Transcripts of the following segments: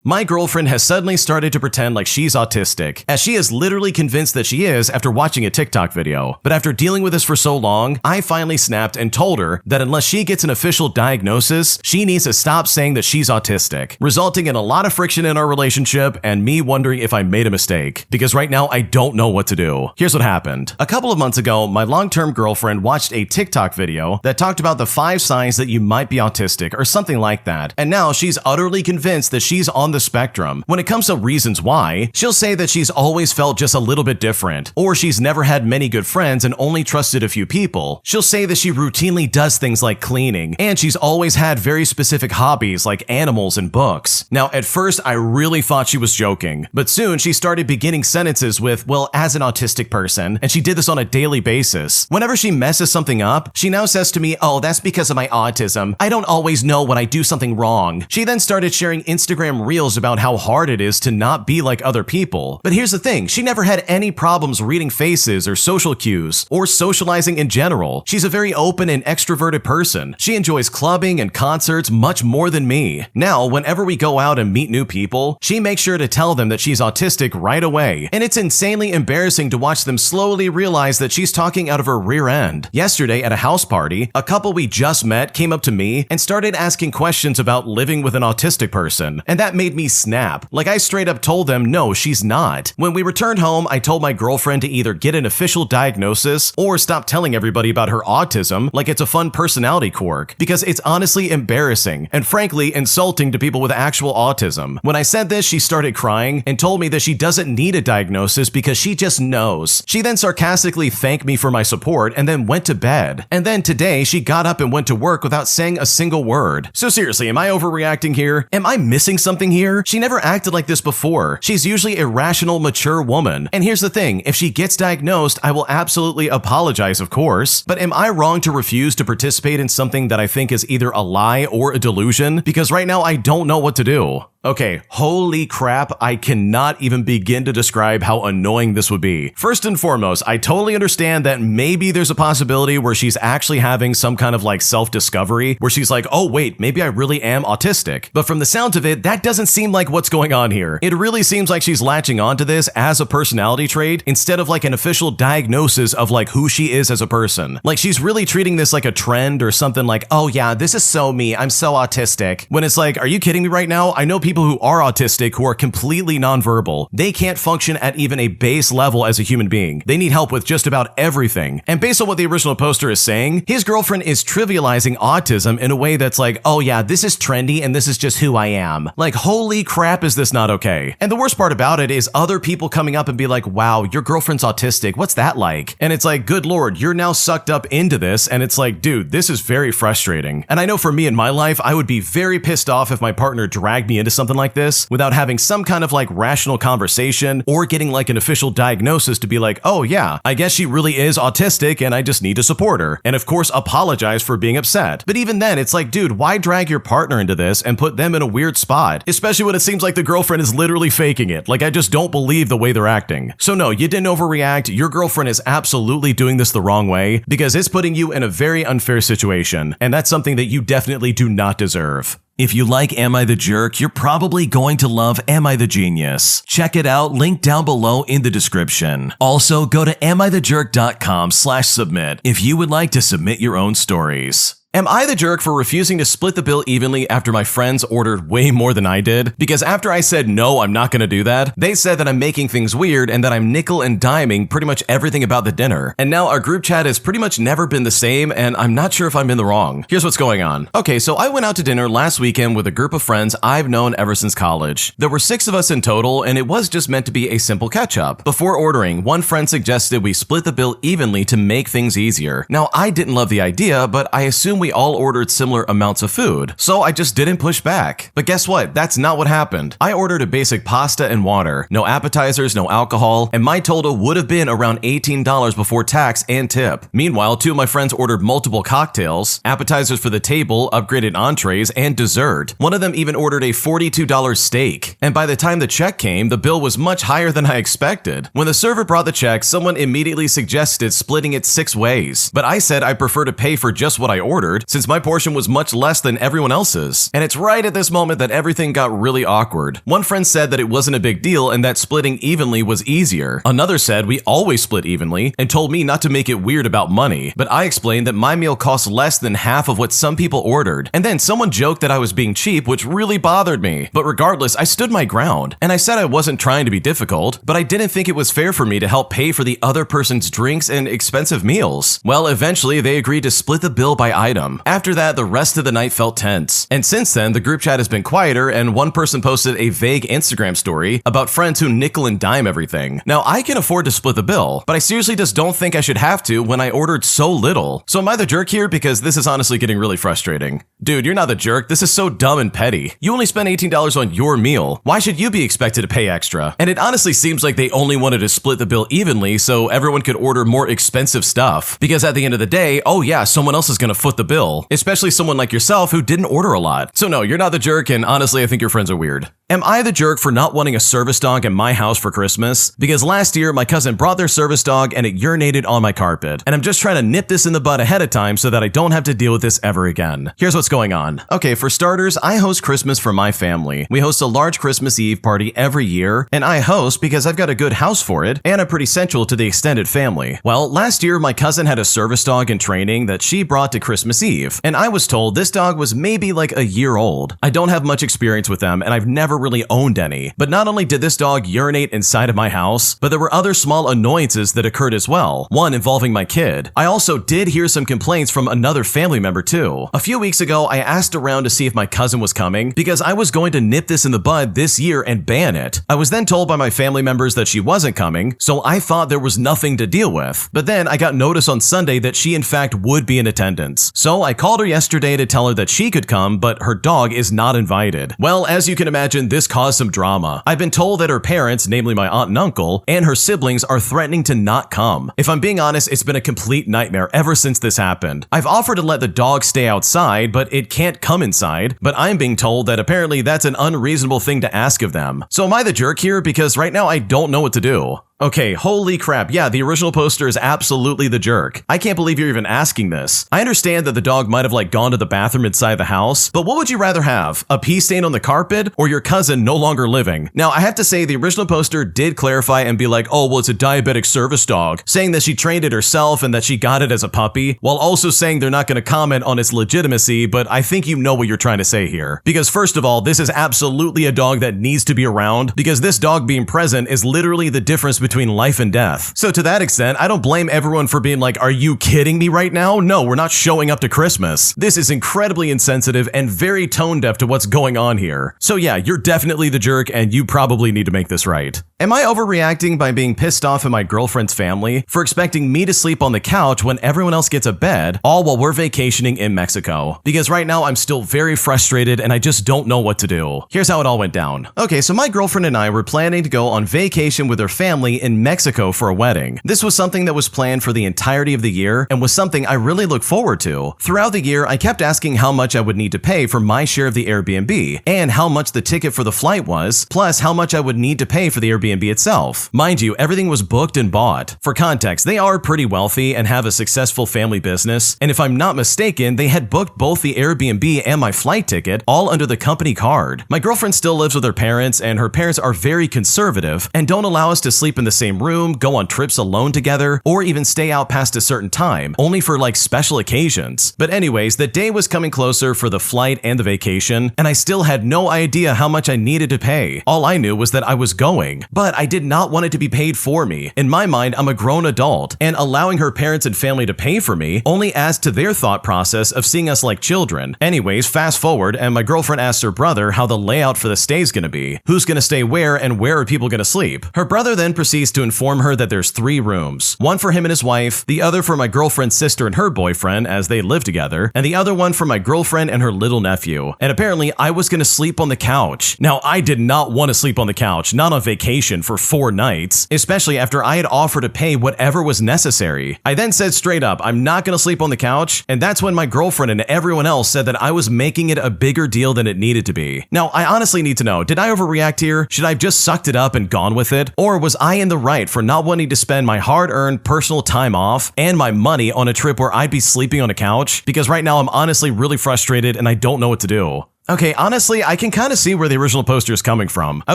My girlfriend has suddenly started to pretend like she's autistic, as she is literally convinced that she is after watching a TikTok video. But after dealing with this for so long, I finally snapped and told her that unless she gets an official diagnosis, she needs to stop saying that she's autistic, resulting in a lot of friction in our relationship and me wondering if I made a mistake, because right now I don't know what to do. Here's what happened. A couple of months ago, my long-term girlfriend watched a TikTok video that talked about the 5 signs that you might be autistic or something like that, and now she's utterly convinced that she's on the spectrum. When it comes to reasons why, she'll say that she's always felt just a little bit different, or she's never had many good friends and only trusted a few people. She'll say that she routinely does things like cleaning, and she's always had very specific hobbies like animals and books. Now, at first, I really thought she was joking, but soon she started beginning sentences with, well, as an autistic person, and she did this on a daily basis. Whenever she messes something up, she now says to me, oh, that's because of my autism. I don't always know when I do something wrong. She then started sharing Instagram reels about how hard it is to not be like other people. But here's the thing, she never had any problems reading faces or social cues, or socializing in general. She's a very open and extroverted person. She enjoys clubbing and concerts much more than me. Now, whenever we go out and meet new people, she makes sure to tell them that she's autistic right away, and it's insanely embarrassing to watch them slowly realize that she's talking out of her rear end. Yesterday at a house party, a couple we just met came up to me and started asking questions about living with an autistic person, and that made me snap. Like, I straight up told them no, she's not. When we returned home, I told my girlfriend to either get an official diagnosis or stop telling everybody about her autism like it's a fun personality quirk, because it's honestly embarrassing and frankly insulting to people with actual autism. When I said this, she started crying and told me that she doesn't need a diagnosis because she just knows. She then sarcastically thanked me for my support and then went to bed. And then today, she got up and went to work without saying a single word. So seriously, am I overreacting here? Am I missing something here? She never acted like this before. She's usually a rational, mature woman. And here's the thing, if she gets diagnosed, I will absolutely apologize, of course. But am I wrong to refuse to participate in something that I think is either a lie or a delusion? Because right now I don't know what to do. Okay, holy crap, I cannot even begin to describe how annoying this would be. First and foremost, I totally understand that maybe there's a possibility where she's actually having some kind of like self-discovery, where she's like, oh wait, maybe I really am autistic. But from the sounds of it, that doesn't seem like what's going on here. It really seems like she's latching onto this as a personality trait instead of like an official diagnosis of like who she is as a person. Like, she's really treating this like a trend or something like, oh yeah, this is so me, I'm so autistic. When it's like, are you kidding me right now? I know people who are autistic who are completely nonverbal. They can't function at even a base level as a human being. They need help with just about everything. And based on what the original poster is saying, his girlfriend is trivializing autism in a way that's like, oh yeah, this is trendy and this is just who I am. Like, holy crap, is this not okay? And the worst part about it is other people coming up and be like, wow, your girlfriend's autistic. What's that like? And it's like, good Lord, you're now sucked up into this. And it's like, dude, this is very frustrating. And I know for me in my life, I would be very pissed off if my partner dragged me into something like this without having some kind of like rational conversation or getting like an official diagnosis to be like, oh yeah, I guess she really is autistic and I just need to support her. And of course, apologize for being upset. But even then, it's like, dude, why drag your partner into this and put them in a weird spot? Especially when it seems like the girlfriend is literally faking it. Like, I just don't believe the way they're acting. So no, you didn't overreact. Your girlfriend is absolutely doing this the wrong way because it's putting you in a very unfair situation. And that's something that you definitely do not deserve. If you like Am I the Jerk, you're probably going to love Am I the Genius. Check it out, link down below in the description. Also, go to amithejerk.com/submit if you would like to submit your own stories. Am I the jerk for refusing to split the bill evenly after my friends ordered way more than I did? Because after I said no, I'm not gonna do that, they said that I'm making things weird and that I'm nickel and diming pretty much everything about the dinner. And now our group chat has pretty much never been the same, and I'm not sure if I'm in the wrong. Here's what's going on. Okay, so I went out to dinner last weekend with a group of friends I've known ever since college. There were 6 of us in total, and it was just meant to be a simple catch-up. Before ordering, one friend suggested we split the bill evenly to make things easier. Now, I didn't love the idea, but I assume we all ordered similar amounts of food, so I just didn't push back. But guess what? That's not what happened. I ordered a basic pasta and water, no appetizers, no alcohol, and my total would have been around $18 before tax and tip. Meanwhile, 2 of my friends ordered multiple cocktails, appetizers for the table, upgraded entrees, and dessert. One of them even ordered a $42 steak. And by the time the check came, the bill was much higher than I expected. When the server brought the check, someone immediately suggested splitting it 6 ways. But I said I prefer to pay for just what I ordered ordered since my portion was much less than everyone else's. And it's right at this moment that everything got really awkward. One friend said that it wasn't a big deal and that splitting evenly was easier. Another said we always split evenly and told me not to make it weird about money, but I explained that my meal cost less than half of what some people ordered. And then someone joked that I was being cheap, which really bothered me. But regardless, I stood my ground. And I said I wasn't trying to be difficult, but I didn't think it was fair for me to help pay for the other person's drinks and expensive meals. Well, eventually they agreed to split the bill by item. After that, the rest of the night felt tense. And since then, the group chat has been quieter, and one person posted a vague Instagram story about friends who nickel and dime everything. Now, I can afford to split the bill, but I seriously just don't think I should have to when I ordered so little. So am I the jerk here? Because this is honestly getting really frustrating. Dude, you're not the jerk. This is so dumb and petty. You only spent $18 on your meal. Why should you be expected to pay extra? And it honestly seems like they only wanted to split the bill evenly so everyone could order more expensive stuff. Because at the end of the day, oh yeah, someone else is gonna foot the bill. Especially someone like yourself who didn't order a lot. So no, you're not the jerk, and honestly, I think your friends are weird. Am I the jerk for not wanting a service dog at my house for Christmas? Because last year, my cousin brought their service dog and it urinated on my carpet. And I'm just trying to nip this in the bud ahead of time so that I don't have to deal with this ever again. Here's what's going on. Okay, for starters, I host Christmas for my family. We host a large Christmas Eve party every year, and I host because I've got a good house for it, and I'm pretty central to the extended family. Well, last year, my cousin had a service dog in training that she brought to Christmas Eve, and I was told this dog was maybe like a year old. I don't have much experience with them, and I've never really owned any. But not only did this dog urinate inside of my house, but there were other small annoyances that occurred as well, one involving my kid. I also did hear some complaints from another family member too. A few weeks ago, I asked around to see if my cousin was coming because I was going to nip this in the bud this year and ban it. I was then told by my family members that she wasn't coming, so I thought there was nothing to deal with. But then I got notice on Sunday that she in fact would be in attendance. So I called her yesterday to tell her that she could come, but her dog is not invited. Well, as you can imagine, this caused some drama. I've been told that her parents, namely my aunt and uncle, and her siblings are threatening to not come. If I'm being honest, it's been a complete nightmare ever since this happened. I've offered to let the dog stay outside, but it can't come inside. But I'm being told that apparently that's an unreasonable thing to ask of them. So am I the jerk here? Because right now I don't know what to do. Okay, holy crap, yeah, the original poster is absolutely the jerk. I can't believe you're even asking this. I understand that the dog might have gone to the bathroom inside the house, but what would you rather have? A pee stain on the carpet or your cousin no longer living? Now, I have to say the original poster did clarify and be like, oh, well, it's a diabetic service dog, saying that she trained it herself and that she got it as a puppy, while also saying they're not going to comment on its legitimacy, but I think you know what you're trying to say here. Because first of all, this is absolutely a dog that needs to be around, because this dog being present is literally the difference between life and death. So to that extent, I don't blame everyone for being like, are you kidding me right now? No, we're not showing up to Christmas. This is incredibly insensitive and very tone deaf to what's going on here. So yeah, you're definitely the jerk and you probably need to make this right. Am I overreacting by being pissed off at my girlfriend's family for expecting me to sleep on the couch when everyone else gets a bed, all while we're vacationing in Mexico? Because right now I'm still very frustrated and I just don't know what to do. Here's how it all went down. Okay, so my girlfriend and I were planning to go on vacation with her family in Mexico for a wedding. This was something that was planned for the entirety of the year and was something I really look forward to. Throughout the year, I kept asking how much I would need to pay for my share of the Airbnb and how much the ticket for the flight was, plus how much I would need to pay for the Airbnb itself. Mind you, everything was booked and bought. For context, they are pretty wealthy and have a successful family business, and if I'm not mistaken, they had booked both the Airbnb and my flight ticket all under the company card. My girlfriend still lives with her parents, and her parents are very conservative and don't allow us to sleep in the same room, go on trips alone together, or even stay out past a certain time, only for special occasions. But anyways, the day was coming closer for the flight and the vacation, and I still had no idea how much I needed to pay. All I knew was that I was going, but I did not want it to be paid for me. In my mind, I'm a grown adult, and allowing her parents and family to pay for me only adds to their thought process of seeing us like children. Anyways, fast forward, and my girlfriend asked her brother how the layout for the stay is going to be, who's going to stay where, and where are people going to sleep. Her brother then proceeds to inform her that there's 3 rooms, one for him and his wife, the other for my girlfriend's sister and her boyfriend as they live together, and the other one for my girlfriend and her little nephew. And apparently I was going to sleep on the couch. Now, I did not want to sleep on the couch, not on vacation vacation for 4 nights, especially after I had offered to pay whatever was necessary. I then said straight up, I'm not gonna sleep on the couch, and that's when my girlfriend and everyone else said that I was making it a bigger deal than it needed to be. Now, I honestly need to know, did I overreact here? Should I have just sucked it up and gone with it? Or was I in the right for not wanting to spend my hard-earned personal time off and my money on a trip where I'd be sleeping on a couch? Because right now I'm honestly really frustrated and I don't know what to do. Okay, honestly, I can kind of see where the original poster is coming from. I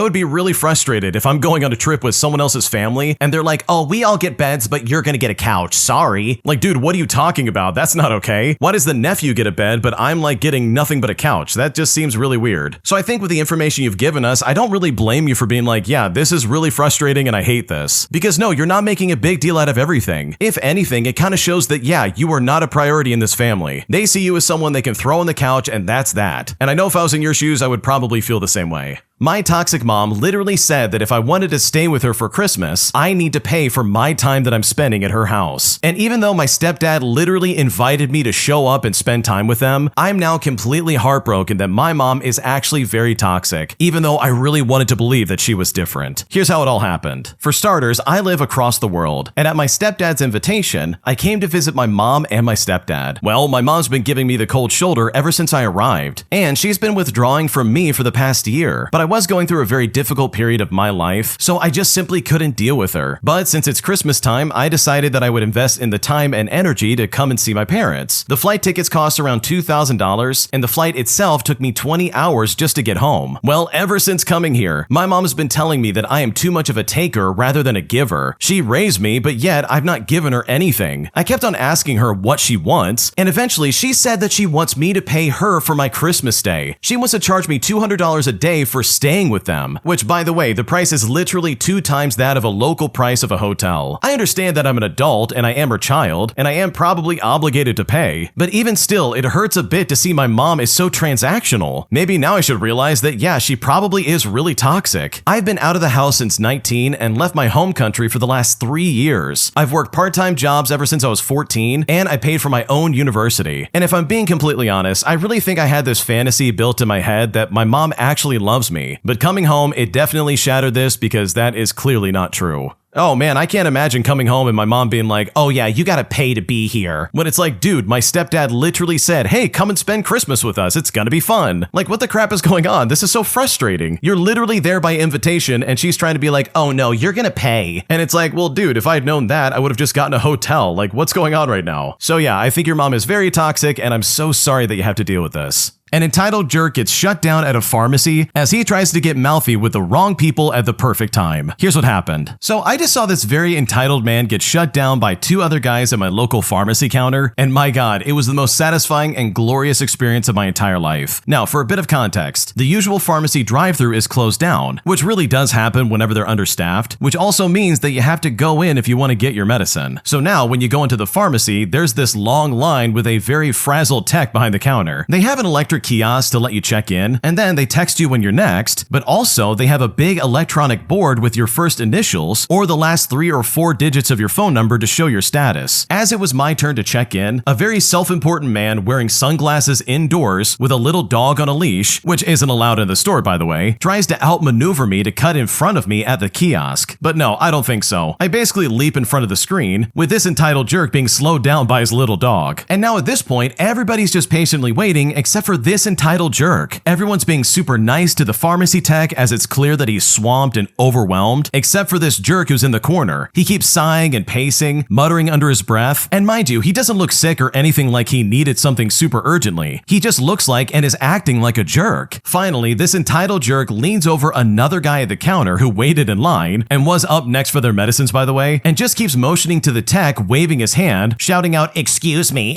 would be really frustrated if I'm going on a trip with someone else's family and they're like, oh, we all get beds, but you're gonna get a couch, sorry. Like, dude, what are you talking about? That's not okay. Why does the nephew get a bed, but I'm like getting nothing but a couch? That just seems really weird. So I think with the information you've given us, I don't really blame you for being like, yeah, this is really frustrating and I hate this. Because no, you're not making a big deal out of everything. If anything, it kind of shows that, yeah, you are not a priority in this family. They see you as someone they can throw on the couch and that's that. And I know if I was in your shoes, I would probably feel the same way. My toxic mom literally said that if I wanted to stay with her for Christmas, I need to pay for my time that I'm spending at her house. And even though my stepdad literally invited me to show up and spend time with them, I'm now completely heartbroken that my mom is actually very toxic, even though I really wanted to believe that she was different. Here's how it all happened. For starters, I live across the world, and at my stepdad's invitation, I came to visit my mom and my stepdad. Well, my mom's been giving me the cold shoulder ever since I arrived, and she's been withdrawing from me for the past year, but I was going through a very difficult period of my life, so I just simply couldn't deal with her. But since it's Christmas time, I decided that I would invest in the time and energy to come and see my parents. The flight tickets cost around $2,000, and the flight itself took me 20 hours just to get home. Well, ever since coming here, my mom has been telling me that I am too much of a taker rather than a giver. She raised me, but yet I've not given her anything. I kept on asking her what she wants, and eventually she said that she wants me to pay her for my Christmas stay. She wants to charge me $200 a day for staying with them, which, by the way, the price is literally 2 times that of a local price of a hotel. I understand that I'm an adult and I am her child, and I am probably obligated to pay, but even still, it hurts a bit to see my mom is so transactional. Maybe now I should realize that, yeah, she probably is really toxic. I've been out of the house since 19 and left my home country for the last 3 years. I've worked part-time jobs ever since I was 14, and I paid for my own university. And if I'm being completely honest, I really think I had this fantasy built in my head that my mom actually loves me. But coming home, it definitely shattered this because that is clearly not true. Oh man, I can't imagine coming home and my mom being like, oh yeah, you gotta pay to be here. When it's like, dude, my stepdad literally said, hey, come and spend Christmas with us. It's gonna be fun. Like, what the crap is going on? This is so frustrating. You're literally there by invitation and she's trying to be like, oh no, you're gonna pay. And it's like, well, dude, if I had known that, I would have just gotten a hotel. Like, what's going on right now? So yeah, I think your mom is very toxic and I'm so sorry that you have to deal with this. An entitled jerk gets shut down at a pharmacy as he tries to get mouthy with the wrong people at the perfect time. Here's what happened. So I just saw this very entitled man get shut down by 2 other guys at my local pharmacy counter, and my god, it was the most satisfying and glorious experience of my entire life. Now, for a bit of context, the usual pharmacy drive-thru is closed down, which really does happen whenever they're understaffed, which also means that you have to go in if you want to get your medicine. So now, when you go into the pharmacy, there's this long line with a very frazzled tech behind the counter. They have an electric kiosk to let you check in, and then they text you when you're next, but also they have a big electronic board with your first initials or the last 3 or 4 digits of your phone number to show your status. As it was my turn to check in, a very self-important man wearing sunglasses indoors with a little dog on a leash, which isn't allowed in the store by the way, tries to outmaneuver me to cut in front of me at the kiosk. But no, I don't think so. I basically leap in front of the screen, with this entitled jerk being slowed down by his little dog. And now at this point, everybody's just patiently waiting except for this entitled jerk. Everyone's being super nice to the pharmacy tech as it's clear that he's swamped and overwhelmed, except for this jerk who's in the corner. He keeps sighing and pacing, muttering under his breath, and mind you, he doesn't look sick or anything like he needed something super urgently. He just looks like and is acting like a jerk. Finally, this entitled jerk leans over another guy at the counter who waited in line and was up next for their medicines by the way, and just keeps motioning to the tech, waving his hand, shouting out, excuse me,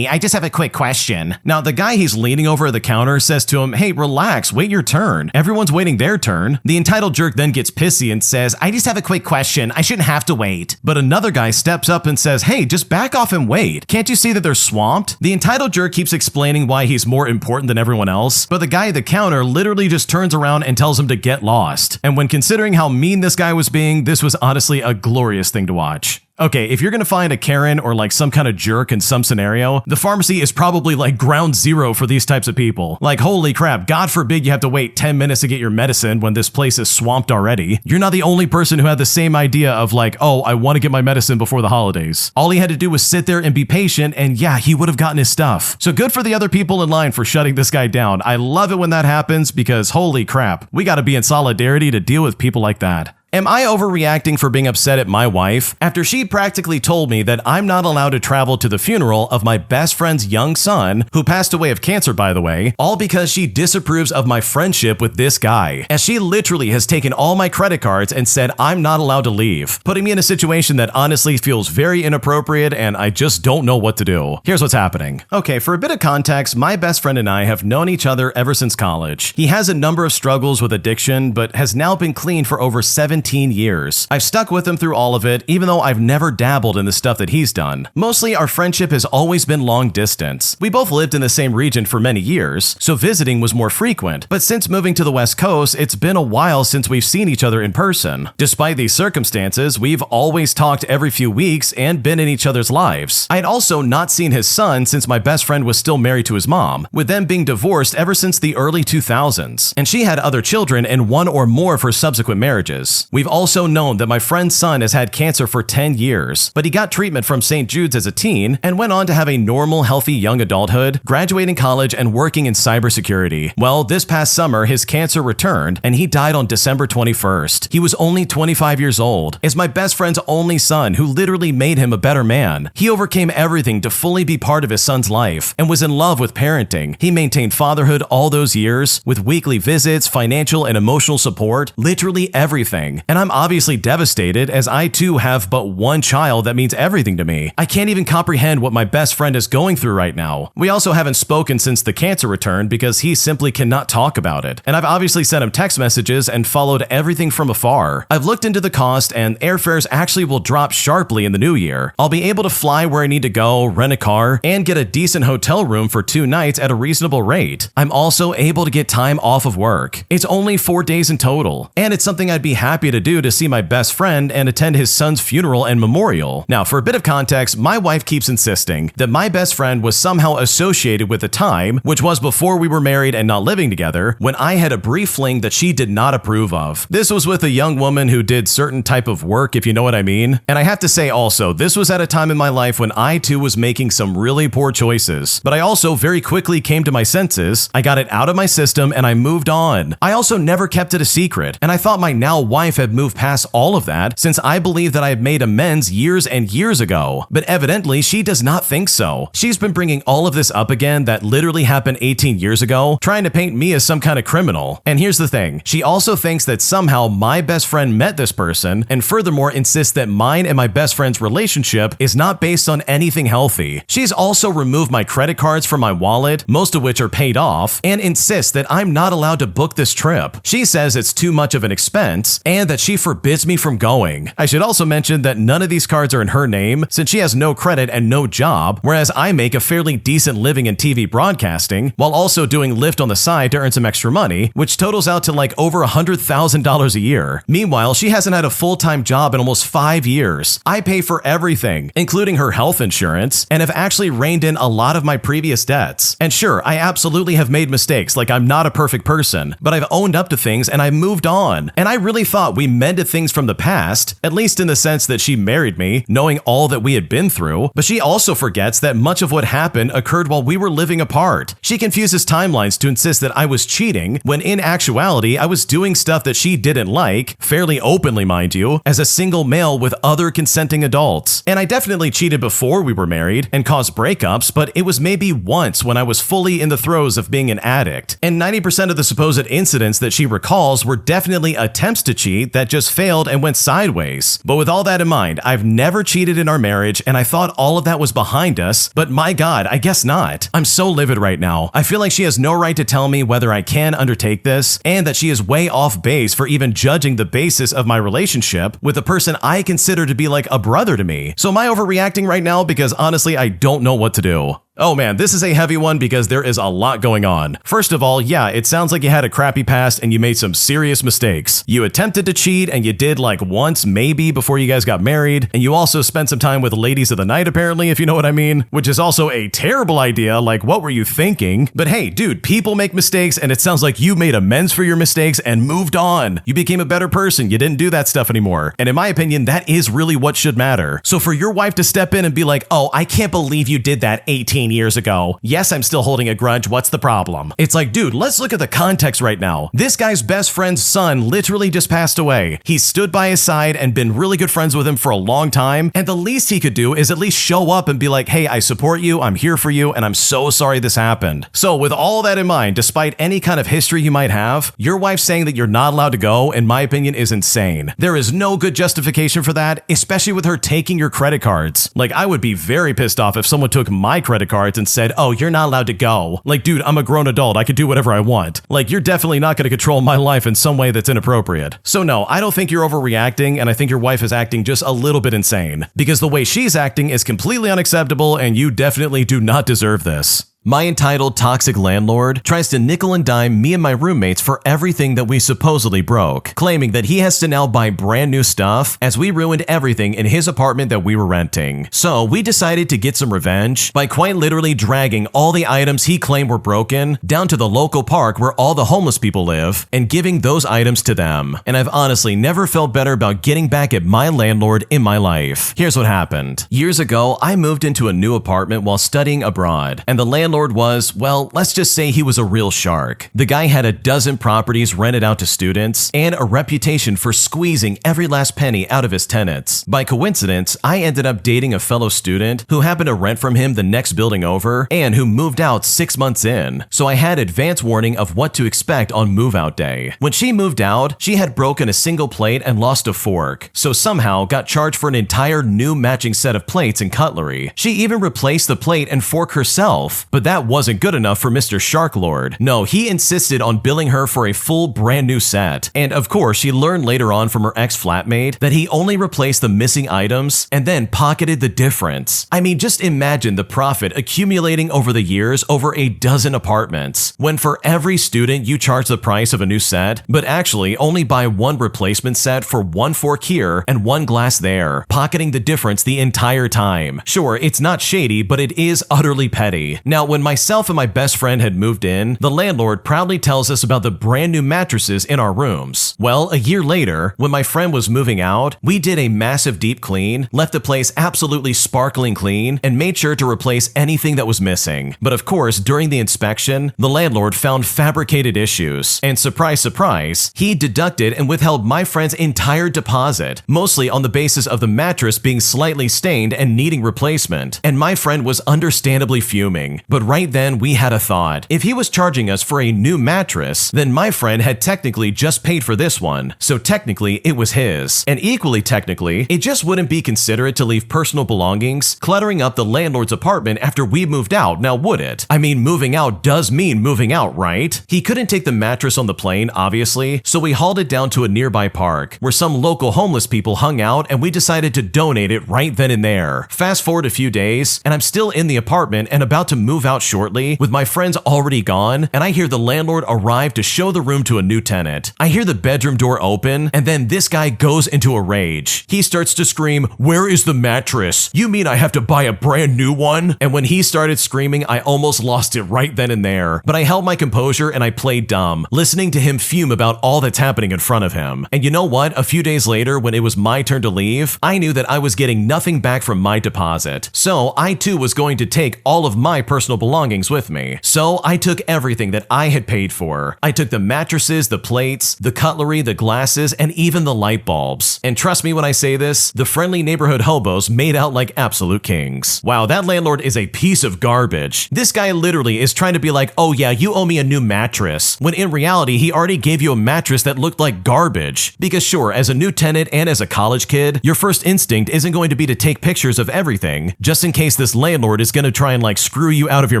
I just have a quick question. Now the guy he's leaning over at the counter says to him, hey, relax, wait your turn. Everyone's waiting their turn. The entitled jerk then gets pissy and says, I just have a quick question. I shouldn't have to wait. But another guy steps up and says, hey, just back off and wait. Can't you see that they're swamped? The entitled jerk keeps explaining why he's more important than everyone else, but the guy at the counter literally just turns around and tells him to get lost. And when considering how mean this guy was being, this was honestly a glorious thing to watch. Okay, if you're gonna find a Karen or like some kind of jerk in some scenario, the pharmacy is probably like ground zero for these types of people. Like, holy crap, God forbid you have to wait 10 minutes to get your medicine when this place is swamped already. You're not the only person who had the same idea of like, oh, I want to get my medicine before the holidays. All he had to do was sit there and be patient, and yeah, he would have gotten his stuff. So good for the other people in line for shutting this guy down. I love it when that happens because holy crap, we gotta be in solidarity to deal with people like that. Am I overreacting for being upset at my wife after she practically told me that I'm not allowed to travel to the funeral of my best friend's young son, who passed away of cancer by the way, all because she disapproves of my friendship with this guy, as she literally has taken all my credit cards and said I'm not allowed to leave, putting me in a situation that honestly feels very inappropriate and I just don't know what to do. Here's what's happening. Okay, for a bit of context, my best friend and I have known each other ever since college. He has a number of struggles with addiction, but has now been clean for over 17 years. I've stuck with him through all of it, even though I've never dabbled in the stuff that he's done. Mostly, our friendship has always been long distance. We both lived in the same region for many years, so visiting was more frequent. But since moving to the West Coast, it's been a while since we've seen each other in person. Despite these circumstances, we've always talked every few weeks and been in each other's lives. I'd also not seen his son since my best friend was still married to his mom, with them being divorced ever since the early 2000s. And she had other children and one or more of her subsequent marriages. We've also known that my friend's son has had cancer for 10 years, but he got treatment from St. Jude's as a teen and went on to have a normal, healthy young adulthood, graduating college and working in cybersecurity. Well, this past summer, his cancer returned and he died on December 21st. He was only 25 years old. As my best friend's only son, who literally made him a better man, he overcame everything to fully be part of his son's life and was in love with parenting. He maintained fatherhood all those years with weekly visits, financial and emotional support, literally everything. And I'm obviously devastated, as I too have but one child that means everything to me. I can't even comprehend what my best friend is going through right now. We also haven't spoken since the cancer returned because he simply cannot talk about it. And I've obviously sent him text messages and followed everything from afar. I've looked into the cost, and airfares actually will drop sharply in the new year. I'll be able to fly where I need to go, rent a car, and get a decent hotel room for 2 nights at a reasonable rate. I'm also able to get time off of work. It's only 4 days in total, and it's something I'd be happy to do to see my best friend and attend his son's funeral and memorial. Now, for a bit of context, my wife keeps insisting that my best friend was somehow associated with a time, which was before we were married and not living together, when I had a brief fling that she did not approve of. This was with a young woman who did certain type of work, if you know what I mean. And I have to say also, this was at a time in my life when I too was making some really poor choices. But I also very quickly came to my senses, I got it out of my system, and I moved on. I also never kept it a secret, and I thought my now wife had moved past all of that since I believe that I had made amends years and years ago. But evidently, she does not think so. She's been bringing all of this up again that literally happened 18 years ago, trying to paint me as some kind of criminal. And here's the thing, she also thinks that somehow my best friend met this person, and furthermore insists that mine and my best friend's relationship is not based on anything healthy. She's also removed my credit cards from my wallet, most of which are paid off, and insists that I'm not allowed to book this trip. She says it's too much of an expense, and that she forbids me from going. I should also mention that none of these cards are in her name, since she has no credit and no job, whereas I make a fairly decent living in TV broadcasting, while also doing Lyft on the side to earn some extra money, which totals out to like over $100,000 a year. Meanwhile, she hasn't had a full-time job in almost 5 years. I pay for everything, including her health insurance, and have actually reined in a lot of my previous debts. And sure, I absolutely have made mistakes, like I'm not a perfect person, but I've owned up to things and I've moved on. And I really thought we mended things from the past, at least in the sense that she married me, knowing all that we had been through, but she also forgets that much of what happened occurred while we were living apart. She confuses timelines to insist that I was cheating, when in actuality, I was doing stuff that she didn't like, fairly openly mind you, as a single male with other consenting adults. And I definitely cheated before we were married and caused breakups, but it was maybe once when I was fully in the throes of being an addict. And 90% of the supposed incidents that she recalls were definitely attempts to cheat that just failed and went sideways. But with all that in mind, I've never cheated in our marriage, and I thought all of that was behind us, but my God, I guess not. I'm so livid right now. I feel like she has no right to tell me whether I can undertake this, and that she is way off base for even judging the basis of my relationship with a person I consider to be like a brother to me. So am I overreacting right now? Because honestly, I don't know what to do. Oh man, this is a heavy one because there is a lot going on. First of all, yeah, it sounds like you had a crappy past and you made some serious mistakes. You attempted to cheat and you did like once, maybe, before you guys got married, and you also spent some time with ladies of the night apparently, if you know what I mean, which is also a terrible idea. Like, what were you thinking? But hey, dude, people make mistakes and it sounds like you made amends for your mistakes and moved on. You became a better person. You didn't do that stuff anymore. And in my opinion, that is really what should matter. So for your wife to step in and be like, oh, I can't believe you did that 18 years ago. Yes, I'm still holding a grudge. What's the problem? It's like, dude, let's look at the context right now. This guy's best friend's son literally just passed away. He stood by his side and been really good friends with him for a long time. And the least he could do is at least show up and be like, hey, I support you. I'm here for you. And I'm so sorry this happened. So with all that in mind, despite any kind of history you might have, your wife saying that you're not allowed to go, in my opinion, is insane. There is no good justification for that, especially with her taking your credit cards. Like, I would be very pissed off if someone took my credit cards and said, oh, you're not allowed to go. Like, dude, I'm a grown adult. I could do whatever I want. Like, you're definitely not going to control my life in some way that's inappropriate. So no, I don't think you're overreacting, and I think your wife is acting just a little bit insane. Because the way she's acting is completely unacceptable, and you definitely do not deserve this. My entitled toxic landlord tries to nickel and dime me and my roommates for everything that we supposedly broke, claiming that he has to now buy brand new stuff as we ruined everything in his apartment that we were renting. So we decided to get some revenge by quite literally dragging all the items he claimed were broken down to the local park where all the homeless people live and giving those items to them. And I've honestly never felt better about getting back at my landlord in my life. Here's what happened. Years ago, I moved into a new apartment while studying abroad, and the landlord was, well, let's just say he was a real shark. The guy had a dozen properties rented out to students and a reputation for squeezing every last penny out of his tenants. By coincidence, I ended up dating a fellow student who happened to rent from him the next building over and who moved out 6 months in. So I had advance warning of what to expect on move-out day. When she moved out, she had broken a single plate and lost a fork, so somehow got charged for an entire new matching set of plates and cutlery. She even replaced the plate and fork herself, but that wasn't good enough for Mr. Shark Lord. No, he insisted on billing her for a full brand new set. And of course, she learned later on from her ex-flatmate that he only replaced the missing items and then pocketed the difference. I mean, just imagine the profit accumulating over the years over a dozen apartments, when for every student you charge the price of a new set, but actually only buy one replacement set for one fork here and one glass there, pocketing the difference the entire time. Sure, it's not shady, but it is utterly petty. Now, when myself and my best friend had moved in, the landlord proudly tells us about the brand new mattresses in our rooms. Well, a year later, when my friend was moving out, we did a massive deep clean, left the place absolutely sparkling clean, and made sure to replace anything that was missing. But of course, during the inspection, the landlord found fabricated issues, and surprise, surprise, he deducted and withheld my friend's entire deposit, mostly on the basis of the mattress being slightly stained and needing replacement. And my friend was understandably fuming. But right then, we had a thought. If he was charging us for a new mattress, then my friend had technically just paid for this one, so technically it was his. And equally technically, it just wouldn't be considerate to leave personal belongings cluttering up the landlord's apartment after we moved out, now would it? I mean, moving out does mean moving out, right? He couldn't take the mattress on the plane, obviously, so we hauled it down to a nearby park, where some local homeless people hung out, and we decided to donate it right then and there. Fast forward a few days, and I'm still in the apartment and about to move out shortly, with my friends already gone, and I hear the landlord arrive to show the room to a new tenant. I hear the bedroom door open, and then this guy goes into a rage. He starts to scream, "Where is the mattress? You mean I have to buy a brand new one?" And when he started screaming, I almost lost it right then and there. But I held my composure and I played dumb, listening to him fume about all that's happening in front of him. And you know what? A few days later, when it was my turn to leave, I knew that I was getting nothing back from my deposit. So I too was going to take all of my personal belongings with me. So I took everything that I had paid for. I took the mattresses, the plates, the cutlery, the glasses, and even the light bulbs. And trust me when I say this, the friendly neighborhood hobos made out like absolute kings. Wow, that landlord is a piece of garbage. This guy literally is trying to be like, oh yeah, you owe me a new mattress, when in reality, he already gave you a mattress that looked like garbage. Because sure, as a new tenant and as a college kid, your first instinct isn't going to be to take pictures of everything, just in case this landlord is going to try and like screw you out out of your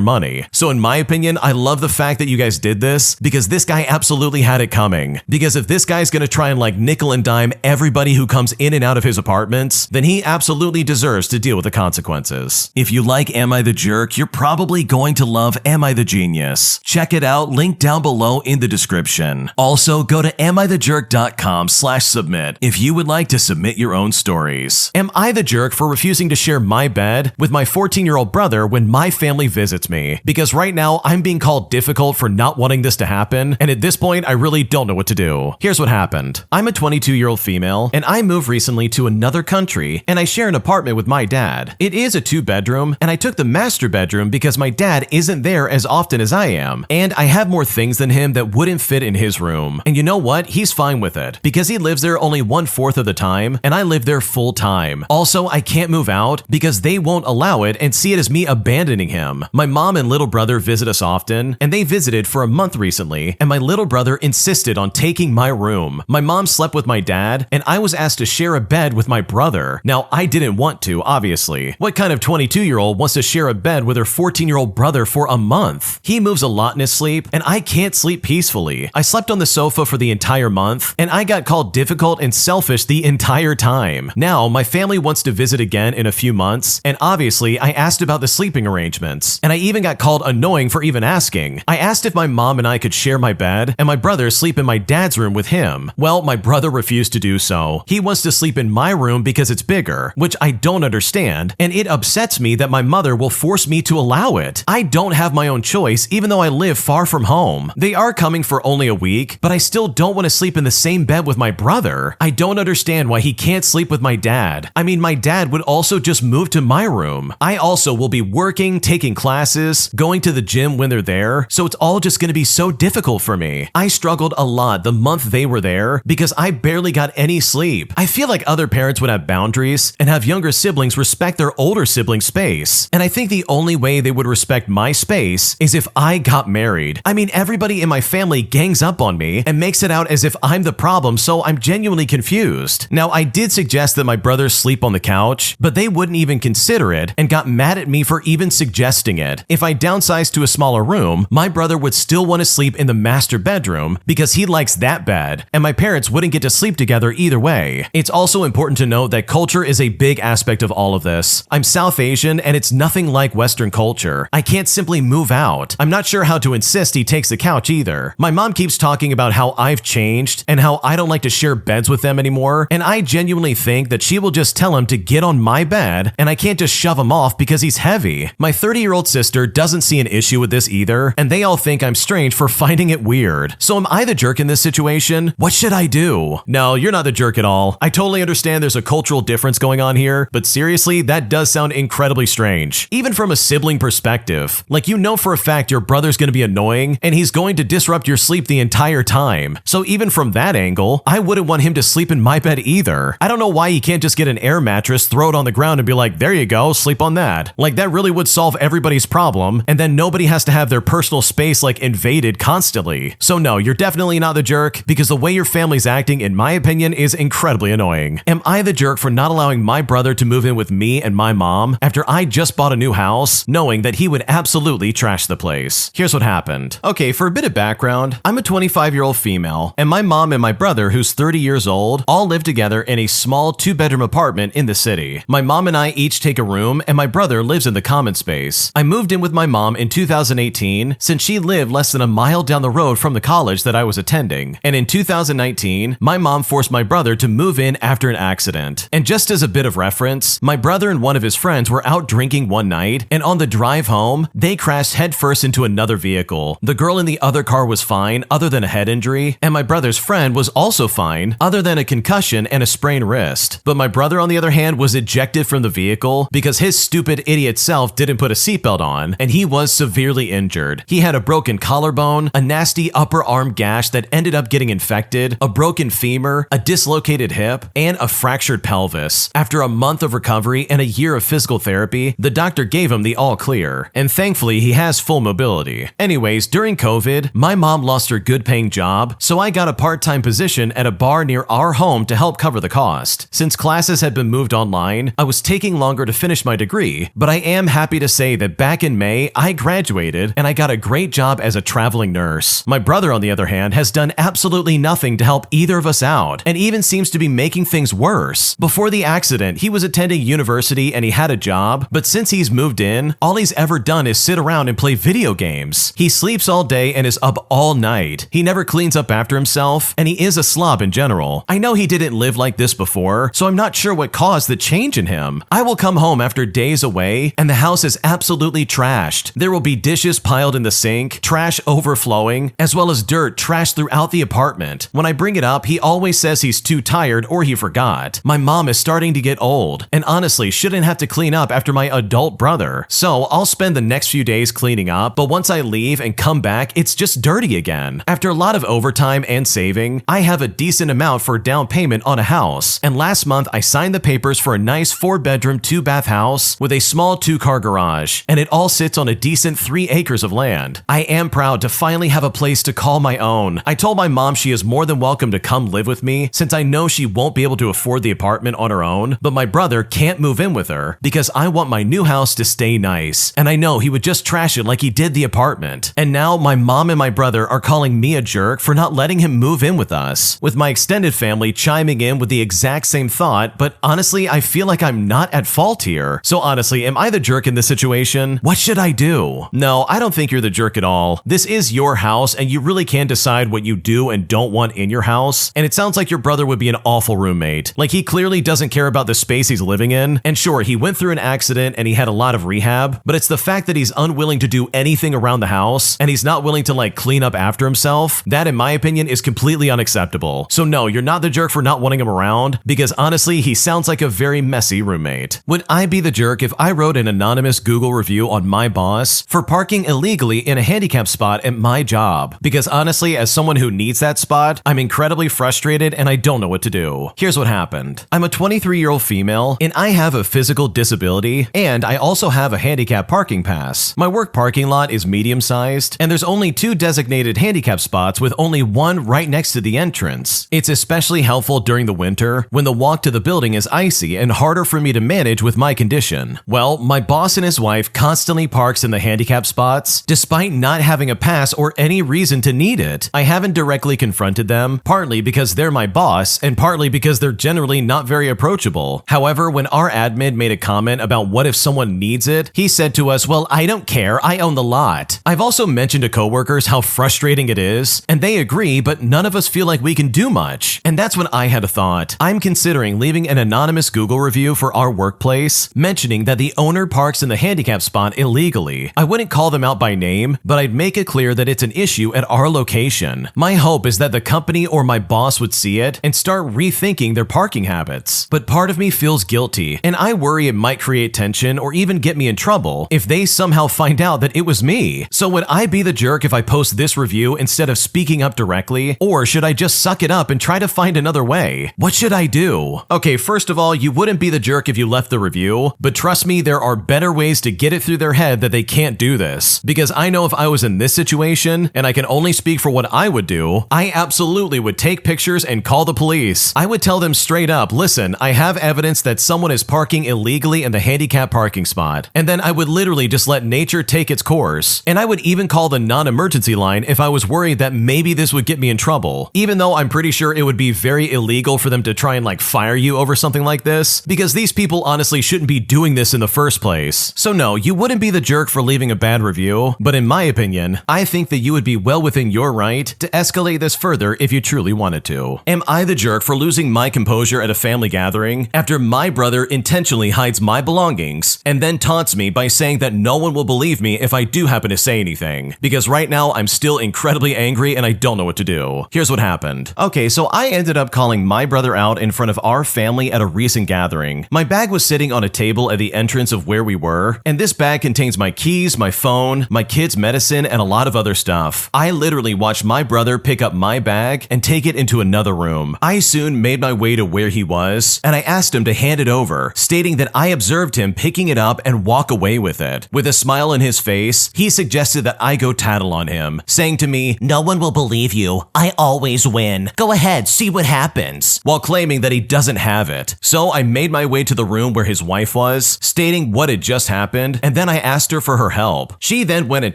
money. So in my opinion, I love the fact that you guys did this because this guy absolutely had it coming. Because if this guy's gonna try and like nickel and dime everybody who comes in and out of his apartments, then he absolutely deserves to deal with the consequences. If you like Am I the Jerk, you're probably going to love Am I the Genius. Check it out, link down below in the description. Also, go to amithejerk.com/submit if you would like to submit your own stories. Am I the jerk for refusing to share my bed with my 14-year-old brother when my family visits me? Because right now, I'm being called difficult for not wanting this to happen, and at this point, I really don't know what to do. Here's what happened. I'm a 22-year-old female, and I moved recently to another country, and I share an apartment with my dad. It is a 2-bedroom, and I took the master bedroom because my dad isn't there as often as I am, and I have more things than him that wouldn't fit in his room. And you know what? He's fine with it, because he lives there only 1/4 of the time, and I live there full time. Also, I can't move out because they won't allow it and see it as me abandoning him. My mom and little brother visit us often, and they visited for a month recently, and my little brother insisted on taking my room. My mom slept with my dad, and I was asked to share a bed with my brother. Now, I didn't want to, obviously. What kind of 22-year-old wants to share a bed with her 14-year-old brother for a month? He moves a lot in his sleep, and I can't sleep peacefully. I slept on the sofa for the entire month, and I got called difficult and selfish the entire time. Now, my family wants to visit again in a few months, and obviously, I asked about the sleeping arrangements, and I even got called annoying for even asking. I asked if my mom and I could share my bed, and my brother sleep in my dad's room with him. Well, my brother refused to do so. He wants to sleep in my room because it's bigger, which I don't understand, and it upsets me that my mother will force me to allow it. I don't have my own choice, even though I live far from home. They are coming for only a week, but I still don't want to sleep in the same bed with my brother. I don't understand why he can't sleep with my dad. I mean, my dad would also just move to my room. I also will be working, taking classes, going to the gym when they're there, so it's all just going to be so difficult for me. I struggled a lot the month they were there because I barely got any sleep. I feel like other parents would have boundaries and have younger siblings respect their older siblings' space. And I think the only way they would respect my space is if I got married. I mean, everybody in my family gangs up on me and makes it out as if I'm the problem, so I'm genuinely confused. Now, I did suggest that my brothers sleep on the couch, but they wouldn't even consider it and got mad at me for even suggesting it. If I downsized to a smaller room, my brother would still want to sleep in the master bedroom because he likes that bed, and my parents wouldn't get to sleep together either way. It's also important to note that culture is a big aspect of all of this. I'm South Asian, and it's nothing like Western culture. I can't simply move out. I'm not sure how to insist he takes the couch either. My mom keeps talking about how I've changed and how I don't like to share beds with them anymore, and I genuinely think that she will just tell him to get on my bed, and I can't just shove him off because he's heavy. My 30-year-old sister doesn't see an issue with this either, and they all think I'm strange for finding it weird. So am I the jerk in this situation? What should I do? No, you're not the jerk at all. I totally understand there's a cultural difference going on here, but seriously, that does sound incredibly strange. Even from a sibling perspective. Like, you know for a fact your brother's gonna be annoying, and he's going to disrupt your sleep the entire time. So even from that angle, I wouldn't want him to sleep in my bed either. I don't know why he can't just get an air mattress, throw it on the ground, and be like, there you go, sleep on that. Like, that really would solve everybody's problem, and then nobody has to have their personal space like invaded constantly. So no, you're definitely not the jerk, because the way your family's acting, in my opinion, is incredibly annoying. Am I the jerk for not allowing my brother to move in with me and my mom after I just bought a new house, knowing that he would absolutely trash the place? Here's what happened. Okay, for a bit of background, I'm a 25-year-old female, and my mom and my brother, who's 30 years old, all live together in a small 2-bedroom apartment in the city. My mom and I each take a room, and my brother lives in the common space. I moved in with my mom in 2018 since she lived less than a mile down the road from the college that I was attending. And in 2019, my mom forced my brother to move in after an accident. And just as a bit of reference, my brother and one of his friends were out drinking one night, and on the drive home, they crashed headfirst into another vehicle. The girl in the other car was fine, other than a head injury, and my brother's friend was also fine, other than a concussion and a sprained wrist. But my brother, on the other hand, was ejected from the vehicle because his stupid idiot self didn't put a seatbelt on, and he was severely injured. He had a broken collarbone, a nasty upper arm gash that ended up getting infected, a broken femur, a dislocated hip, and a fractured pelvis. After a month of recovery and a year of physical therapy, the doctor gave him the all clear, and thankfully he has full mobility. Anyways, during COVID, my mom lost her good paying job, so I got a part-time position at a bar near our home to help cover the cost. Since classes had been moved online, I was taking longer to finish my degree, but I am happy to say that back back in May, I graduated and I got a great job as a traveling nurse. My brother, on the other hand, has done absolutely nothing to help either of us out and even seems to be making things worse. Before the accident, he was attending university and he had a job, but since he's moved in, all he's ever done is sit around and play video games. He sleeps all day and is up all night. He never cleans up after himself, and he is a slob in general. I know he didn't live like this before, so I'm not sure what caused the change in him. I will come home after days away, and the house is absolutely trashed. There will be dishes piled in the sink, trash overflowing, as well as dirt trashed throughout the apartment. When I bring it up, he always says he's too tired or he forgot. My mom is starting to get old, and honestly shouldn't have to clean up after my adult brother. So I'll spend the next few days cleaning up, but once I leave and come back, it's just dirty again. After a lot of overtime and saving, I have a decent amount for a down payment on a house, and last month I signed the papers for a nice 4-bedroom, 2-bath house with a small 2-car garage, and it all sits on a decent 3 acres of land. I am proud to finally have a place to call my own. I told my mom she is more than welcome to come live with me since I know she won't be able to afford the apartment on her own, but my brother can't move in with her because I want my new house to stay nice, and I know he would just trash it like he did the apartment. And now my mom and my brother are calling me a jerk for not letting him move in with us, with my extended family chiming in with the exact same thought, but honestly, I feel like I'm not at fault here. So honestly, am I the jerk in this situation? What should I do? No, I don't think you're the jerk at all. This is your house, and you really can decide what you do and don't want in your house, and it sounds like your brother would be an awful roommate. Like, he clearly doesn't care about the space he's living in, and sure, he went through an accident and he had a lot of rehab, but it's the fact that he's unwilling to do anything around the house, and he's not willing to like clean up after himself. That, in my opinion, is completely unacceptable. So no, you're not the jerk for not wanting him around, because honestly, he sounds like a very messy roommate. Would I be the jerk if I wrote an anonymous Google review on my boss for parking illegally in a handicap spot at my job? Because honestly, as someone who needs that spot, I'm incredibly frustrated and I don't know what to do. Here's what happened. I'm a 23-year-old female, and I have a physical disability, and I also have a handicap parking pass. My work parking lot is medium-sized, and there's only 2 designated handicap spots with only 1 right next to the entrance. It's especially helpful during the winter when the walk to the building is icy and harder for me to manage with my condition. Well, my boss and his wife constantly parks in the handicap spots despite not having a pass or any reason to need it. I haven't directly confronted them, partly because they're my boss and partly because they're generally not very approachable. However, when our admin made a comment about what if someone needs it, he said to us, "Well, I don't care, I own the lot." I've also mentioned to coworkers how frustrating it is, and they agree, but none of us feel like we can do much. And that's when I had a thought. I'm considering leaving an anonymous Google review for our workplace, mentioning that the owner parks in the handicap spot illegally. I wouldn't call them out by name, but I'd make it clear that it's an issue at our location. My hope is that the company or my boss would see it and start rethinking their parking habits. But part of me feels guilty, and I worry it might create tension or even get me in trouble if they somehow find out that it was me. So would I be the jerk if I post this review instead of speaking up directly, or should I just suck it up and try to find another way? What should I do? Okay, first of all, you wouldn't be the jerk if you left the review, but trust me, there are better ways to get it through their head that they can't do this. Because I know if I was in this situation, and I can only speak for what I would do, I absolutely would take pictures and call the police. I would tell them straight up, listen, I have evidence that someone is parking illegally in the handicap parking spot. And then I would literally just let nature take its course. And I would even call the non-emergency line if I was worried that maybe this would get me in trouble. Even though I'm pretty sure it would be very illegal for them to try and like fire you over something like this, because these people honestly shouldn't be doing this in the first place. So no, you wouldn't be the jerk for leaving a bad review, but in my opinion, I think that you would be well within your right to escalate this further if you truly wanted to. Am I the jerk for losing my composure at a family gathering after my brother intentionally hides my belongings and then taunts me by saying that no one will believe me if I do happen to say anything? Because right now I'm still incredibly angry and I don't know what to do. Here's what happened. Okay, so I ended up calling my brother out in front of our family at a recent gathering. My bag was sitting on a table at the entrance of where we were, and this bag contains my keys, my phone, my kids' medicine, and a lot of other stuff. I literally watched my brother pick up my bag and take it into another room. I soon made my way to where he was, and I asked him to hand it over, stating that I observed him picking it up and walk away with it. With a smile on his face, he suggested that I go tattle on him, saying to me, "No one will believe you. I always win. Go ahead, see what happens," while claiming that he doesn't have it. So I made my way to the room where his wife was, stating what had just happened, and then then I asked her for her help. She then went and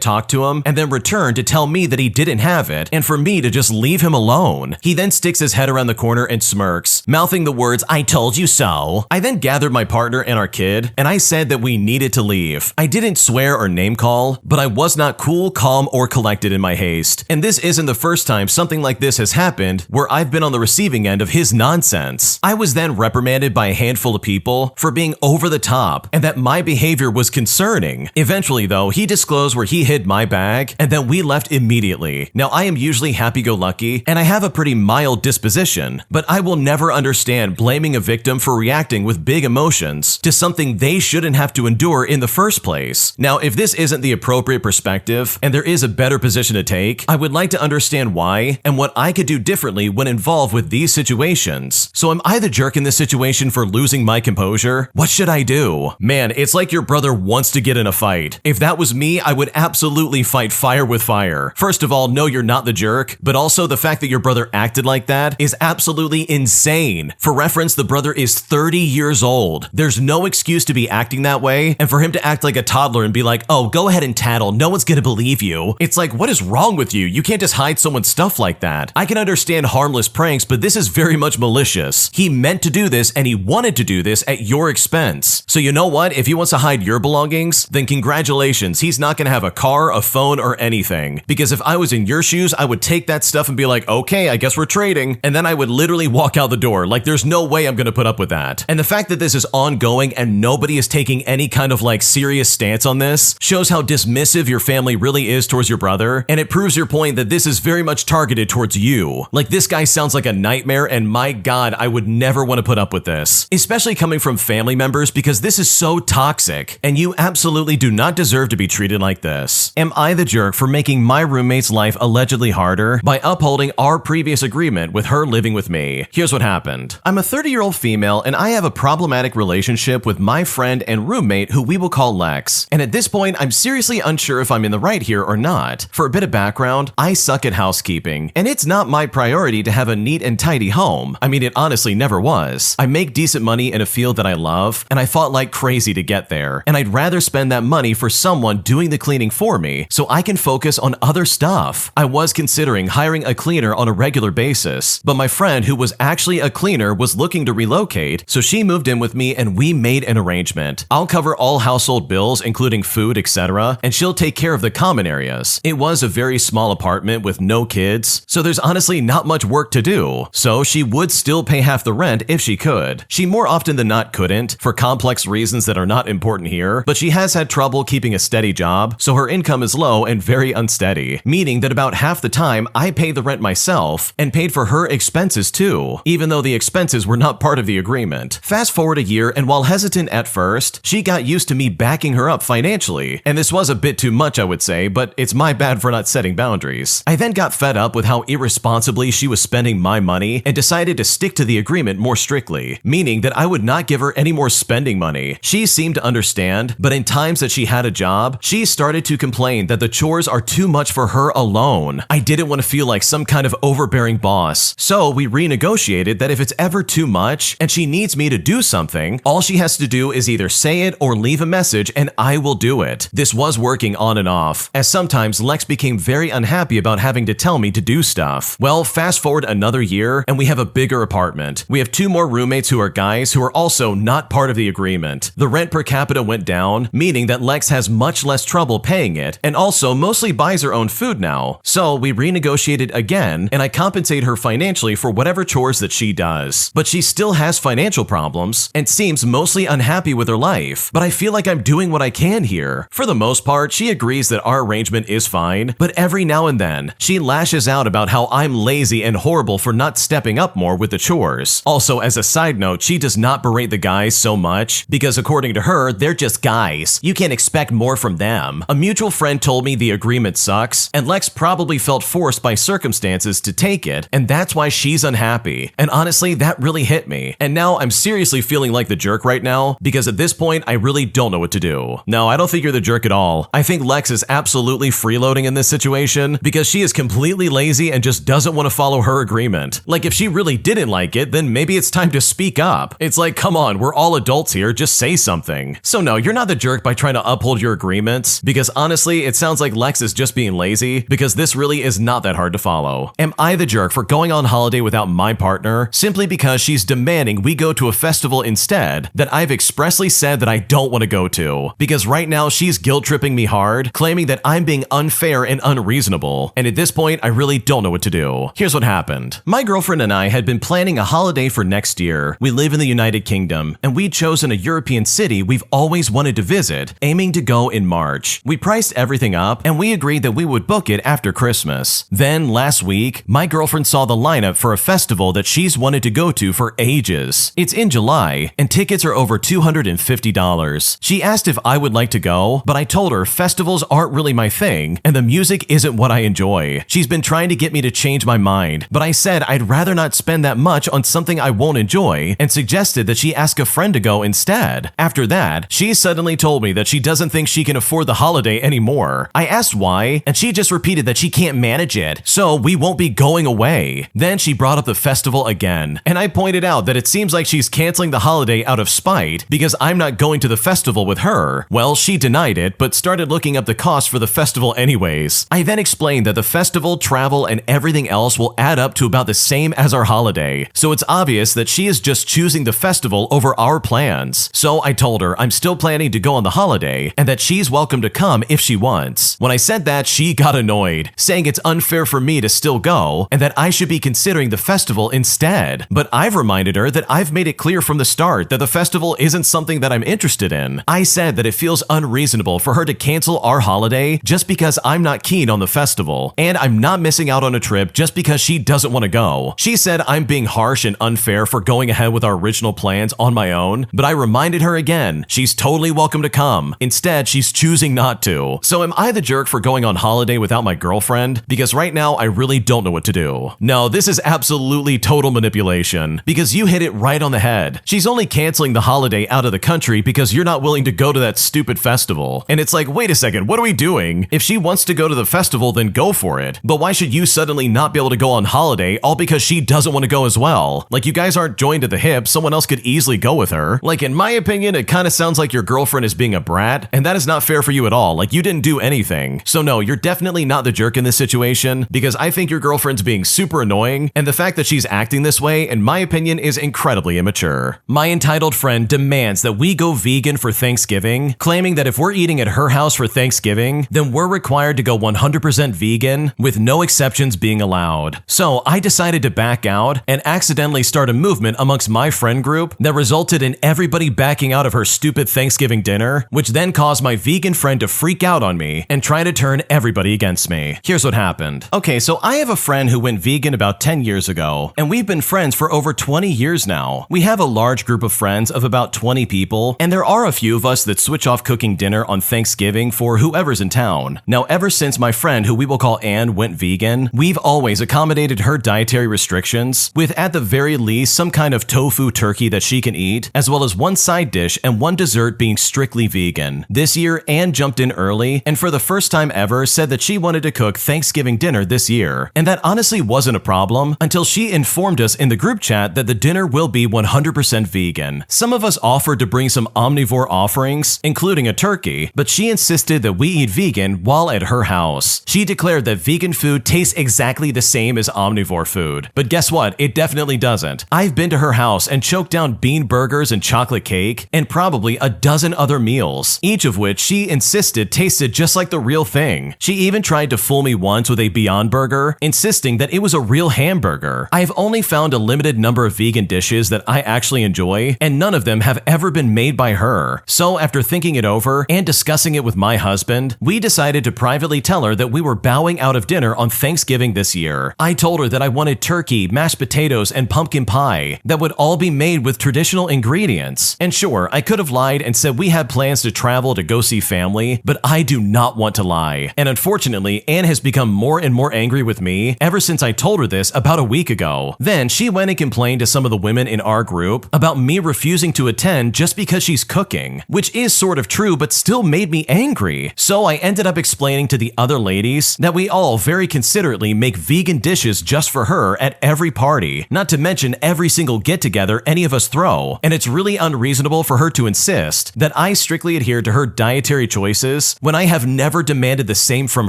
talked to him and then returned to tell me that he didn't have it and for me to just leave him alone. He then sticks his head around the corner and smirks, mouthing the words, "I told you so." I then gathered my partner and our kid, and I said that we needed to leave. I didn't swear or name call, but I was not cool, calm, or collected in my haste. And this isn't the first time something like this has happened where I've been on the receiving end of his nonsense. I was then reprimanded by a handful of people for being over the top and that my behavior was concerning. Eventually though, he disclosed where he hid my bag and then we left immediately. Now I am usually happy-go-lucky and I have a pretty mild disposition, but I will never understand blaming a victim for reacting with big emotions to something they shouldn't have to endure in the first place. Now, if this isn't the appropriate perspective and there is a better position to take, I would like to understand why and what I could do differently when involved with these situations. So am I the jerk in this situation for losing my composure? What should I do? Man, it's like your brother wants to get in a fight. If that was me, I would absolutely fight fire with fire. First of all, no, you're not the jerk, but also the fact that your brother acted like that is absolutely insane. For reference, the brother is 30 years old. There's no excuse to be acting that way, and for him to act like a toddler and be like, "Oh, go ahead and tattle, no one's gonna believe you." It's like, what is wrong with you? You can't just hide someone's stuff like that. I can understand harmless pranks, but this is very much malicious. He meant to do this and he wanted to do this at your expense. So you know what? If he wants to hide your belongings, then congratulations, he's not gonna have a car, a phone, or anything. Because if I was in your shoes, I would take that stuff and be like, "Okay, I guess we're trading," and then I would literally walk out the door. Like, there's no way I'm gonna put up with that. And the fact that this is ongoing and nobody is taking any kind of like serious stance on this shows how dismissive your family really is towards your brother, and it proves your point that this is very much targeted towards you. Like, this guy sounds like a nightmare, and my God, I would never want to put up with this, especially coming from family members, because this is so toxic and you absolutely do not deserve to be treated like this. Am I the jerk for making my roommate's life allegedly harder by upholding our previous agreement with her living with me? Here's what happened. I'm a 30-year-old female and I have a problematic relationship with my friend and roommate who we will call Lex. And at this point, I'm seriously unsure if I'm in the right here or not. For a bit of background, I suck at housekeeping, and it's not my priority to have a neat and tidy home. I mean, it honestly never was. I make decent money in a field that I love, and I fought like crazy to get there. And I'd rather spend that money for someone doing the cleaning for me so I can focus on other stuff. I was considering hiring a cleaner on a regular basis, but my friend who was actually a cleaner was looking to relocate, so she moved in with me and we made an arrangement. I'll cover all household bills, including food, etc., and she'll take care of the common areas. It was a very small apartment with no kids, so there's honestly not much work to do. So she would still pay half the rent if she could. She more often than not couldn't, for complex reasons that are not important here, but she has had trouble keeping a steady job, so her income is low and very unsteady, meaning that about half the time I pay the rent myself and paid for her expenses too, even though the expenses were not part of the agreement. Fast forward a year, and while hesitant at first, she got used to me backing her up financially, and this was a bit too much, I would say, but it's my bad for not setting boundaries. I then got fed up with how irresponsibly she was spending my money and decided to stick to the agreement more strictly, meaning that I would not give her any more spending money. She seemed to understand, but in times that she had a job, she started to complain that the chores are too much for her alone. I didn't want to feel like some kind of overbearing boss, so we renegotiated that if it's ever too much and she needs me to do something, all she has to do is either say it or leave a message and I will do it. This was working on and off, as sometimes Lex became very unhappy about having to tell me to do stuff. Well, fast forward another year and we have a bigger apartment. We have 2 more roommates who are guys who are also not part of the agreement. The rent per capita went down, meaning that Lex has much less trouble paying it and also mostly buys her own food now. So we renegotiated again and I compensate her financially for whatever chores that she does. But she still has financial problems and seems mostly unhappy with her life. But I feel like I'm doing what I can here. For the most part, she agrees that our arrangement is fine, but every now and then, she lashes out about how I'm lazy and horrible for not stepping up more with the chores. Also, as a side note, she does not berate the guys so much because according to her, they're just guys. You can't expect more from them. A mutual friend told me the agreement sucks, and Lex probably felt forced by circumstances to take it, and that's why she's unhappy. And honestly, that really hit me. And now I'm seriously feeling like the jerk right now because at this point, I really don't know what to do. No, I don't think you're the jerk at all. I think Lex is absolutely freeloading in this situation because she is completely lazy and just doesn't want to follow her agreement. Like, if she really didn't like it, then maybe it's time to speak up. It's like, come on, we're all adults here, just say something. So no, you're not the jerk jerk by trying to uphold your agreements? Because honestly, it sounds like Lex is just being lazy, because this really is not that hard to follow. Am I the jerk for going on holiday without my partner simply because she's demanding we go to a festival instead that I've expressly said that I don't want to go to? Because right now she's guilt-tripping me hard, claiming that I'm being unfair and unreasonable, and at this point I really don't know what to do. Here's what happened. My girlfriend and I had been planning a holiday for next year. We live in the United Kingdom, and we'd chosen a European city we've always wanted to visit, aiming to go in March. We priced everything up, and we agreed that we would book it after Christmas. Then, last week, my girlfriend saw the lineup for a festival that she's wanted to go to for ages. It's in July, and tickets are over $250. She asked if I would like to go, but I told her festivals aren't really my thing, and the music isn't what I enjoy. She's been trying to get me to change my mind, but I said I'd rather not spend that much on something I won't enjoy, and suggested that she ask a friend to go instead. After that, she suddenly told me that she doesn't think she can afford the holiday anymore. I asked why, and she just repeated that she can't manage it, so we won't be going away. Then she brought up the festival again, and I pointed out that it seems like she's canceling the holiday out of spite because I'm not going to the festival with her. Well, she denied it, but started looking up the cost for the festival anyways. I then explained that the festival, travel, and everything else will add up to about the same as our holiday, so it's obvious that she is just choosing the festival over our plans. So I told her I'm still planning to go on the holiday, and that she's welcome to come if she wants. When I said that, she got annoyed, saying it's unfair for me to still go, and that I should be considering the festival instead. But I've reminded her that I've made it clear from the start that the festival isn't something that I'm interested in. I said that it feels unreasonable for her to cancel our holiday just because I'm not keen on the festival, and I'm not missing out on a trip just because she doesn't want to go. She said I'm being harsh and unfair for going ahead with our original plans on my own, but I reminded her again, she's totally welcome to come. Instead, she's choosing not to. So am I the jerk for going on holiday without my girlfriend? Because right now, I really don't know what to do. No, this is absolutely total manipulation, because you hit it right on the head. She's only canceling the holiday out of the country because you're not willing to go to that stupid festival. And it's like, wait a second, what are we doing? If she wants to go to the festival, then go for it. But why should you suddenly not be able to go on holiday all because she doesn't want to go as well? Like, you guys aren't joined at the hip, someone else could easily go with her. Like, in my opinion, it kind of sounds like your girlfriend is being a brat, and that is not fair for you at all. Like, you didn't do anything. So no, you're definitely not the jerk in this situation, because I think your girlfriend's being super annoying, and the fact that she's acting this way, in my opinion, is incredibly immature. My entitled friend demands that we go vegan for Thanksgiving, claiming that if we're eating at her house for Thanksgiving, then we're required to go 100% vegan, with no exceptions being allowed. So I decided to back out and accidentally start a movement amongst my friend group that resulted in everybody backing out of her stupid Thanksgiving dinner, which then caused my vegan friend to freak out on me and try to turn everybody against me. Here's what happened. Okay, so I have a friend who went vegan about 10 years ago, and we've been friends for over 20 years now. We have a large group of friends of about 20 people, and there are a few of us that switch off cooking dinner on Thanksgiving for whoever's in town. Now, ever since my friend, who we will call Anne, went vegan, we've always accommodated her dietary restrictions, with at the very least some kind of tofu turkey that she can eat, as well as one side dish and one dessert being strictly vegan. This year, Anne jumped in early, and for the first time ever said that she wanted to cook Thanksgiving dinner this year. And that honestly wasn't a problem until she informed us in the group chat that the dinner will be 100% vegan. Some of us offered to bring some omnivore offerings, including a turkey, but she insisted that we eat vegan while at her house. She declared that vegan food tastes exactly the same as omnivore food. But guess what? It definitely doesn't. I've been to her house and choked down bean burgers and chocolate cake, and probably a dozen other meals, each of which she insisted tasted just like the real thing. She even tried to fool me once with a Beyond Burger, insisting that it was a real hamburger. I've only found a limited number of vegan dishes that I actually enjoy, and none of them have ever been made by her. So after thinking it over and discussing it with my husband, we decided to privately tell her that we were bowing out of dinner on Thanksgiving this year. I told her that I wanted turkey, mashed potatoes, and pumpkin pie that would all be made with traditional ingredients. And sure, I could have lied and said we had plans to travel to go see family, but I do not want to lie. And unfortunately, Anne has become more and more angry with me ever since I told her this about a week ago. Then she went and complained to some of the women in our group about me refusing to attend just because she's cooking, which is sort of true but still made me angry. So I ended up explaining to the other ladies that we all very considerately make vegan dishes just for her at every party, not to mention every single get-together any of us throw, and it's really unreasonable for her to insist that I strictly adhered to her dietary choices when I have never demanded the same from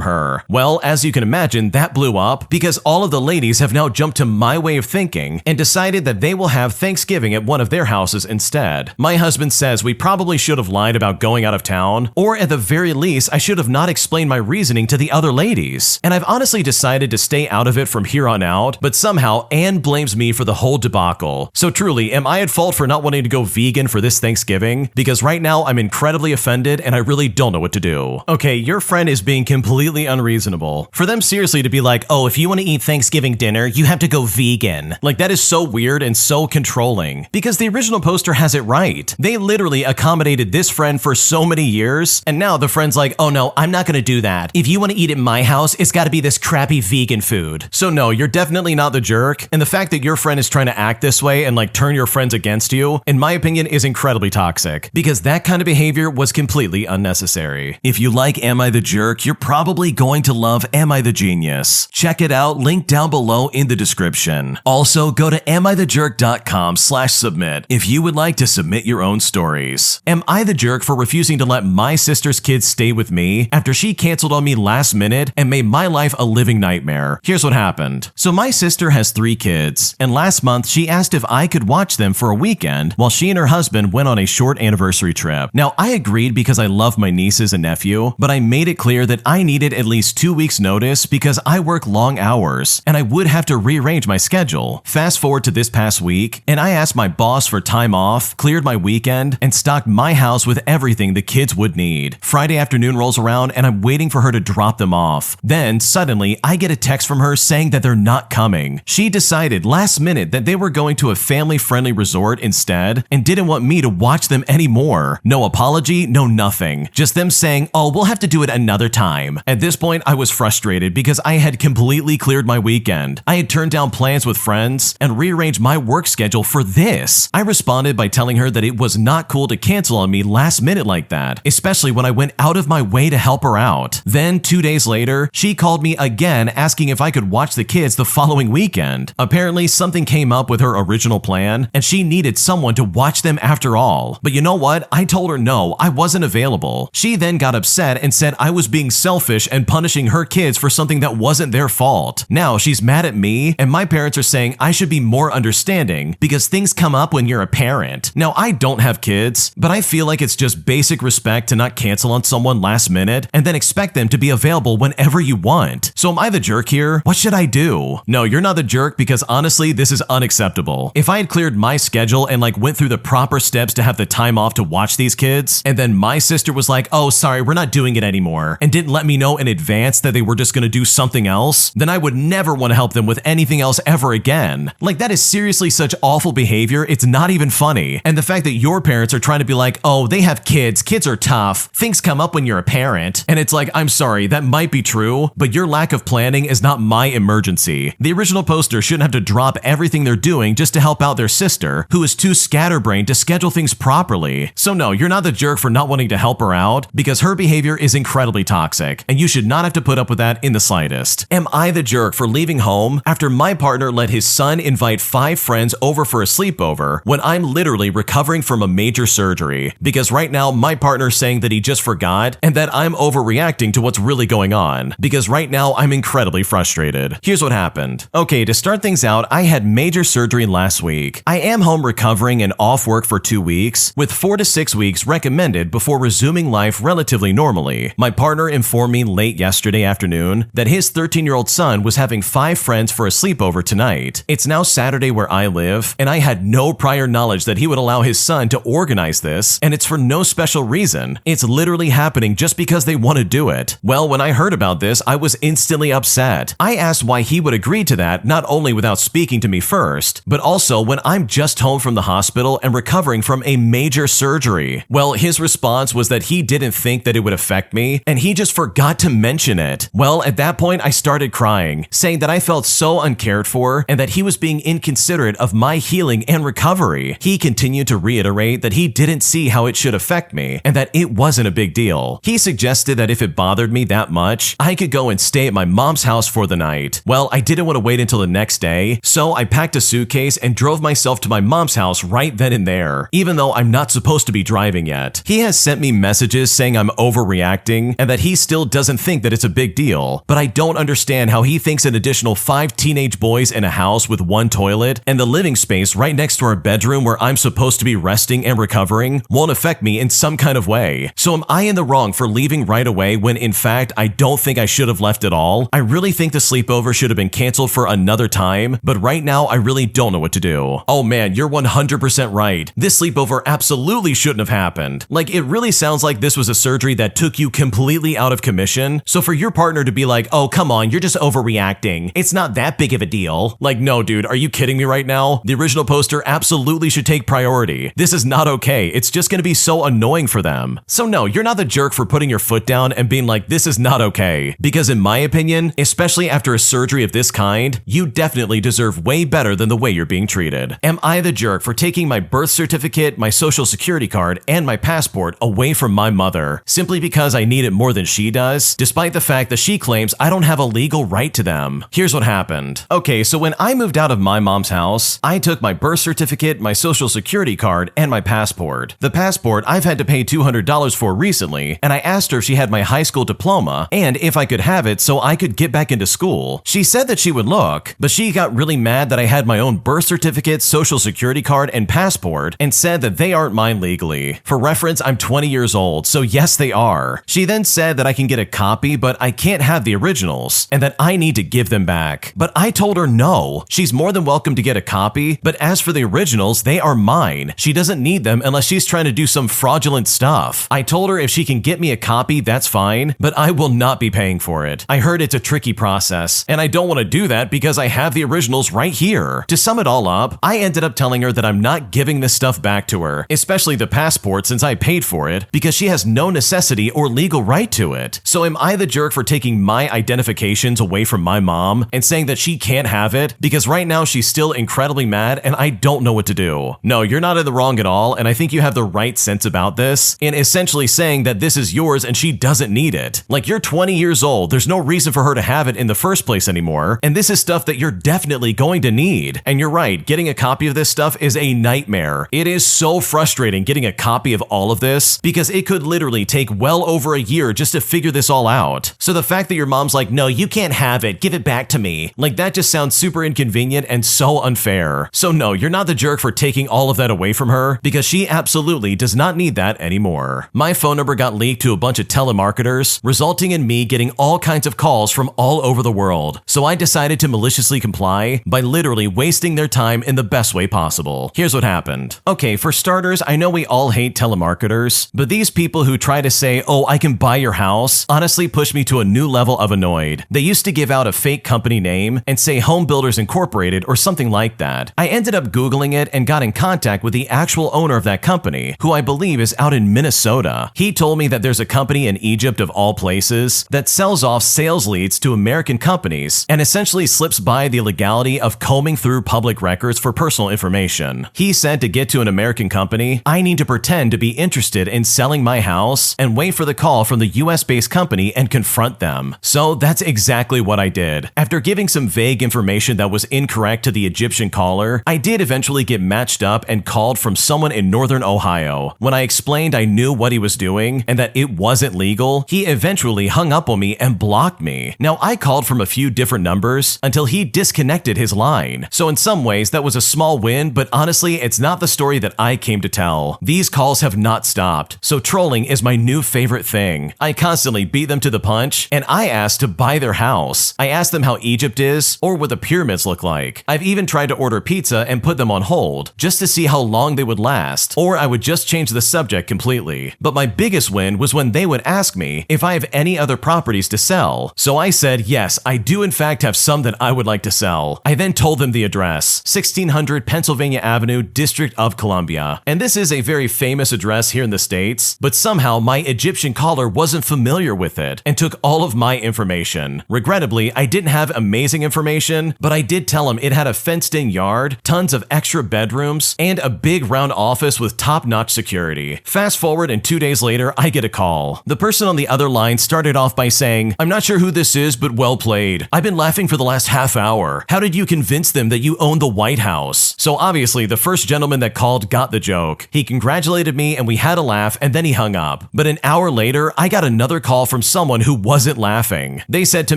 her. Well, as you can imagine, that blew up because all of the ladies have now jumped to my way of thinking and decided that they will have Thanksgiving at one of their houses instead. My husband says we probably should have lied about going out of town, or at the very least, I should have not explained my reasoning to the other ladies. And I've honestly decided to stay out of it from here on out, but somehow Anne blames me for the whole debacle. So truly, am I at fault for not wanting to go vegan for this Thanksgiving? Because right now I'm incredibly offended and I really don't know what to do. Okay, your friend is being completely unreasonable. For them seriously to be like, oh, if you want to eat Thanksgiving dinner, you have to go vegan. Like, that is so weird and so controlling. Because the original poster has it right. They literally accommodated this friend for so many years, and now the friend's like, oh no, I'm not gonna do that. If you want to eat at my house, it's gotta be this crappy vegan food. So no, you're definitely not the jerk, and the fact that your friend is trying to act this way and like turn your friends against you, in my opinion, is incredibly toxic, because that kind of behavior was completely unnecessary. If you like Am I the Jerk, you're probably going to love Am I the Genius. Check it out, link down below in the description. Also, go to amithejerk.com/submit if you would like to submit your own stories. Am I the jerk for refusing to let my sister's kids stay with me after she canceled on me last minute and made my life a living nightmare? Here's what happened. So my sister has 3 kids, and last month she asked if I could watch them for a weekend while she and her husband went on a short anniversary trip. Now, I agreed because I love my nieces and nephew, but I made it clear that I needed at least 2 weeks notice because I work long hours and I would have to rearrange my schedule. Fast forward to this past week, and I asked my boss for time off, cleared my weekend, and stocked my house with everything the kids would need. Friday afternoon rolls around and I'm waiting for her to drop them off. Then, suddenly, I get a text from her saying that they're not coming. She decided last minute that they were going to a family-friendly resort instead and didn't want me to watch them anymore. No apology, no nothing. Just them saying, oh, we'll have to do it another time. At this point, I was frustrated because I had completely cleared my weekend. I had turned down plans with friends and rearranged my work schedule for this. I responded by telling her that it was not cool to cancel on me last minute like that, especially when I went out of my way to help her out. Then 2 days later, she called me again asking if I could watch the kids the following weekend. Apparently, something came up with her original plan and she needed someone to watch them after all. But you know what? I told her no, I wasn't available. She then got upset and said I was being selfish and punishing her kids for something that wasn't their fault. Now she's mad at me, and my parents are saying I should be more understanding because things come up when you're a parent. Now, I don't have kids, but I feel like it's just basic respect to not cancel on someone last minute and then expect them to be available whenever you want. So am I the jerk here? What should I do? No, you're not the jerk, because honestly, this is unacceptable. If I had cleared my schedule and like went through the proper steps to have the time off to watch these kids, and then my sister was like, oh, sorry, we're not doing it anymore, and didn't let me know in advance that they were just gonna do something else, then I would never want to help them with anything else ever again. Like, that is seriously such awful behavior, it's not even funny. And the fact that your parents are trying to be like, oh, they have kids are tough, things come up when you're a parent, and it's like, I'm sorry, that might be true, but your lack of planning is not my emergency. The original poster shouldn't have to drop everything they're doing just to help out their sister, who is too scatterbrained to schedule things properly. So no, you're not the jerk for not wanting to help her out, because her behavior is incredibly toxic, and you should not have to put up with that in the slightest. Am I the jerk for leaving home after my partner let his son invite 5 friends over for a sleepover when I'm literally recovering from a major surgery? Because right now, my partner's saying that he just forgot and that I'm overreacting to what's really going on, because right now I'm incredibly frustrated. Here's what happened. Okay, to start things out, I had major surgery last week. I am home recovering and off work for 2 weeks, with 4 to 6 weeks recommended before resuming life relatively normally. My partner informed me late yesterday afternoon that his 13-year-old son was having 5 friends for a sleepover tonight. It's now Saturday where I live, and I had no prior knowledge that he would allow his son to organize this, and it's for no special reason. It's literally happening just because they want to do it. Well, when I heard about this, I was instantly upset. I asked why he would agree to that, not only without speaking to me first, but also when I'm just home from the hospital and recovering from a major surgery. Well, his response was that he didn't think that it would affect me, and he just forgot to mention it. Well, at that point, I started crying, saying that I felt so uncared for and that he was being inconsiderate of my healing and recovery. He continued to reiterate that he didn't see how it should affect me and that it wasn't a big deal. He suggested that if it bothered me that much, I could go and stay at my mom's house for the night. Well, I didn't want to wait until the next day, so I packed a suitcase and drove myself to my mom's house right then and there, even though I'm not supposed to be driving happening yet. He has sent me messages saying I'm overreacting and that he still doesn't think that it's a big deal, but I don't understand how he thinks an additional 5 teenage boys in a house with 1 toilet and the living space right next to our bedroom where I'm supposed to be resting and recovering won't affect me in some kind of way. So am I in the wrong for leaving right away when in fact I don't think I should have left at all? I really think the sleepover should have been canceled for another time, but right now I really don't know what to do. Oh man, you're 100% right. This sleepover absolutely shouldn't have happened. Like, it really sounds like this was a surgery that took you completely out of commission. So for your partner to be like, oh come on, you're just overreacting, it's not that big of a deal. Like, no dude, are you kidding me right now? The original poster absolutely should take priority. This is not okay. It's just gonna be so annoying for them. So no, you're not the jerk for putting your foot down and being like, this is not okay. Because in my opinion, especially after a surgery of this kind, you definitely deserve way better than the way you're being treated. Am I the jerk for taking my birth certificate, my social security card, and my passport away from my mother simply because I need it more than she does, despite the fact that she claims I don't have a legal right to them? Here's what happened. Okay, so when I moved out of my mom's house, I took my birth certificate, my social security card, and my passport. The passport I've had to pay $200 for recently, and I asked her if she had my high school diploma and if I could have it so I could get back into school. She said that she would look, but she got really mad that I had my own birth certificate, social security card, and passport and said that they aren't mine legally. For reference, I'm 20 years old, so yes they are. She then said that I can get a copy, but I can't have the originals, and that I need to give them back. But I told her no. She's more than welcome to get a copy, but as for the originals, they are mine. She doesn't need them unless she's trying to do some fraudulent stuff. I told her if she can get me a copy, that's fine, but I will not be paying for it. I heard it's a tricky process, and I don't want to do that because I have the originals right here. To sum it all up, I ended up telling her that I'm not giving this stuff back to her, especially the passport since I paid for it, because she has no necessity or legal right to it. So am I the jerk for taking my identifications away from my mom and saying that she can't have it because right now she's still incredibly mad and I don't know what to do? No, you're not in the wrong at all, and I think you have the right sense about this in essentially saying that this is yours and she doesn't need it. Like, you're 20 years old, there's no reason for her to have it in the first place anymore, and this is stuff that you're definitely going to need. And you're right, getting a copy of this stuff is a nightmare. It is so frustrating getting a copy of all of this because it could literally take well over a year just to figure this all out. So the fact that your mom's like, no, you can't have it, give it back to me, like, that just sounds super inconvenient and so unfair. So no, you're not the jerk for taking all of that away from her because she absolutely does not need that anymore. My phone number got leaked to a bunch of telemarketers, resulting in me getting all kinds of calls from all over the world. So I decided to maliciously comply by literally wasting their time in the best way possible. Here's what happened. Okay, for starters, I know we all hate telemarketers, but these people who try to say, oh, I can buy your house, honestly push me to a new level of annoyed. They used to give out a fake company name and say Home Builders Incorporated or something like that. I ended up Googling it and got in contact with the actual owner of that company, who I believe is out in Minnesota. He told me that there's a company in Egypt of all places that sells off sales leads to American companies and essentially slips by the legality of combing through public records for personal information. He said to get to an American company, I need to pretend to be interested in selling my house and wait for the call from the US-based company and confront them. So that's exactly what I did. After giving some vague information that was incorrect to the Egyptian caller, I did eventually get matched up and called from someone in northern Ohio. When I explained I knew what he was doing and that it wasn't legal, he eventually hung up on me and blocked me. Now, I called from a few different numbers until he disconnected his line. So in some ways, that was a small win, but honestly, it's not the story that I came to tell. These calls have not stopped, so trolling is my new favorite thing. I constantly beat them to the punch, and I asked to buy their house. I asked them how Egypt is, or what the pyramids look like. I've even tried to order pizza and put them on hold, just to see how long they would last, or I would just change the subject completely. But my biggest win was when they would ask me if I have any other properties to sell. So I said, yes, I do in fact have some that I would like to sell. I then told them the address, 1600 Pennsylvania Avenue, District of Columbia. And this is a very famous address here in the States, but somehow my Egyptian caller wasn't familiar with it and took all of my information. Regrettably, I didn't have amazing information, but I did tell him it had a fenced-in yard, tons of extra bedrooms, and a big round office with top-notch security. Fast forward, and 2 days later, I get a call. The person on the other line started off by saying, I'm not sure who this is, but well played. I've been laughing for the last half hour. How did you convince them that you own the White House? So obviously, the first gentleman that called got the joke. He congratulated to me and we had a laugh and then he hung up. But an hour later, I got another call from someone who wasn't laughing. They said to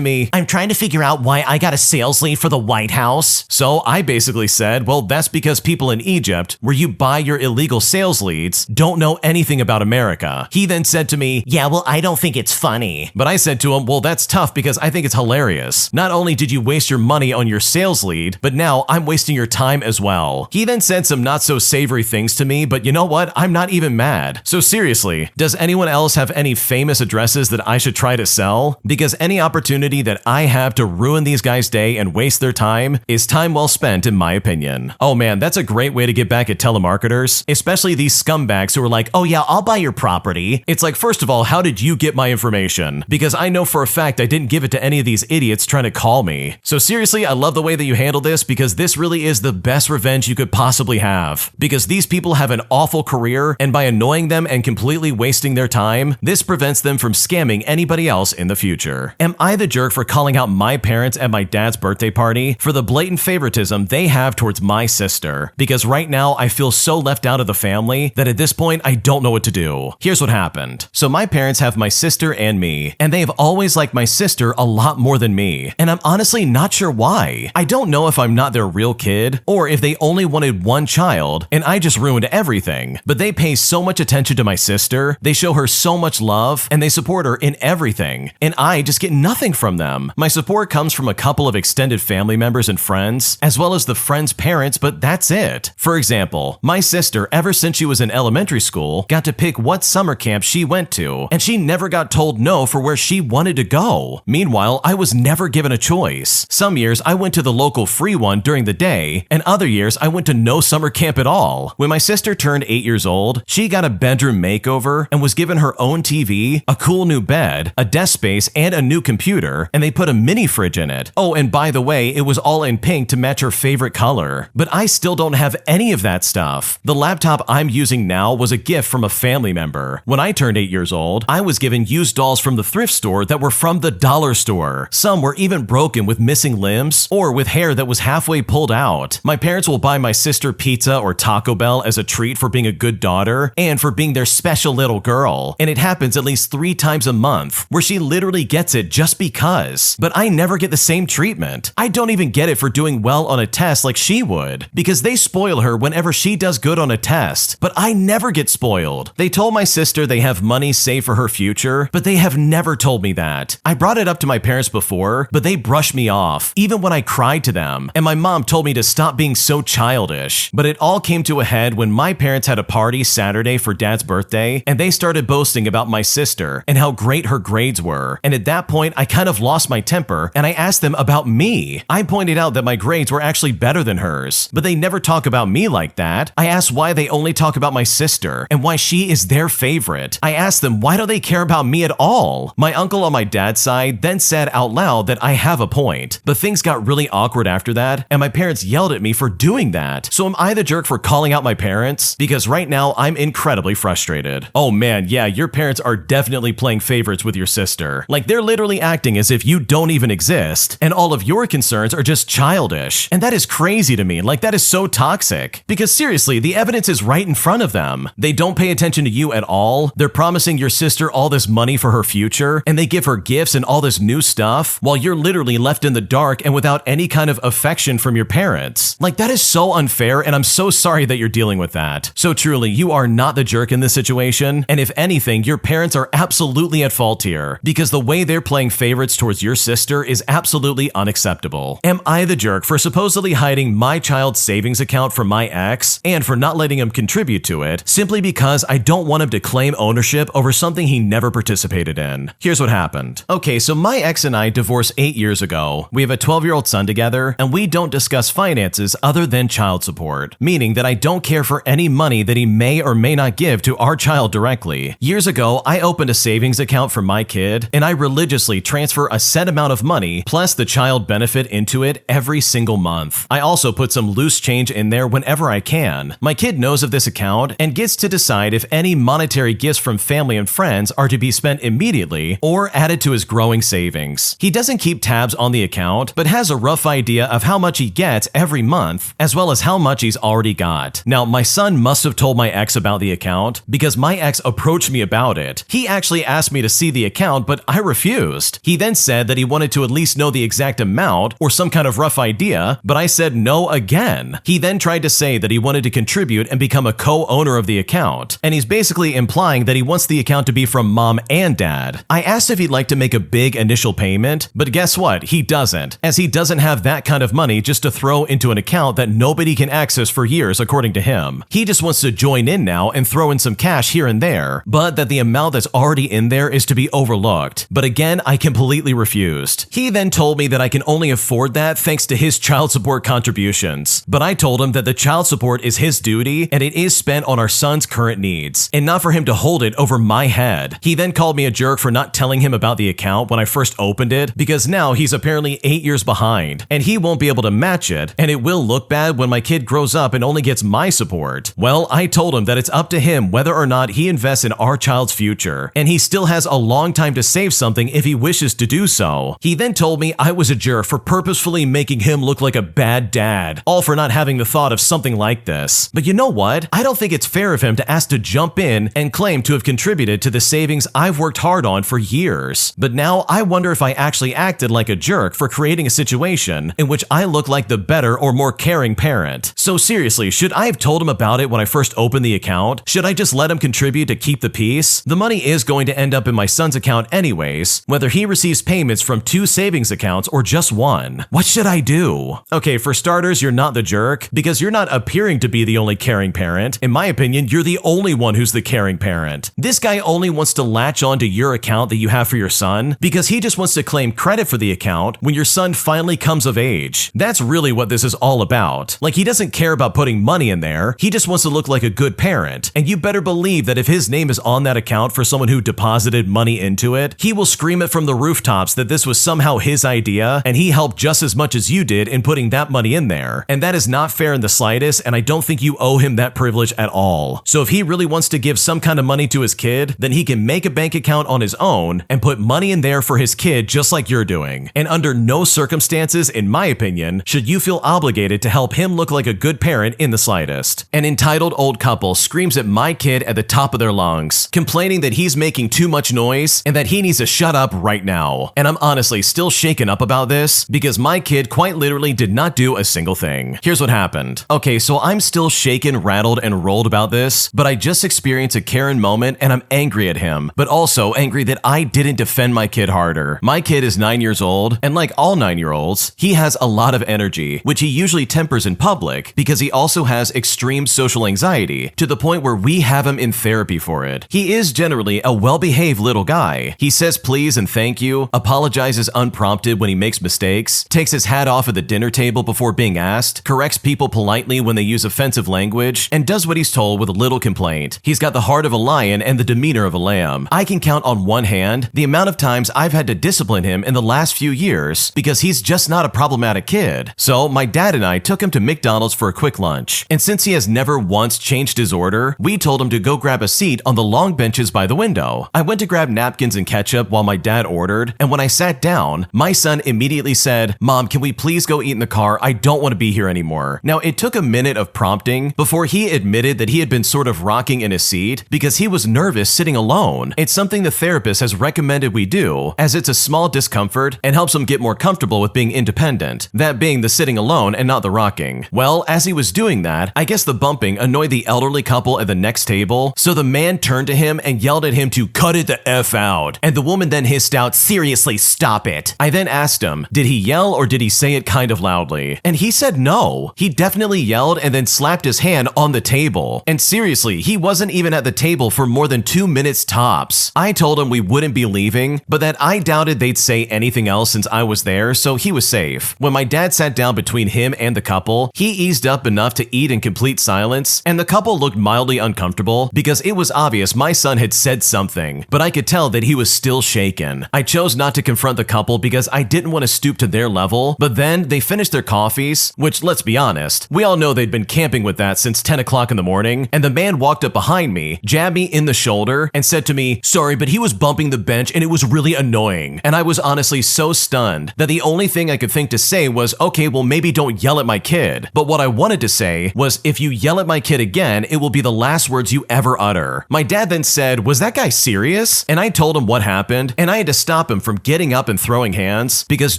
me, "I'm trying to figure out why I got a sales lead for the White House." So I basically said, well, that's because people in Egypt, where you buy your illegal sales leads, don't know anything about America. He then said to me, "Yeah, well, I don't think it's funny." But I said to him, well, that's tough because I think it's hilarious. Not only did you waste your money on your sales lead, but now I'm wasting your time as well. He then said some not so savory things to me, but you know what? I'm not even mad. So seriously, does anyone else have any famous addresses that I should try to sell? Because any opportunity that I have to ruin these guys' day and waste their time is time well spent in my opinion. Oh man, that's a great way to get back at telemarketers, especially these scumbags who are like, "Oh yeah, I'll buy your property." It's like, first of all, how did you get my information? Because I know for a fact I didn't give it to any of these idiots trying to call me. So seriously, I love the way that you handle this because this really is the best revenge you could possibly have. Because these people have an awful career, and by annoying them and completely wasting their time, this prevents them from scamming anybody else in the future. Am I the jerk for calling out my parents at my dad's birthday party for the blatant favoritism they have towards my sister? Because right now I feel so left out of the family that at this point I don't know what to do. Here's what happened. So my parents have my sister and me, and they have always liked my sister a lot more than me, and I'm honestly not sure why. I don't know if I'm not their real kid, or if they only wanted one child, and I just ruined everything. But they pay so much attention to my sister, they show her so much love, and they support her in everything, and I just get nothing from them. My support comes from a couple of extended family members and friends, as well as the friends' parents, but that's it. For example, my sister, ever since she was in elementary school, got to pick what summer camp she went to, and she never got told no for where she wanted to go. Meanwhile, I was never given a choice. Some years I went to the local free one during the day, and other years I went to no summer camp at all. When my sister turned 8 years old, she got a bedroom makeover and was given her own TV, a cool new bed, a desk space, and a new computer, and they put a mini fridge in it. Oh, and by the way, it was all in pink to match her favorite color. But I still don't have any of that stuff. The laptop I'm using now was a gift from a family member. When I turned 8 years old, I was given used dolls from the thrift store that were from the dollar store. Some were even broken with missing limbs or with hair that was halfway pulled out. My parents will buy my sister pizza or Taco Bell as a treat for being a good daughter and for being their special little girl. And it happens at least 3 times a month, where she literally gets it just because. But I never get the same treatment. I don't even get it for doing well on a test like she would, because they spoil her whenever she does good on a test. But I never get spoiled. They told my sister they have money saved for her future, but they have never told me that. I brought it up to my parents before, but they brushed me off, even when I cried to them. And my mom told me to stop being so childish. But it all came to a head when my parents had a party Saturday for Dad's birthday, and they started boasting about my sister and how great her grades were. And at that point, I kind of lost my temper, and I asked them about me. I pointed out that my grades were actually better than hers, but they never talk about me like that. I asked why they only talk about my sister and why she is their favorite. I asked them, why don't they care about me at all? My uncle on my dad's side then said out loud that I have a point, but things got really awkward after that, and my parents yelled at me for doing that. So am I the jerk for calling out my parents? Because right now I'm incredibly frustrated. Oh man, yeah, your parents are definitely playing favorites with your sister. Like, they're literally acting as if you don't even exist, and all of your concerns are just childish. And that is crazy to me. Like, that is so toxic. Because seriously, the evidence is right in front of them. They don't pay attention to you at all. They're promising your sister all this money for her future, and they give her gifts and all this new stuff, while you're literally left in the dark and without any kind of affection from your parents. Like, that is so unfair, and I'm so sorry that you're dealing with that. So truly, you are not the jerk in this situation, and if anything, your parents are absolutely at fault here, because the way they're playing favorites towards your sister is absolutely unacceptable. Am I the jerk for supposedly hiding my child's savings account from my ex, and for not letting him contribute to it, simply because I don't want him to claim ownership over something he never participated in? Here's what happened. Okay, so my ex and I divorced 8 years ago. We have a 12-year-old son together, and we don't discuss finances other than child support, meaning that I don't care for any money that he may or may not give to our child directly. Years ago, I opened a savings account for my kid, and I religiously transfer a set amount of money plus the child benefit into it every single month. I also put some loose change in there whenever I can. My kid knows of this account and gets to decide if any monetary gifts from family and friends are to be spent immediately or added to his growing savings. He doesn't keep tabs on the account, but has a rough idea of how much he gets every month, as well as how much he's already got. Now, my son must have told my ex ex about the account because my ex approached me about it. He actually asked me to see the account, but I refused. He then said that he wanted to at least know the exact amount or some kind of rough idea, but I said no again. He then tried to say that he wanted to contribute and become a co-owner of the account, and he's basically implying that he wants the account to be from mom and dad. I asked if he'd like to make a big initial payment, but guess what? He doesn't, as he doesn't have that kind of money just to throw into an account that nobody can access for years according to him. He just wants to join in now and throw in some cash here and there, but that the amount that's already in there is to be overlooked. But again, I completely refused. He then told me that I can only afford that thanks to his child support contributions, but I told him that the child support is his duty and it is spent on our son's current needs, and not for him to hold it over my head. He then called me a jerk for not telling him about the account when I first opened it, because now he's apparently 8 years behind, and he won't be able to match it, and it will look bad when my kid grows up and only gets my support. Well, I told him that it's up to him whether or not he invests in our child's future, and he still has a long time to save something if he wishes to do so. He then told me I was a jerk for purposefully making him look like a bad dad, all for not having the thought of something like this. But you know what? I don't think it's fair of him to ask to jump in and claim to have contributed to the savings I've worked hard on for years. But now I wonder if I actually acted like a jerk for creating a situation in which I look like the better or more caring parent. So seriously, should I have told him about it when I first opened the account? Should I just let him contribute to keep the peace? The money is going to end up in my son's account anyways, whether he receives payments from 2 savings accounts or just one. What should I do? Okay, for starters, you're not the jerk because you're not appearing to be the only caring parent. In my opinion, you're the only one who's the caring parent. This guy only wants to latch on to your account that you have for your son because he just wants to claim credit for the account when your son finally comes of age. That's really what this is all about. Like, he doesn't care about putting money in there, he just wants to look like a good parent. And you better believe that if his name is on that account for someone who deposited money into it, he will scream it from the rooftops that this was somehow his idea and he helped just as much as you did in putting that money in there. And that is not fair in the slightest, and I don't think you owe him that privilege at all. So if he really wants to give some kind of money to his kid, then he can make a bank account on his own and put money in there for his kid just like you're doing. And under no circumstances, in my opinion, should you feel obligated to help him look like a good parent in the slightest. An entitled old couple screams at my kid at the top of their lungs, complaining that he's making too much noise and that he needs to shut up right now. And I'm honestly still shaken up about this because my kid quite literally did not do a single thing. Here's what happened. Okay, so I'm still shaken, rattled, and rolled about this, but I just experienced a Karen moment and I'm angry at him, but also angry that I didn't defend my kid harder. My kid is 9 years old, and like all 9-year-olds, he has a lot of energy, which he usually tempers in public because he also has extreme social anxiety to the point where we have him in therapy for it. He is generally a well-behaved little guy. He says please and thank you, apologizes unprompted when he makes mistakes, takes his hat off at the dinner table before being asked, corrects people politely when they use offensive language, and does what he's told with little complaint. He's got the heart of a lion and the demeanor of a lamb. I can count on one hand the amount of times I've had to discipline him in the last few years because he's just not a problematic kid. So my dad and I took him to McDonald's for a quick lunch, and since he has never once changed his order, we told him to go grab a seat on the long benches by the window. I went to grab napkins and ketchup while my dad ordered, and when I sat down, my son immediately said, "Mom, can we please go eat in the car? I don't want to be here anymore." Now, it took a minute of prompting before he admitted that he had been sort of rocking in his seat because he was nervous sitting alone. It's something the therapist has recommended we do, as it's a small discomfort and helps him get more comfortable with being independent, that being the sitting alone and not the rocking. Well, as he was doing that, I guess the bumping annoyed the elderly couple at the next table, so the man turned to him and yelled at him to cut it the F out, and the woman then hissed out, "Seriously, stop it." I then asked him, did he yell or did he say it kind of loudly? And he said no. He definitely yelled and then slapped his hand on the table. And seriously, he wasn't even at the table for more than 2 minutes tops. I told him we wouldn't be leaving, but that I doubted they'd say anything else since I was there, so he was safe. When my dad sat down between him and the couple, he eased up enough to eat in complete silence, and the couple looked mildly uncomfortable because it was obvious my son had said something, but I could tell that he was still shaken. I chose not to confront the couple because I didn't want to stoop to their level, but then they finished their coffees, which, let's be honest, we all know they'd been camping with that since 10 o'clock in the morning, and the man walked up behind me, jabbed me in the shoulder, and said to me, "Sorry, but he was bumping the bench and it was really annoying." And I was honestly so stunned that the only thing I could think to say was, okay, well maybe don't yell at my kid. But what I wanted to say was, if you yell at my kid again, it it will be the last words you ever utter. My dad then said, "Was that guy serious?" And I told him what happened, and I had to stop him from getting up and throwing hands because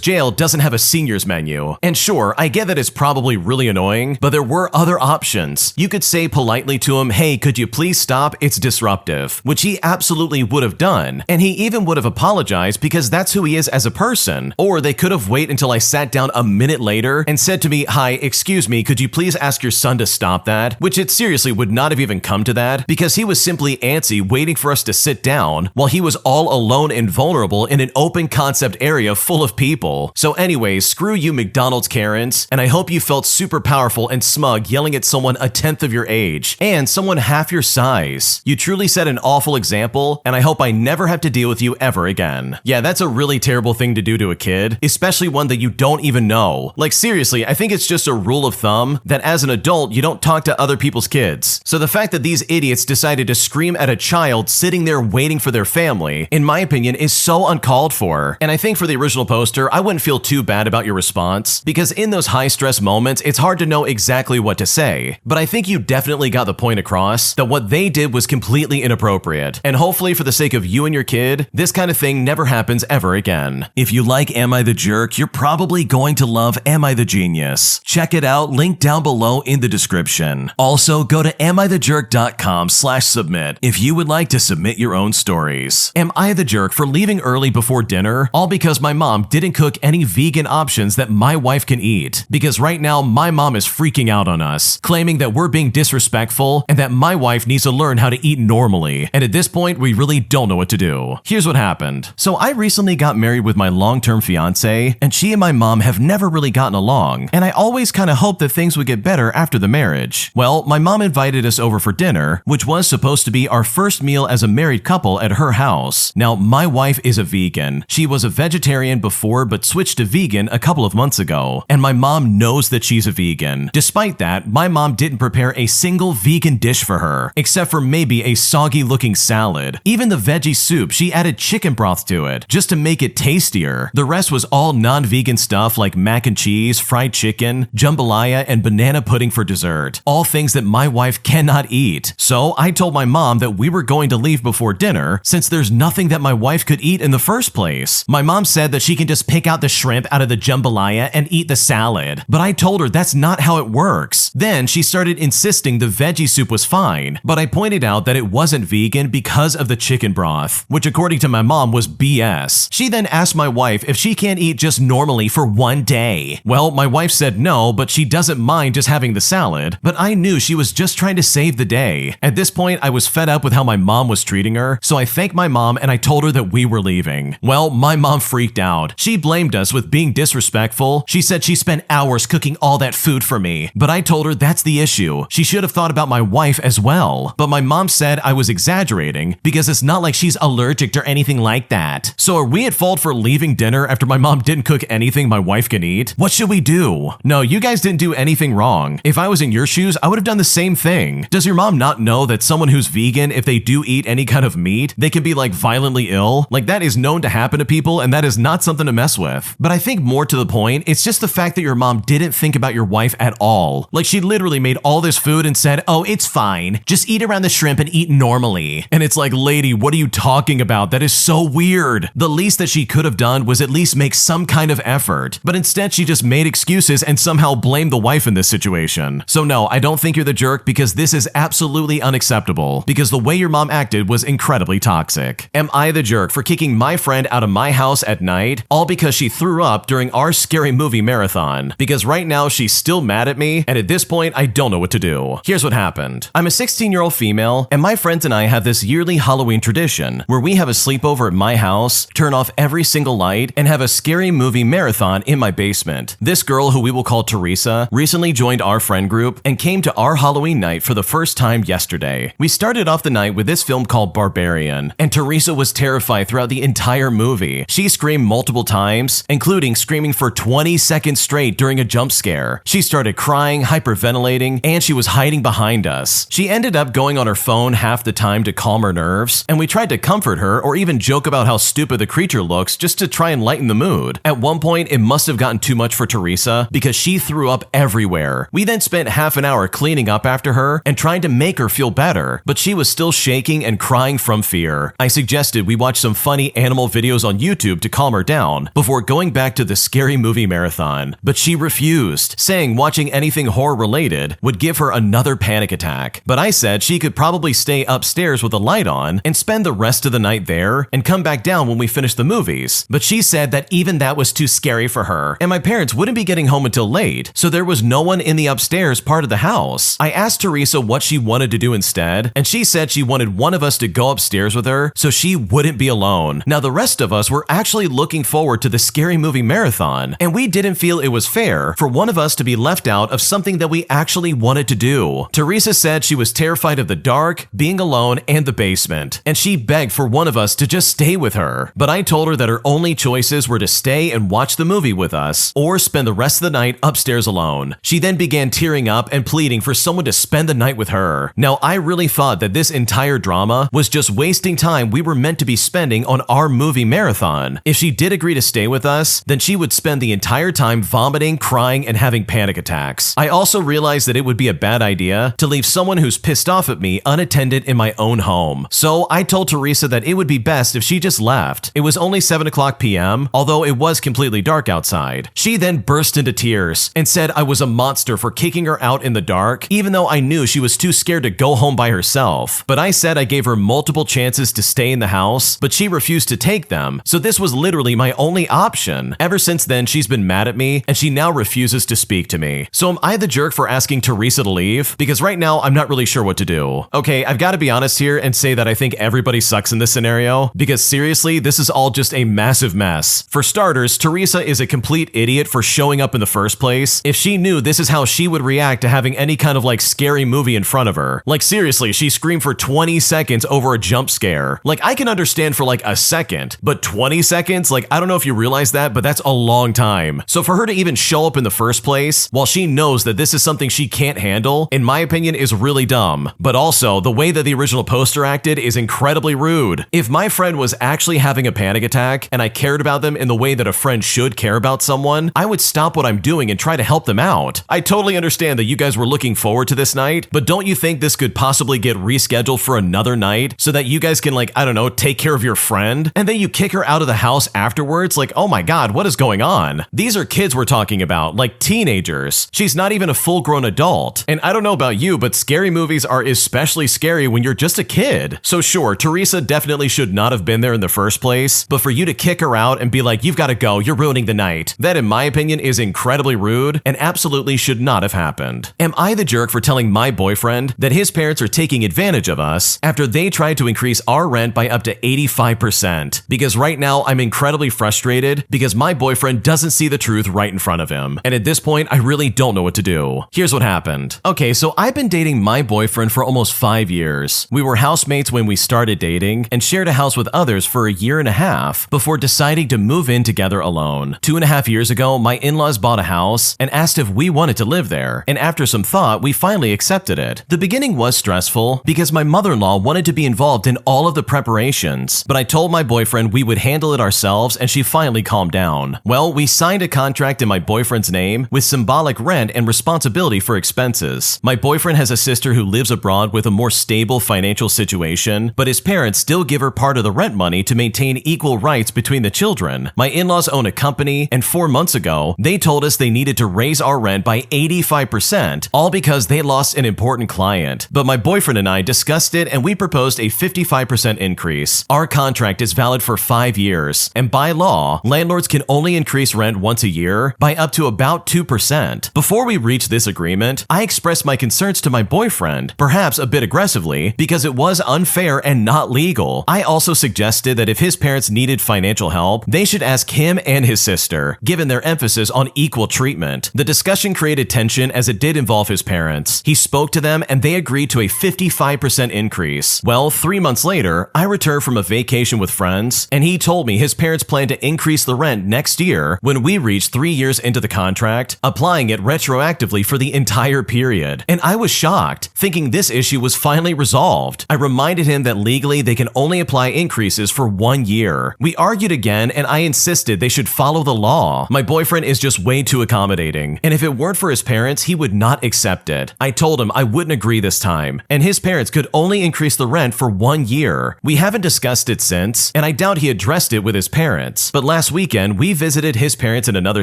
jail doesn't have a seniors menu. And sure, I get that it's probably really annoying, but there were other options. You could say politely to him, "Hey, could you please stop? It's disruptive," which he absolutely would have done. And he even would have apologized because that's who he is as a person. Or they could have waited until I sat down a minute later and said to me, "Hi, excuse me, could you please ask your son to stop that?" Which it seriously would not have even come to that because he was simply antsy waiting for us to sit down while he was all alone and vulnerable in an open concept area full of people. So anyways, screw you McDonald's Karens, and I hope you felt super powerful and smug yelling at someone a tenth of your age and someone half your size. You truly set an awful example, and I hope I never have to deal with you ever again. Yeah, that's a really terrible thing to do to a kid, especially one that you don't even know. Like seriously, I think it's just a rule of thumb that as an adult, you don't talk to other people's kids. So the fact that these idiots decided to scream at a child sitting there waiting for their family, in my opinion, is so uncalled for. And I think for the original poster, I wouldn't feel too bad about your response because in those high stress moments, it's hard to know exactly what to say. But I think you definitely got the point across that what they did was completely inappropriate. And hopefully for the sake of you and your kid, this kind of thing never happens ever again. If you like Am I the Jerk, you're probably going to love Am I the Genius. Check it out, link down below in the description. Also, go to amithejerk.com/submit if you would like to submit your own stories. Am I the jerk for leaving early before dinner, all because my mom didn't cook any vegan options that my wife can eat? Because right now, my mom is freaking out on us, claiming that we're being disrespectful and that my wife needs to learn how to eat normally. And at this point, we really don't know what to do. Here's what happened. So I recently got married with my long-term fiance, and she and my mom have never really gotten along, and I always kind of hoped that things would get better after the marriage. Well, my mom invited us over for dinner, which was supposed to be our first meal as a married couple at her house. Now, my wife is a vegan. She was a vegetarian before, but switched to vegan a couple of months ago, and my mom knows that she's a vegan. Despite that, my mom didn't prepare a single vegan dish for her, except for maybe a soggy-looking salad. Even the veggie soup, she added chicken broth to it, just to make it tastier. The rest was all non-vegan stuff like mac and cheese, fried chicken, jambalaya, and banana pudding for dessert. All things that my wife cannot eat. So I told my mom that we were going to leave before dinner since there's nothing that my wife could eat in the first place. My mom said that she can just pick out the shrimp out of the jambalaya and eat the salad, but I told her that's not how it works. Then she started insisting the veggie soup was fine, but I pointed out that it wasn't vegan because of the chicken broth, which according to my mom was BS. She then asked my wife if she can't eat just normally for one day. Well, my wife said no, but she doesn't mind just having the salad, but I knew she was just trying to save the day. At this point, I was fed up with how my mom was treating her, so I thanked my mom and I told her that we were leaving. Well, my mom freaked out. She blamed us with being disrespectful. She said she spent hours cooking all that food for me, but I told her that's the issue. She should have thought about my wife as well. But my mom said I was exaggerating because it's not like she's allergic or anything like that. So are we at fault for leaving dinner after my mom didn't cook anything my wife can eat? What should we do? No, you guys didn't do anything wrong. If I was in your shoes, I would have done the same thing. Does your mom not know that someone who's vegan, if they do eat any kind of meat, they can be like violently ill? Like that is known to happen to people, and that is not something to mess with. But I think more to the point, it's just the fact that your mom didn't think about your wife at all. Like she literally made all this food and said, "Oh, it's fine. Just eat around the shrimp and eat normally." And it's like, lady, what are you talking about? That is so weird. The least that she could have done was at least make some kind of effort. But instead, she just made excuses and somehow blamed the wife in this situation. So no, I don't think you're the jerk because this is absolutely unacceptable because the way your mom acted was incredibly toxic. Am I the jerk for kicking my friend out of my house at night, all because she threw up during our scary movie marathon? Because right now she's still mad at me, and at this point, I don't know what to do. Here's what happened. I'm a 16-year-old female, and my friends and I have this yearly Halloween tradition where we have a sleepover at my house, turn off every single light, and have a scary movie marathon in my basement. This girl, who we will call Teresa, recently joined our friend group and came to our Halloween night for the first time yesterday. We started off the night with this film called Barbarian, and Teresa was terrified throughout the entire movie. She screamed multiple times, including screaming for 20 seconds straight during a jump scare. She started crying, hyperventilating, and she was hiding behind us. She ended up going on her phone half the time to calm her nerves, and we tried to comfort her or even joke about how stupid the creature looks just to try and lighten the mood. At one point, it must have gotten too much for Teresa because she threw up everywhere. We then spent half an hour cleaning up after her, her and trying to make her feel better, but she was still shaking and crying from fear. I suggested we watch some funny animal videos on YouTube to calm her down before going back to the scary movie marathon, but she refused, saying watching anything horror-related would give her another panic attack. But I said she could probably stay upstairs with the light on and spend the rest of the night there and come back down when we finished the movies. But she said that even that was too scary for her, and my parents wouldn't be getting home until late, so there was no one in the upstairs part of the house. I asked Teresa what she wanted to do instead, and she said she wanted one of us to go upstairs with her so she wouldn't be alone. Now, the rest of us were actually looking forward to the scary movie marathon, and we didn't feel it was fair for one of us to be left out of something that we actually wanted to do. Teresa said she was terrified of the dark, being alone, and the basement, and she begged for one of us to just stay with her. But I told her that her only choices were to stay and watch the movie with us, or spend the rest of the night upstairs alone. She then began tearing up and pleading for someone to spend the night with her. Now, I really thought that this entire drama was just wasting time we were meant to be spending on our movie marathon. If she did agree to stay with us, then she would spend the entire time vomiting, crying, and having panic attacks. I also realized that it would be a bad idea to leave someone who's pissed off at me unattended in my own home. So I told Teresa that it would be best if she just left. It was only 7:00 p.m., although it was completely dark outside. She then burst into tears and said I was a monster for kicking her out in the dark, even though I knew she was too scared to go home by herself. But I said I gave her multiple chances to stay in the house, but she refused to take them, so this was literally my only option. Ever since then, she's been mad at me, and she now refuses to speak to me. So am I the jerk for asking Teresa to leave? Because right now, I'm not really sure what to do. Okay, I've got to be honest here and say that I think everybody sucks in this scenario, because seriously, this is all just a massive mess. For starters, Teresa is a complete idiot for showing up in the first place. If she knew this is how she would react to having any kind of like scary movie in front of her. Like seriously, she screamed for 20 seconds over a jump scare. Like I can understand for like a second, but 20 seconds? Like I don't know if you realize that, but that's a long time. So for her to even show up in the first place, while she knows that this is something she can't handle, in my opinion is really dumb. But also, the way that the original poster acted is incredibly rude. If my friend was actually having a panic attack and I cared about them in the way that a friend should care about someone, I would stop what I'm doing and try to help them out. I totally understand that you guys were looking forward to this night, but don't you think this could possibly get rescheduled for another night so that you guys can like, I don't know, take care of your friend? And then you kick her out of the house afterwards? Like, oh my god, what is going on? These are kids we're talking about, like teenagers. She's not even a full-grown adult. And I don't know about you, but scary movies are especially scary when you're just a kid. So sure, Teresa definitely should not have been there in the first place, but for you to kick her out and be like, you've got to go, you're ruining the night, that in my opinion is incredibly rude and absolutely should not have happened. Am I the jerk for telling my boyfriend that his parents are taking advantage of us after they tried to increase our rent by up to 85%? Because right now I'm incredibly frustrated because my boyfriend doesn't see the truth right in front of him. And at this point, I really don't know what to do. Here's what happened. Okay, so I've been dating my boyfriend for almost 5 years. We were housemates when we started dating and shared a house with others for a year and a half before deciding to move in together alone. 2.5 years ago, my in-laws bought a house and asked if we wanted to live there. And after some thought, we finally accepted it. The beginning was stressful because my mother-in-law wanted to be involved in all of the preparations, but I told my boyfriend we would handle it ourselves and she finally calmed down. Well, we signed a contract in my boyfriend's name with symbolic rent and responsibility for expenses. My boyfriend has a sister who lives abroad with a more stable financial situation, but his parents still give her part of the rent money to maintain equal rights between the children. My in-laws own a company, and 4 months ago, they told us they needed to raise our rent by 85%, all because they lost an important client. But my boyfriend and I discussed it and we proposed a 55% increase. Our contract is valid for 5 years, and by law, landlords can only increase rent once a year by up to about 2%. Before we reached this agreement, I expressed my concerns to my boyfriend, perhaps a bit aggressively, because it was unfair and not legal. I also suggested that if his parents needed financial help, they should ask him and his sister, given their emphasis on equal treatment. The discussion created tension as it did involve his parents. He spoke to them and they agreed to a 55% increase. Well, 3 months later, I returned from a vacation with friends, and he told me his parents plan to increase the rent next year when we reach 3 years into the contract, applying it retroactively for the entire period. And I was shocked, thinking this issue was finally resolved. I reminded him that legally they can only apply increases for 1 year. We argued again and I insisted they should follow the law. My boyfriend is just way too accommodating, and if it weren't for his parents, he would not accept it. I told told him I wouldn't agree this time, and his parents could only increase the rent for 1 year. We haven't discussed it since, and I doubt he addressed it with his parents. But last weekend, we visited his parents in another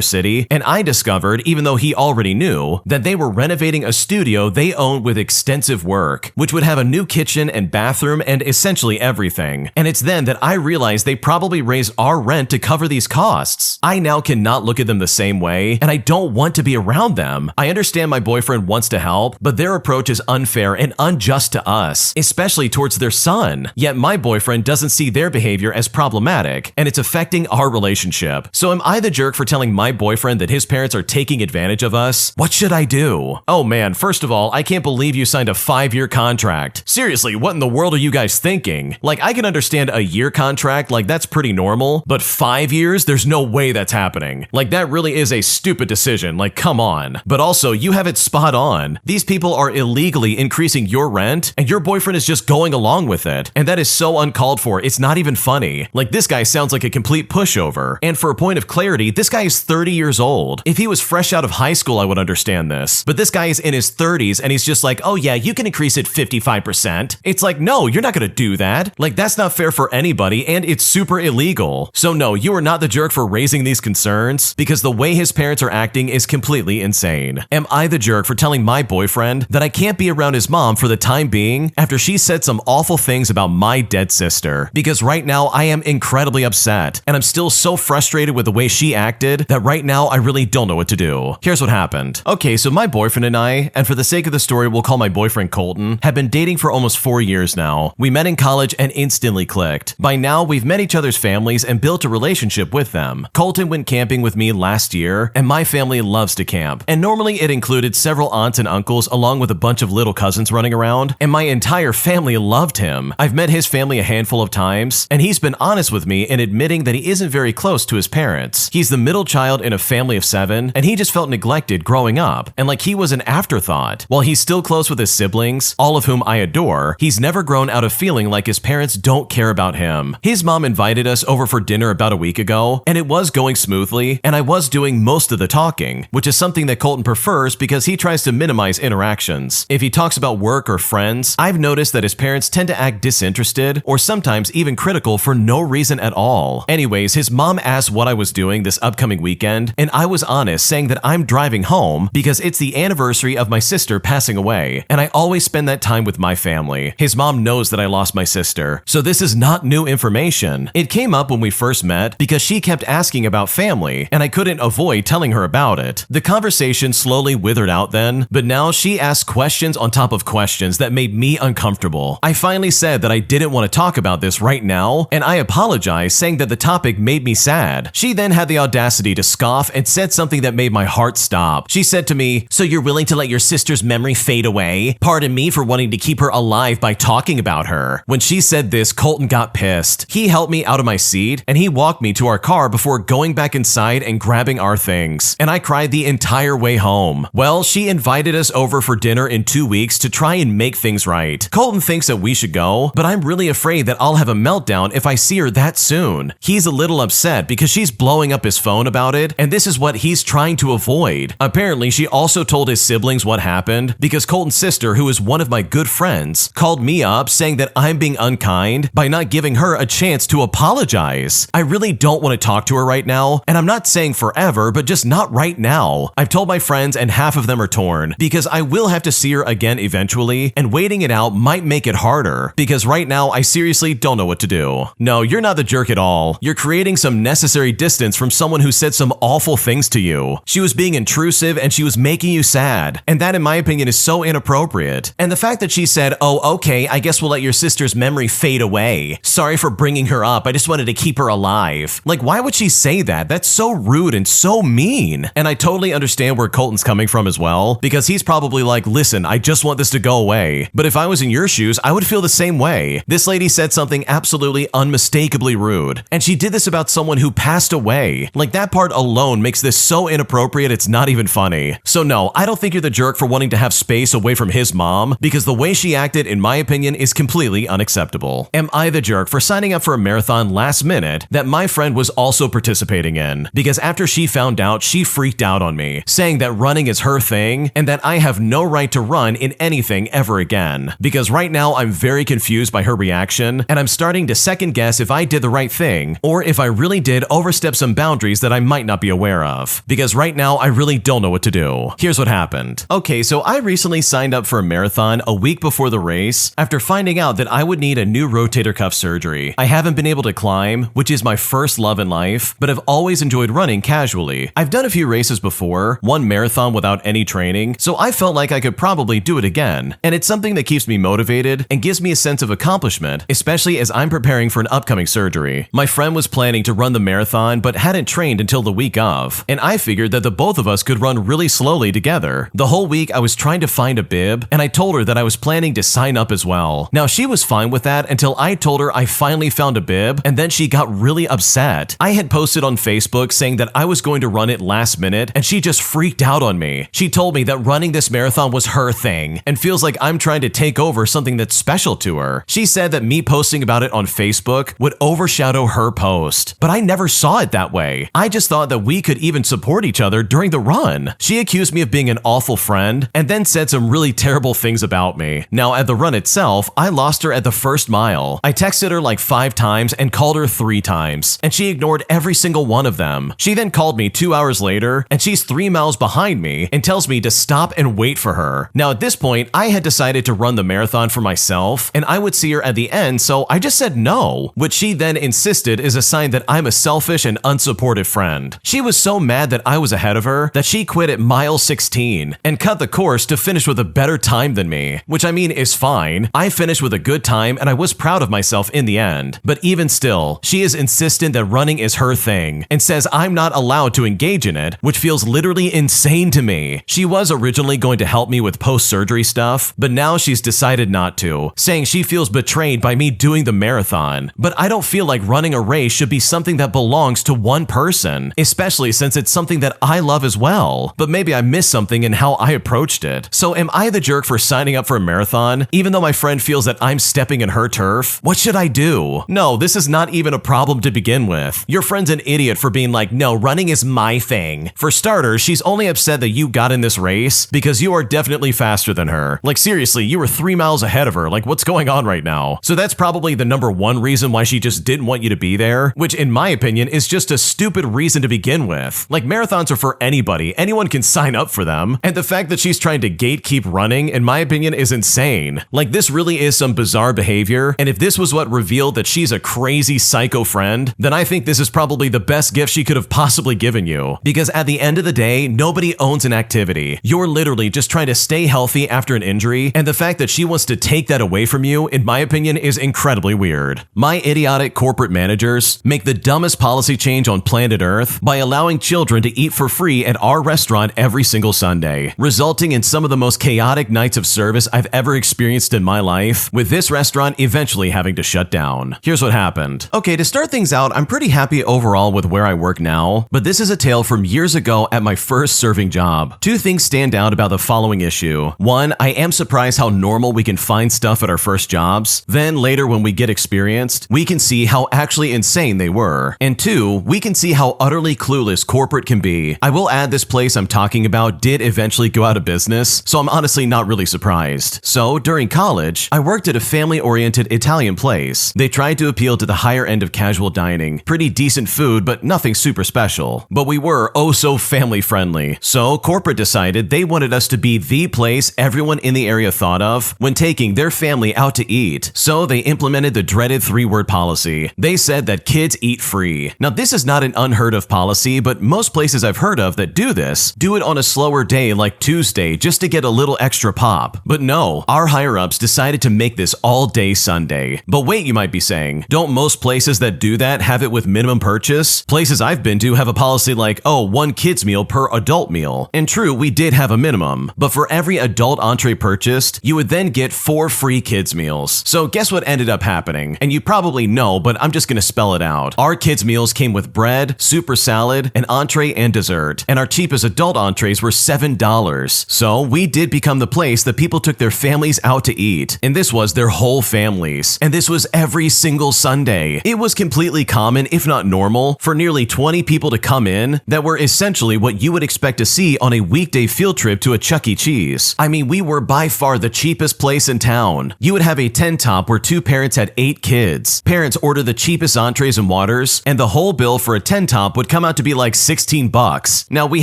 city, and I discovered, even though he already knew, that they were renovating a studio they own with extensive work, which would have a new kitchen and bathroom and essentially everything. And it's then that I realized they probably raised our rent to cover these costs. I now cannot look at them the same way, and I don't want to be around them. I understand my boyfriend wants to help, but their approach is unfair and unjust to us, especially towards their son. Yet my boyfriend doesn't see their behavior as problematic, and it's affecting our relationship. So am I the jerk for telling my boyfriend that his parents are taking advantage of us? What should I do? Oh man, first of all, I can't believe you signed a 5-year contract. Seriously, what in the world are you guys thinking? Like, I can understand a year contract, like that's pretty normal, but 5 years? There's no way that's happening. Like, that really is a stupid decision, like come on. But also, you have it spot on. These people are illegally increasing your rent, and your boyfriend is just going along with it. And that is so uncalled for, it's not even funny. Like, this guy sounds like a complete pushover. And for a point of clarity, this guy is 30 years old. If he was fresh out of high school, I would understand this. But this guy is in his 30s, and he's just like, oh yeah, you can increase it 55%. It's like, no, you're not gonna do that. Like, that's not fair for anybody, and it's super illegal. So no, you are not the jerk for raising these concerns, because the way his parents are acting is completely insane. Am I the jerk for telling my boyfriend that I can't be around his mom for the time being after she said some awful things about my dead sister? Because right now I am incredibly upset, and I'm still so frustrated with the way she acted that right now I really don't know what to do. Here's what happened. Okay, so my boyfriend and I, and for the sake of the story we'll call my boyfriend Colton, have been dating for almost 4 years now. We met in college and instantly clicked. By now we've met each other's families and built a relationship with them. Colton went camping with me last year, and my family loves to camp. And normally it included several aunts and uncles along with a bunch of little cousins running around, and my entire family loved him. I've met his family a handful of times, and he's been honest with me in admitting that he isn't very close to his parents. He's the middle child in a family of 7, and he just felt neglected growing up, and like he was an afterthought. While he's still close with his siblings, all of whom I adore, he's never grown out of feeling like his parents don't care about him. His mom invited us over for dinner about a week ago, and it was going smoothly, and I was doing most of the talking, which is something that Colton prefers because he tries to minimize interactions. If he talks about work or friends, I've noticed that his parents tend to act disinterested or sometimes even critical for no reason at all. Anyways, his mom asked what I was doing this upcoming weekend, and I was honest, saying that I'm driving home because it's the anniversary of my sister passing away, and I always spend that time with my family. His mom knows that I lost my sister, so this is not new information. It came up when we first met because she kept asking about family, and I couldn't avoid telling her about it. The conversation slowly withered out then, but now she asked questions on top of questions that made me uncomfortable. I finally said that I didn't want to talk about this right now, and I apologized, saying that the topic made me sad. She then had the audacity to scoff and said something that made my heart stop. She said to me, "So you're willing to let your sister's memory fade away? Pardon me for wanting to keep her alive by talking about her." When she said this, Colton got pissed. He helped me out of my seat, and he walked me to our car before going back inside and grabbing our things, and I cried the entire way home. Well, she invited us over for dinner in 2 weeks to try and make things right. Colton thinks that we should go, but I'm really afraid that I'll have a meltdown if I see her that soon. He's a little upset because she's blowing up his phone about it, and this is what he's trying to avoid. Apparently, she also told his siblings what happened because Colton's sister, who is one of my good friends, called me up saying that I'm being unkind by not giving her a chance to apologize. I really don't want to talk to her right now, and I'm not saying forever, but just not right now. I've told my friends and half of them are torn because I will have to see her again eventually, and waiting it out might make it harder because right now I seriously don't know what to do. No, you're not the jerk at all. You're creating some necessary distance from someone who said some awful things to you. She was being intrusive and she was making you sad, and that in my opinion is so inappropriate. And the fact that she said, "Oh, okay, I guess we'll let your sister's memory fade away. Sorry for bringing her up, I just wanted to keep her alive." Like, why would she say that? That's so rude and so mean. And I totally understand where Colton's coming from as well, because he's probably like, listen, I just want this to go away. But if I was in your shoes, I would feel the same way. This lady said something absolutely unmistakably rude, and she did this about someone who passed away. Like, that part alone makes this so inappropriate, it's not even funny. So no, I don't think you're the jerk for wanting to have space away from his mom, because the way she acted, in my opinion, is completely unacceptable. Am I the jerk for signing up for a marathon last minute that my friend was also participating in? Because after she found out, she freaked out on me, saying that running is her thing and that I have no no right to run in anything ever again. Because right now I'm very confused by her reaction, and I'm starting to second guess if I did the right thing, or if I really did overstep some boundaries that I might not be aware of. Because right now I really don't know what to do. Here's what happened. Okay, so I recently signed up for a marathon a week before the race after finding out that I would need a new rotator cuff surgery. I haven't been able to climb, which is my first love in life, but I've always enjoyed running casually. I've done a few races before, one marathon without any training, so I felt like I could probably do it again. And it's something that keeps me motivated and gives me a sense of accomplishment, especially as I'm preparing for an upcoming surgery. My friend was planning to run the marathon but hadn't trained until the week of, and I figured that the both of us could run really slowly together. The whole week I was trying to find a bib, and I told her that I was planning to sign up as well. Now she was fine with that until I told her I finally found a bib, and then she got really upset. I had posted on Facebook saying that I was going to run it last minute, and she just freaked out on me. She told me that running this marathon was her thing, and feels like I'm trying to take over something that's special to her. She said that me posting about it on Facebook would overshadow her post, but I never saw it that way. I just thought that we could even support each other during the run. She accused me of being an awful friend, and then said some really terrible things about me. Now at the run itself, I lost her at the first mile. I texted her like 5 times and called her 3 times, and she ignored every single one of them. She then called me 2 hours later, and she's 3 miles behind me and tells me to stop and wait for her. Now at this point, I had decided to run the marathon for myself, and I would see her at the end, so I just said no, which she then insisted is a sign that I'm a selfish and unsupportive friend. She was so mad that I was ahead of her that she quit at mile 16 and cut the course to finish with a better time than me, which I mean is fine. I finished with a good time and I was proud of myself in the end. But even still, she is insistent that running is her thing and says I'm not allowed to engage in it, which feels literally insane to me. She was originally going to help me with post-surgery stuff, but now she's decided not to, saying she feels betrayed by me doing the marathon. But I don't feel like running a race should be something that belongs to one person, especially since it's something that I love as well. But maybe I missed something in how I approached it. So am I the jerk for signing up for a marathon, even though my friend feels that I'm stepping in her turf? What should I do? No, this is not even a problem to begin with. Your friend's an idiot for being like, no, running is my thing. For starters, she's only upset that you got in this race because you are definitely faster than her. Like seriously, you were 3 miles ahead of her. Like what's going on right now? So that's probably the number one reason why she just didn't want you to be there, which in my opinion is just a stupid reason to begin with. Like marathons are for anybody. Anyone can sign up for them. And the fact that she's trying to gatekeep running, in my opinion, is insane. Like this really is some bizarre behavior. And if this was what revealed that she's a crazy psycho friend, then I think this is probably the best gift she could have possibly given you. Because at the end of the day, nobody owns an activity. You're literally just trying to stay healthy after an injury, and the fact that she wants to take that away from you, in my opinion, is incredibly weird. My idiotic corporate managers make the dumbest policy change on planet Earth by allowing children to eat for free at our restaurant every single Sunday, resulting in some of the most chaotic nights of service I've ever experienced in my life, with this restaurant eventually having to shut down. Here's what happened. Okay, to start things out, I'm pretty happy overall with where I work now, but this is a tale from years ago at my first serving job. 2 things stand out about the following issue. 1, I am surprised how normal we can find stuff at our first jobs. Then later when we get experienced, we can see how actually insane they were. And 2, we can see how utterly clueless corporate can be. I will add this place I'm talking about did eventually go out of business, so I'm honestly not really surprised. So during college, I worked at a family-oriented Italian place. They tried to appeal to the higher end of casual dining. Pretty decent food, but nothing super special. But we were oh so family friendly. So corporate decided they wanted us to be the place everyone in the area thought of when taking their family out to eat. So they implemented the dreaded 3-word policy. They said that kids eat free. Now this is not an unheard of policy, but most places I've heard of that do this do it on a slower day like Tuesday just to get a little extra pop. But no, our higher-ups decided to make this all day Sunday. But wait, you might be saying, don't most places that do that have it with minimum purchase? Places I've been to have a policy like, oh, 1 kid's meal per adult meal. And true, we did have a minimum, but for every adult entree purchased, you would then get 4 free kids meals. So guess what ended up happening? And you probably know, but I'm just gonna spell it out. Our kids meals came with bread, super salad, an entree, and dessert. And our cheapest adult entrees were $7. So we did become the place that people took their families out to eat. And this was their whole families. And this was every single Sunday. It was completely common, if not normal, for nearly 20 people to come in that were essentially what you would expect to see on a weekday field trip to a Chuck Chuck E. Cheese. I mean, we were by far the cheapest place in town. You would have a 10-top where 2 parents had 8 kids. Parents order the cheapest entrees and waters, and the whole bill for a 10-top would come out to be like $16. Now, we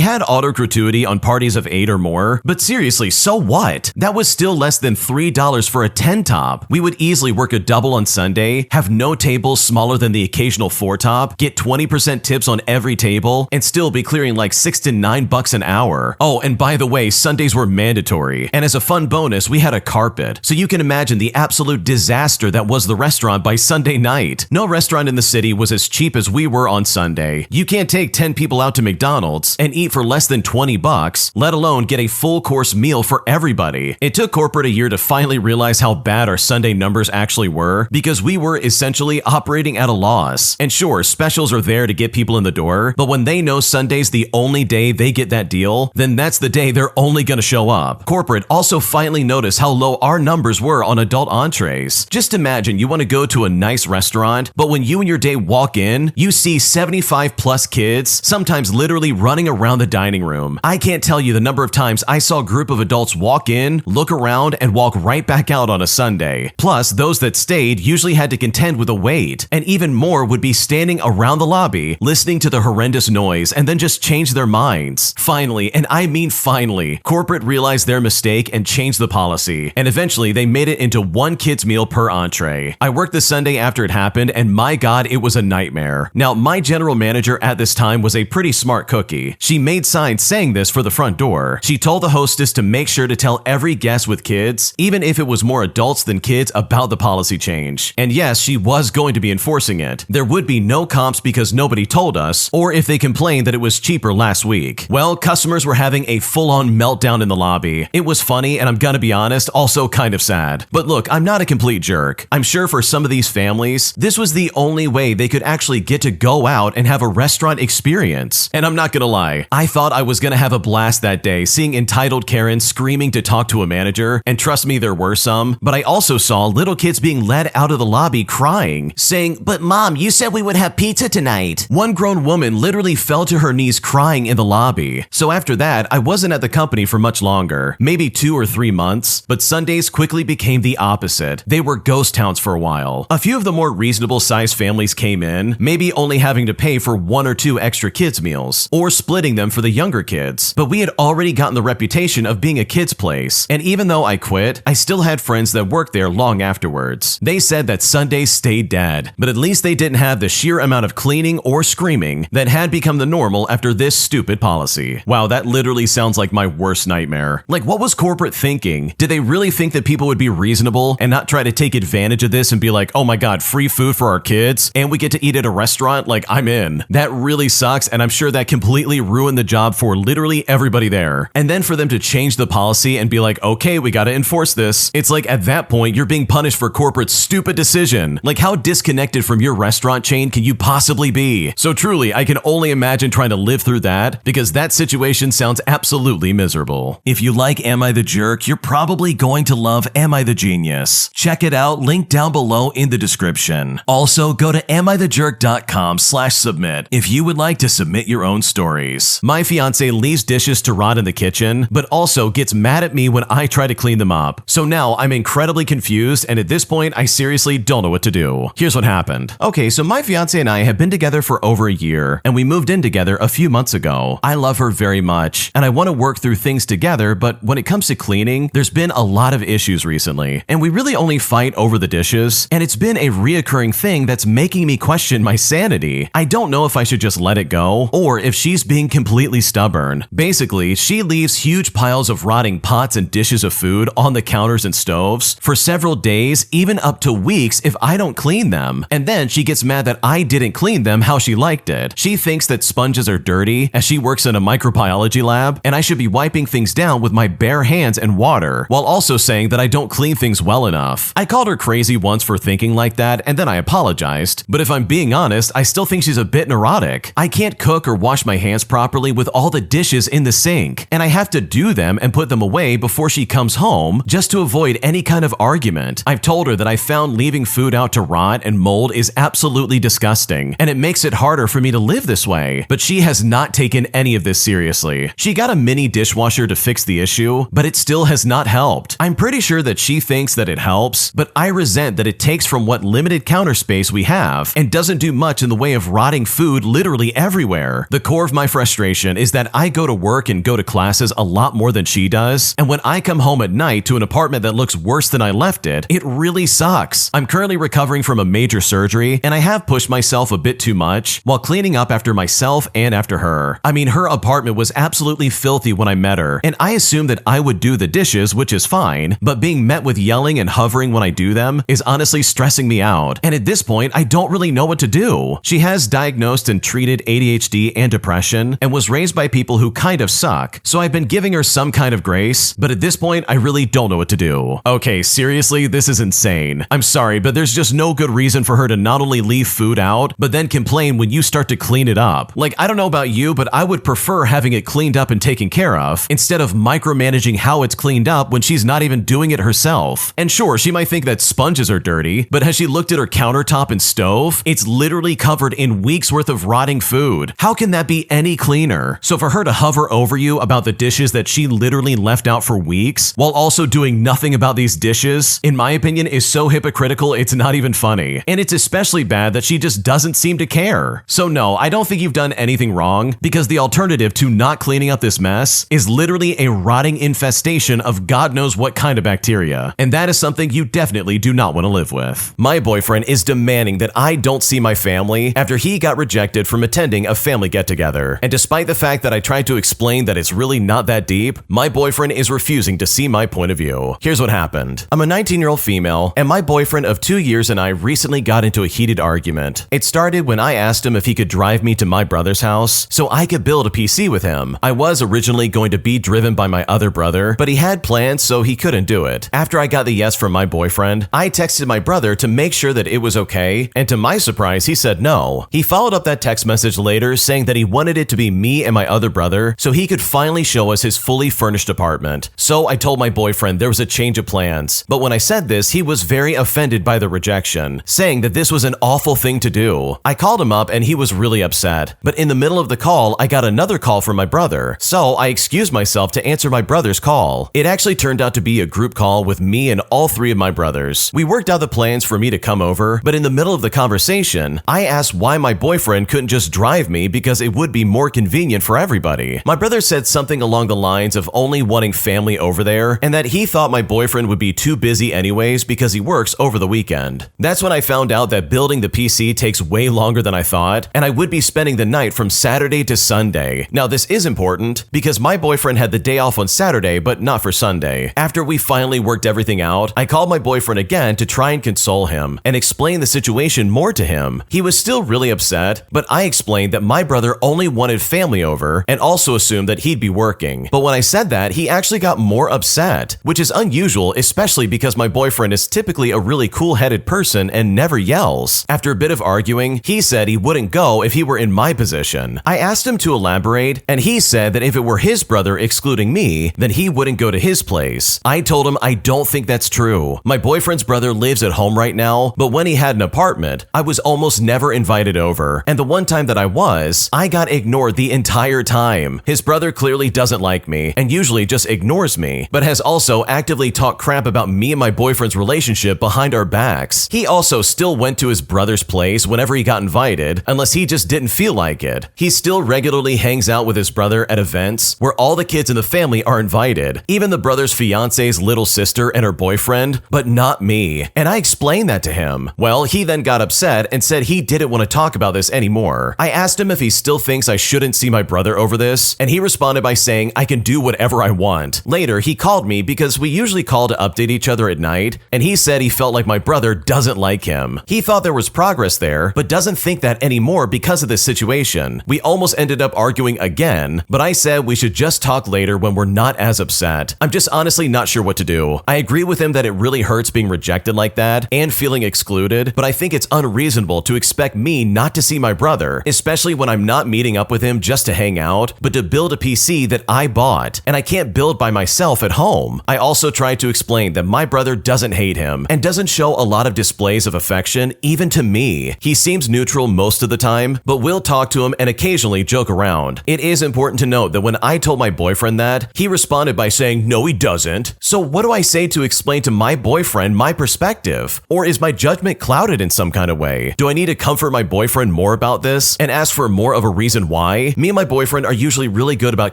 had auto gratuity on parties of 8 or more, but seriously, so what? That was still less than $3 for a 10-top. We would easily work a double on Sunday, have no tables smaller than the occasional 4-top, get 20% tips on every table, and still be clearing like $6 to $9 an hour. Oh, and by the way, Sundays were mandatory. And as a fun bonus, we had a carpet. So you can imagine the absolute disaster that was the restaurant by Sunday night. No restaurant in the city was as cheap as we were on Sunday. You can't take 10 people out to McDonald's and eat for less than $20, let alone get a full course meal for everybody. It took corporate a year to finally realize how bad our Sunday numbers actually were, because we were essentially operating at a loss. And sure, specials are there to get people in the door, but when they know Sunday's the only day they get that deal, then that's the day they're only gonna show up. Corporate also finally noticed how low our numbers were on adult entrees. Just imagine you want to go to a nice restaurant, but when you and your date walk in, you see 75 plus kids, sometimes literally running around the dining room. I can't tell you the number of times I saw a group of adults walk in, look around, and walk right back out on a Sunday. Plus, those that stayed usually had to contend with a wait, and even more would be standing around the lobby, listening to the horrendous noise, and then just change their minds. Finally, and I mean finally, corporate realized their mistake and changed the policy, and eventually they made it into 1 kid's meal per entree. I worked the Sunday after it happened, and my god, it was a nightmare. Now, my general manager at this time was a pretty smart cookie. She made signs saying this for the front door. She told the hostess to make sure to tell every guest with kids, even if it was more adults than kids, about the policy change. And yes, she was going to be enforcing it. There would be no comps because nobody told us, or if they complained that it was cheaper last week. Well, customers were having a full-on meltdown in the lobby. It was funny, and I'm gonna be honest, also kind of sad. But look, I'm not a complete jerk. I'm sure for some of these families, this was the only way they could actually get to go out and have a restaurant experience. And I'm not gonna lie, I thought I was gonna have a blast that day seeing entitled Karen screaming to talk to a manager, and trust me, there were some, but I also saw little kids being led out of the lobby crying, saying, "But mom, you said we would have pizza tonight." One grown woman literally fell to her knees crying in the lobby. So after that, I wasn't at the company for much longer, maybe 2 or 3 months, but Sundays quickly became the opposite. They were ghost towns for a while. A few of the more reasonable sized families came in, maybe only having to pay for 1 or 2 extra kids meals, or splitting them for the younger kids. But we had already gotten the reputation of being a kids place, and even though I quit, I still had friends that worked there long afterwards. They said that Sundays stayed dead, but at least they didn't have the sheer amount of cleaning or screaming that had become the normal after this stupid policy. Wow, that literally sounds like my worst nightmare. Like, what was corporate thinking? Did they really think that people would be reasonable and not try to take advantage of this and be like, oh my god, free food for our kids, and we get to eat at a restaurant? Like, I'm in. That really sucks, and I'm sure that completely ruined the job for literally everybody there. And then for them to change the policy and be like, okay, we gotta enforce this. It's like at that point, you're being punished for corporate's stupid decision. Like, how disconnected from your restaurant chain can you possibly be? So truly, I can only imagine trying to live through that, because that situation sounds absolutely miserable. If you like Am I the Jerk, you're probably going to love Am I the Genius. Check it out, link down below in the description. Also, go to amithejerk.com/submit if you would like to submit your own stories. My fiance leaves dishes to rot in the kitchen, but also gets mad at me when I try to clean them up. So now I'm incredibly confused, and at this point, I seriously don't know what to do. Here's what happened. Okay, so my fiance and I have been together for over a year, and we moved in together a few months ago. I love her very much, and I want to work through things together, but when it comes to cleaning, there's been a lot of issues recently, and we really only fight over the dishes, and it's been a reoccurring thing that's making me question my sanity. I don't know if I should just let it go, or if she's being completely stubborn. Basically, she leaves huge piles of rotting pots and dishes of food on the counters and stoves for several days, even up to weeks if I don't clean them. And then she gets mad that I didn't clean them how she liked it. She thinks that sponges are dirty, as she works in a microbiology lab, and I should be wiping things down with my bare hands and water, while also saying that I don't clean things well enough. I called her crazy once for thinking like that, and then I apologized. But if I'm being honest, I still think she's a bit neurotic. I can't cook or wash my hands properly with all the dishes in the sink, and I have to do them and put them away before she comes home just to avoid any kind of argument. I've told her that I found leaving food out to rot and mold is absolutely disgusting, and it makes it harder for me to live this way, but she has not taken any of this seriously. She got a mini dishwasher to to fix the issue, but it still has not helped. I'm pretty sure that she thinks that it helps, but I resent that it takes from what limited counter space we have and doesn't do much in the way of rotting food literally everywhere. The core of my frustration is that I go to work and go to classes a lot more than she does, and when I come home at night to an apartment that looks worse than I left it, it really sucks. I'm currently recovering from a major surgery, and I have pushed myself a bit too much while cleaning up after myself and after her. I mean, her apartment was absolutely filthy when I met her, and I assumed that I would do the dishes, which is fine, but being met with yelling and hovering when I do them is honestly stressing me out, and at this point, I don't really know what to do. She has diagnosed and treated ADHD and depression, and was raised by people who kind of suck, so I've been giving her some kind of grace, but at this point, I really don't know what to do. Okay, seriously, this is insane. I'm sorry, but there's just no good reason for her to not only leave food out, but then complain when you start to clean it up. Like, I don't know about you, but I would prefer having it cleaned up and taken care of, instead of micromanaging how it's cleaned up when she's not even doing it herself. And sure, she might think that sponges are dirty, but has she looked at her countertop and stove? It's literally covered in weeks worth of rotting food. How can that be any cleaner? So for her to hover over you about the dishes that she literally left out for weeks, while also doing nothing about these dishes, in my opinion, is so hypocritical it's not even funny. And it's especially bad that she just doesn't seem to care. So no, I don't think you've done anything wrong, because the alternative to not cleaning up this mess is literally a rotting infestation of God knows what kind of bacteria. And that is something you definitely do not want to live with. My boyfriend is demanding that I don't see my family after he got rejected from attending a family get-together. And despite the fact that I tried to explain that it's really not that deep, my boyfriend is refusing to see my point of view. Here's what happened. I'm a 19-year-old female, and my boyfriend of 2 years and I recently got into a heated argument. It started when I asked him if he could drive me to my brother's house so I could build a PC with him. I was originally going to be driven by my other brother, but he had plans so he couldn't do it. After I got the yes from my boyfriend, I texted my brother to make sure that it was okay, and to my surprise, he said no. He followed up that text message later saying that he wanted it to be me and my other brother so he could finally show us his fully furnished apartment. So I told my boyfriend there was a change of plans, but when I said this, he was very offended by the rejection, saying that this was an awful thing to do. I called him up and he was really upset, but in the middle of the call, I got another call from my brother, so I excused myself to answer my brother's call. It actually turned out to be a group call with me and all three of my brothers. We worked out the plans for me to come over, but in the middle of the conversation, I asked why my boyfriend couldn't just drive me because it would be more convenient for everybody. My brother said something along the lines of only wanting family over there, and that he thought my boyfriend would be too busy anyways because he works over the weekend. That's when I found out that building the PC takes way longer than I thought, and I would be spending the night from Saturday to Sunday. Now this is important because my boyfriend had the day off on Saturday, but not for Sunday. After we finally worked everything out, I called my boyfriend again to try and console him and explain the situation more to him. He was still really upset, but I explained that my brother only wanted family over and also assumed that he'd be working. But when I said that, he actually got more upset, which is unusual, especially because my boyfriend is typically a really cool-headed person and never yells. After a bit of arguing, he said he wouldn't go if he were in my position. I asked him to elaborate, and he said that if it were his brother excluding me, then he wouldn't go to his place. I told him I don't think that's true. My boyfriend's brother lives at home right now, but when he had an apartment, I was almost never invited over, and the one time that I was, I got ignored the entire time. His brother clearly doesn't like me, and usually just ignores me, but has also actively talked crap about me and my boyfriend's relationship behind our backs. He also still went to his brother's place whenever he got invited, unless he just didn't feel like it. He still regularly hangs out with his brother at events where all the kids in the family are invited, even the brother's fiance's little sister and her boyfriend, but not me. And I explained that to him. Well, he then got upset and said he didn't want to talk about this anymore. I asked him if he still thinks I shouldn't see my brother over this, and he responded by saying I can do whatever I want. Later, he called me because we usually call to update each other at night, and he said he felt like my brother doesn't like him. He thought there was progress there, but doesn't think that anymore because of this situation. We almost ended up arguing again, but I said we should just talk later when we're not as upset. I'm just honestly not sure what to do. I agree with him that it really hurts being rejected like that and feeling excluded, but I think it's unreasonable to expect me not to see my brother, especially when I'm not meeting up with him just to hang out, but to build a PC that I bought, and I can't build by myself at home. I also tried to explain that my brother doesn't hate him and doesn't show a lot of displays of affection even to me. He seems neutral most of the time, but will talk to him and occasionally joke around. It is important to note that when I told my boyfriend boyfriend that? He responded by saying, no, he doesn't. So what do I say to explain to my boyfriend my perspective? Or is my judgment clouded in some kind of way? Do I need to comfort my boyfriend more about this and ask for more of a reason why? Me and my boyfriend are usually really good about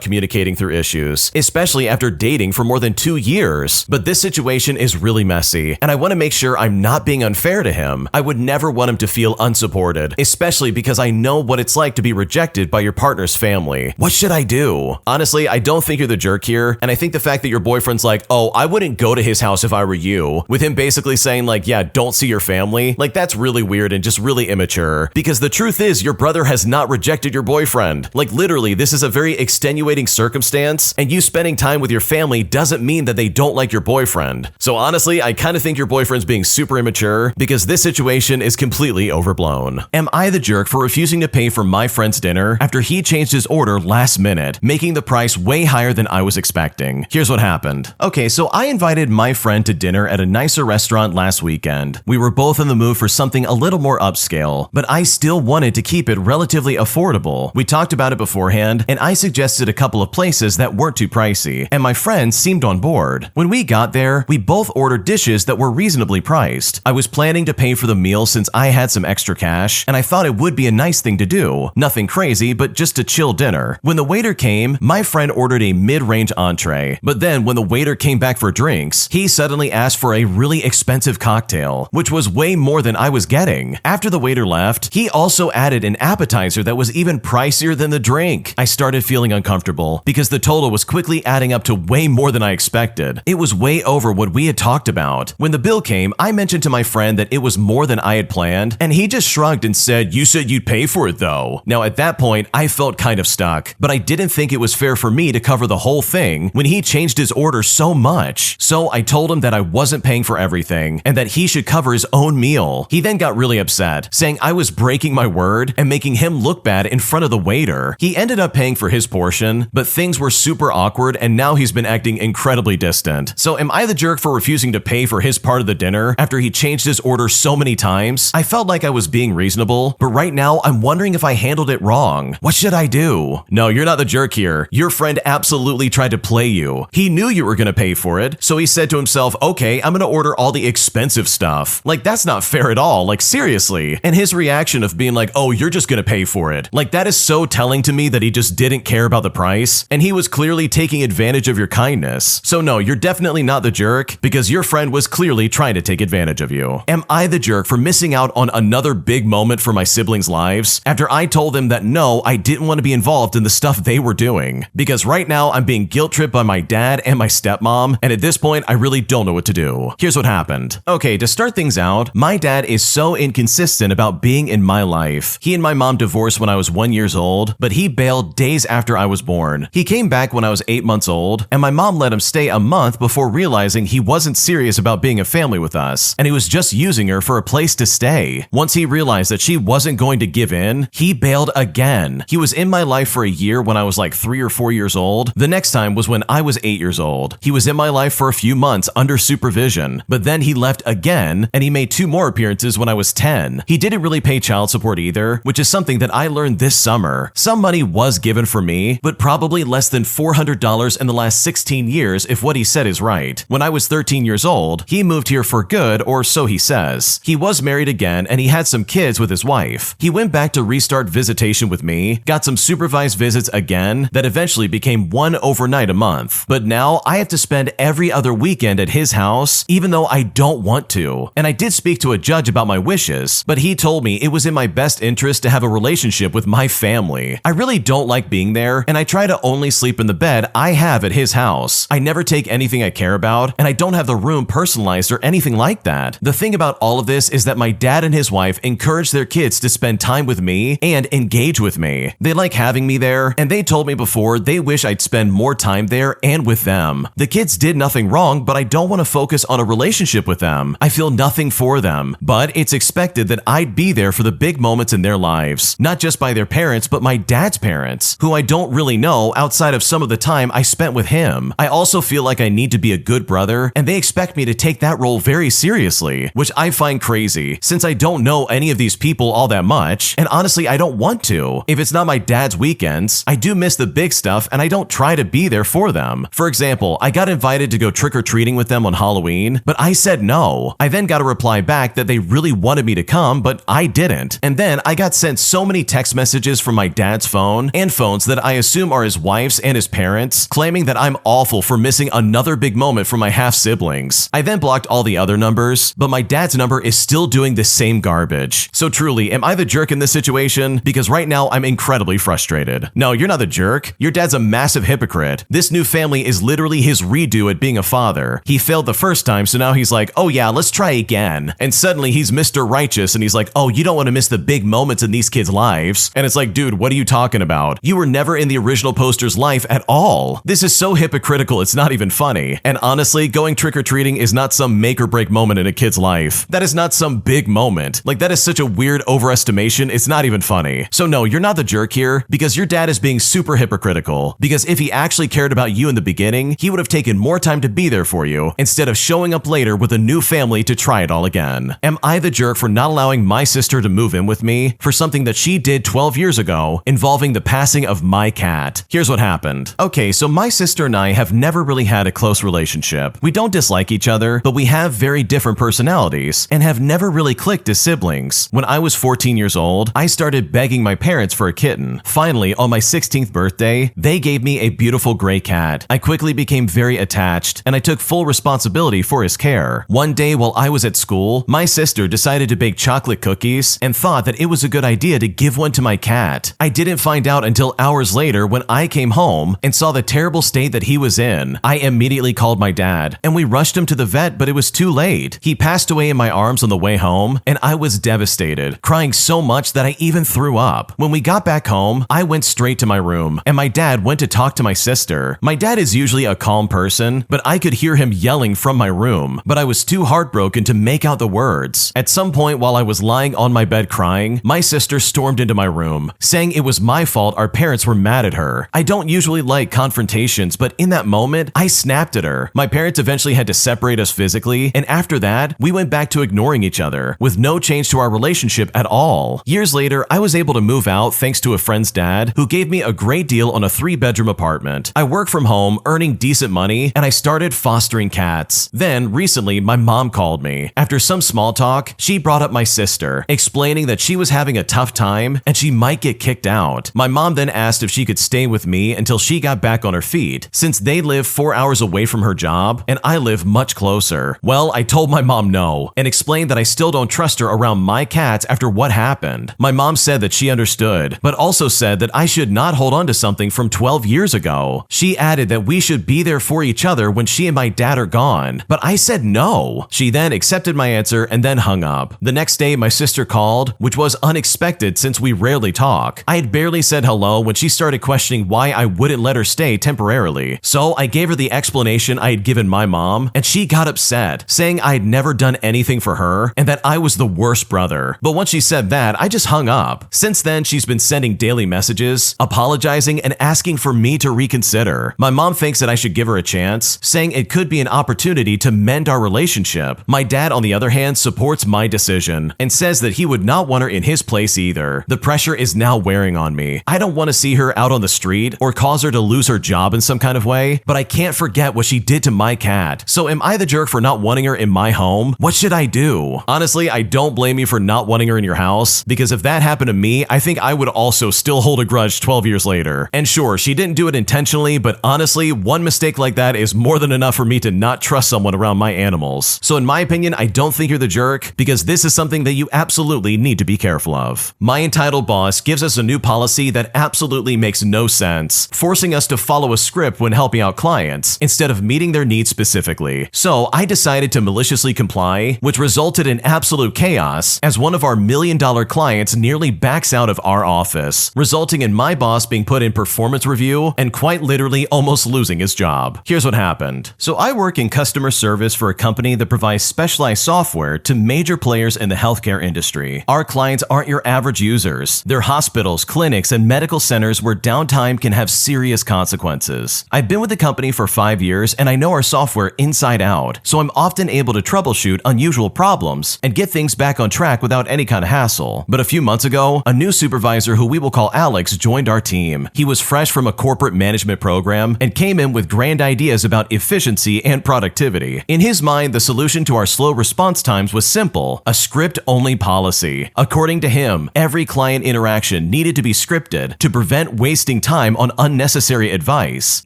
communicating through issues, especially after dating for more than 2 years. But this situation is really messy, and I want to make sure I'm not being unfair to him. I would never want him to feel unsupported, especially because I know what it's like to be rejected by your partner's family. What should I do? Honestly, I don't think you're the jerk here, and I think the fact that your boyfriend's like, oh, I wouldn't go to his house if I were you, with him basically saying like, yeah, don't see your family, like that's really weird and just really immature. Because the truth is, your brother has not rejected your boyfriend. Like literally, this is a very extenuating circumstance, and you spending time with your family doesn't mean that they don't like your boyfriend. So honestly, I kind of think your boyfriend's being super immature because this situation is completely overblown. Am I the jerk for refusing to pay for my friend's dinner after he changed his order last minute, making the price way higher than I was expecting? Here's what happened. Okay, so I invited my friend to dinner at a nicer restaurant last weekend. We were both in the mood for something a little more upscale, but I still wanted to keep it relatively affordable. We talked about it beforehand, and I suggested a couple of places that weren't too pricey, and my friend seemed on board. When we got there, we both ordered dishes that were reasonably priced. I was planning to pay for the meal since I had some extra cash, and I thought it would be a nice thing to do. Nothing crazy, but just a chill dinner. When the waiter came, my friend ordered a mid-range entree, but then when the waiter came back for drinks, he suddenly asked for a really expensive cocktail, which was way more than I was getting. After the waiter left, he also added an appetizer that was even pricier than the drink. I started feeling uncomfortable because the total was quickly adding up to way more than I expected. It was way over what we had talked about. When the bill came, I mentioned to my friend that it was more than I had planned, and he just shrugged and said, "You said you'd pay for it though." Now at that point, I felt kind of stuck, but I didn't think it was fair for me to cover the whole thing when he changed his order so much. So I told him that I wasn't paying for everything and that he should cover his own meal. He then got really upset, saying I was breaking my word and making him look bad in front of the waiter. He ended up paying for his portion, but things were super awkward and now he's been acting incredibly distant. So am I the jerk for refusing to pay for his part of the dinner after he changed his order so many times? I felt like I was being reasonable, but right now I'm wondering if I handled it wrong. What should I do? No, you're not the jerk here. Your friend absolutely tried to play you. He knew you were gonna pay for it, so he said to himself, okay, I'm gonna order all the expensive stuff. Like, that's not fair at all, like seriously. And his reaction of being like, oh, you're just gonna pay for it. Like, that is so telling to me that he just didn't care about the price, and he was clearly taking advantage of your kindness. So no, you're definitely not the jerk, because your friend was clearly trying to take advantage of you. Am I the jerk for missing out on another big moment for my siblings' lives after I told them that no, I didn't want to be involved in the stuff they were doing? Because right now I'm being guilt-tripped by my dad and my stepmom, and at this point I really don't know what to do. Here's what happened. Okay, to start things out, my dad is so inconsistent about being in my life. He and my mom divorced when I was 1 year old, but he bailed days after I was born. He came back when I was 8 months old, and my mom let him stay a month before realizing he wasn't serious about being a family with us, and he was just using her for a place to stay. Once he realized that she wasn't going to give in, he bailed again. He was in my life for a year when I was like 3 or 4 years old. The next time was when I was 8 years old. He was in my life for a few months under supervision, but then he left again, and he made 2 more appearances when I was 10. He didn't really pay child support either, which is something that I learned this summer. Some money was given for me, but probably less than $400 in the last 16 years if what he said is right. When I was 13 years old, he moved here for good, or so he says. He was married again, and he had some kids with his wife. He went back to restart visitation with me, got some supervised visits again that eventually became 1 overnight a month. But now I have to spend every other weekend at his house, even though I don't want to. And I did speak to a judge about my wishes, but he told me it was in my best interest to have a relationship with my family. I really don't like being there, and I try to only sleep in the bed I have at his house. I never take anything I care about, and I don't have the room personalized or anything like that. The thing about all of this is that my dad and his wife encourage their kids to spend time with me and engage with me. They like having me there, and they told me before they wish I'd spend more time there and with them. The kids did nothing wrong, but I don't want to focus on a relationship with them. I feel nothing for them, but it's expected that I'd be there for the big moments in their lives, not just by their parents, but my dad's parents, who I don't really know outside of some of the time I spent with him. I also feel like I need to be a good brother, and they expect me to take that role very seriously, which I find crazy since I don't know any of these people all that much, and honestly I don't want to. If it's not my dad's weekends, I do miss the big stuff, and I don't try to be there for them. For example, I got invited to go trick-or-treating with them on Halloween, but I said no. I then got a reply back that they really wanted me to come, but I didn't. And then I got sent so many text messages from my dad's phone and phones that I assume are his wife's and his parents, claiming that I'm awful for missing another big moment from my half-siblings. I then blocked all the other numbers, but my dad's number is still doing the same garbage. So truly, am I the jerk in this situation? Because right now I'm incredibly frustrated. No, you're not the jerk. Your dad's a massive hypocrite. This new family is literally his redo at being a father. He failed the first time, so now he's like, oh yeah, let's try again. And suddenly he's Mr. Righteous and he's like, oh, you don't want to miss the big moments in these kids' lives. And it's like, dude, what are you talking about? You were never in the original poster's life at all. This is so hypocritical, it's not even funny. And honestly, going trick-or-treating is not some make or break moment in a kid's life. That is not some big moment. Like, that is such a weird overestimation, it's not even funny. So no, you're not the jerk here, because your dad is being super hypocritical. Because if he actually cared about you in the beginning, he would have taken more time to be there for you, instead of showing up later with a new family to try it all again. Am I the jerk for not allowing my sister to move in with me for something that she did 12 years ago involving the passing of my cat? Here's what happened. Okay, so my sister and I have never really had a close relationship. We don't dislike each other, but we have very different personalities and have never really clicked as siblings. When I was 14 years old, I started begging my parents for a kitten. Finally, on my 16th birthday, they gave me a beautiful gray cat. I quickly became very attached, and I took full responsibility for his care. One day while I was at school, my sister decided to bake chocolate cookies and thought that it was a good idea to give one to my cat. I didn't find out until hours later when I came home and saw the terrible state that he was in. I immediately called my dad, and we rushed him to the vet, but it was too late. He passed away in my arms on the way home, and I was devastated, crying so much that I even threw up. When we got back home, I went straight to my room, and my dad went to talk to my sister. My dad is usually a calm person, but I could hear him yelling from my room, but I was too heartbroken to make out the words. At some point while I was lying on my bed crying, my sister stormed into my room, saying it was my fault our parents were mad at her. I don't usually like confrontations, but in that moment, I snapped at her. My parents eventually had to separate us physically, and after that, we went back to ignoring each other, with no change to our relationship at all. Years later, I was able to move out thanks to a friend's dad, who gave me a great deal on a 3-bedroom apartment. I work from home, earning decent money, and I started fostering cats. Then, recently, my mom called me. After some small talk, she brought up my sister, explaining that she was having a tough time and she might get kicked out. My mom then asked if she could stay with me until she got back on her feet, since they live 4 hours away from her job and I live much closer. Well, I told my mom no, and explained that I still don't trust her around my cats after what happened. My mom said that she understood, but also said that I should not hold on to something from 12 years ago. She added that we should be there for each other when she and my dad are gone, but I said no. She then accepted my answer and then hung up. The next day, my sister called, which was unexpected since we rarely talk. I had barely said hello when she started questioning why I wouldn't let her stay temporarily. So I gave her the explanation I had given my mom, and she got upset, saying I had never done anything for her and that I was the worst brother. But once she said that, I just hung up. Since then, she's been sending daily messages, apologizing, and asking for me to reconsider. My mom thinks that I should give her a chance, saying it could be an opportunity to mend our relationship. My dad, on the other hand, supports my decision and says that he would not want her in his place either. The pressure is now wearing on me. I don't want to see her out on the street or cause her to lose her job in some kind of way, but I can't forget what she did to my cat. So am I the jerk for not wanting her in my home? What should I do? Honestly, I don't blame you for not wanting her in your house, because if that happened to me, I think I would also still hold a grudge 12 years later. And sure, she didn't do it intentionally, but honestly, one mistake like that is more than enough for me to not trust someone around my animals. So in my opinion, I don't think you're the jerk, because this is something that you absolutely need to be careful of. My entitled boss gives us a new policy that absolutely makes no sense, forcing us to follow a script when helping out clients, instead of meeting their needs specifically. So I decided to maliciously comply, which resulted in absolute chaos, as one of our $1 million clients nearly backs out of our office, resulting in my boss being put in performance review and quite literally almost losing his job. Here's what happened. So I work in customer service for a company that provides specialized software to major players in the healthcare industry. Our clients aren't your average users. They're hospitals, clinics, and medical centers where downtime can have serious consequences. I've been with the company for 5 years and I know our software inside out, so I'm often able to troubleshoot unusual problems and get things back on track without any kind of hassle. But a few months ago, a new supervisor who we will call Alex joined our team. He was fresh from a corporate management program and came in with grand ideas about efficiency and productivity. In his mind, the solution to our slow response times was simple: a script-only policy. According to him, every client interaction needed to be scripted to prevent wasting time on unnecessary advice.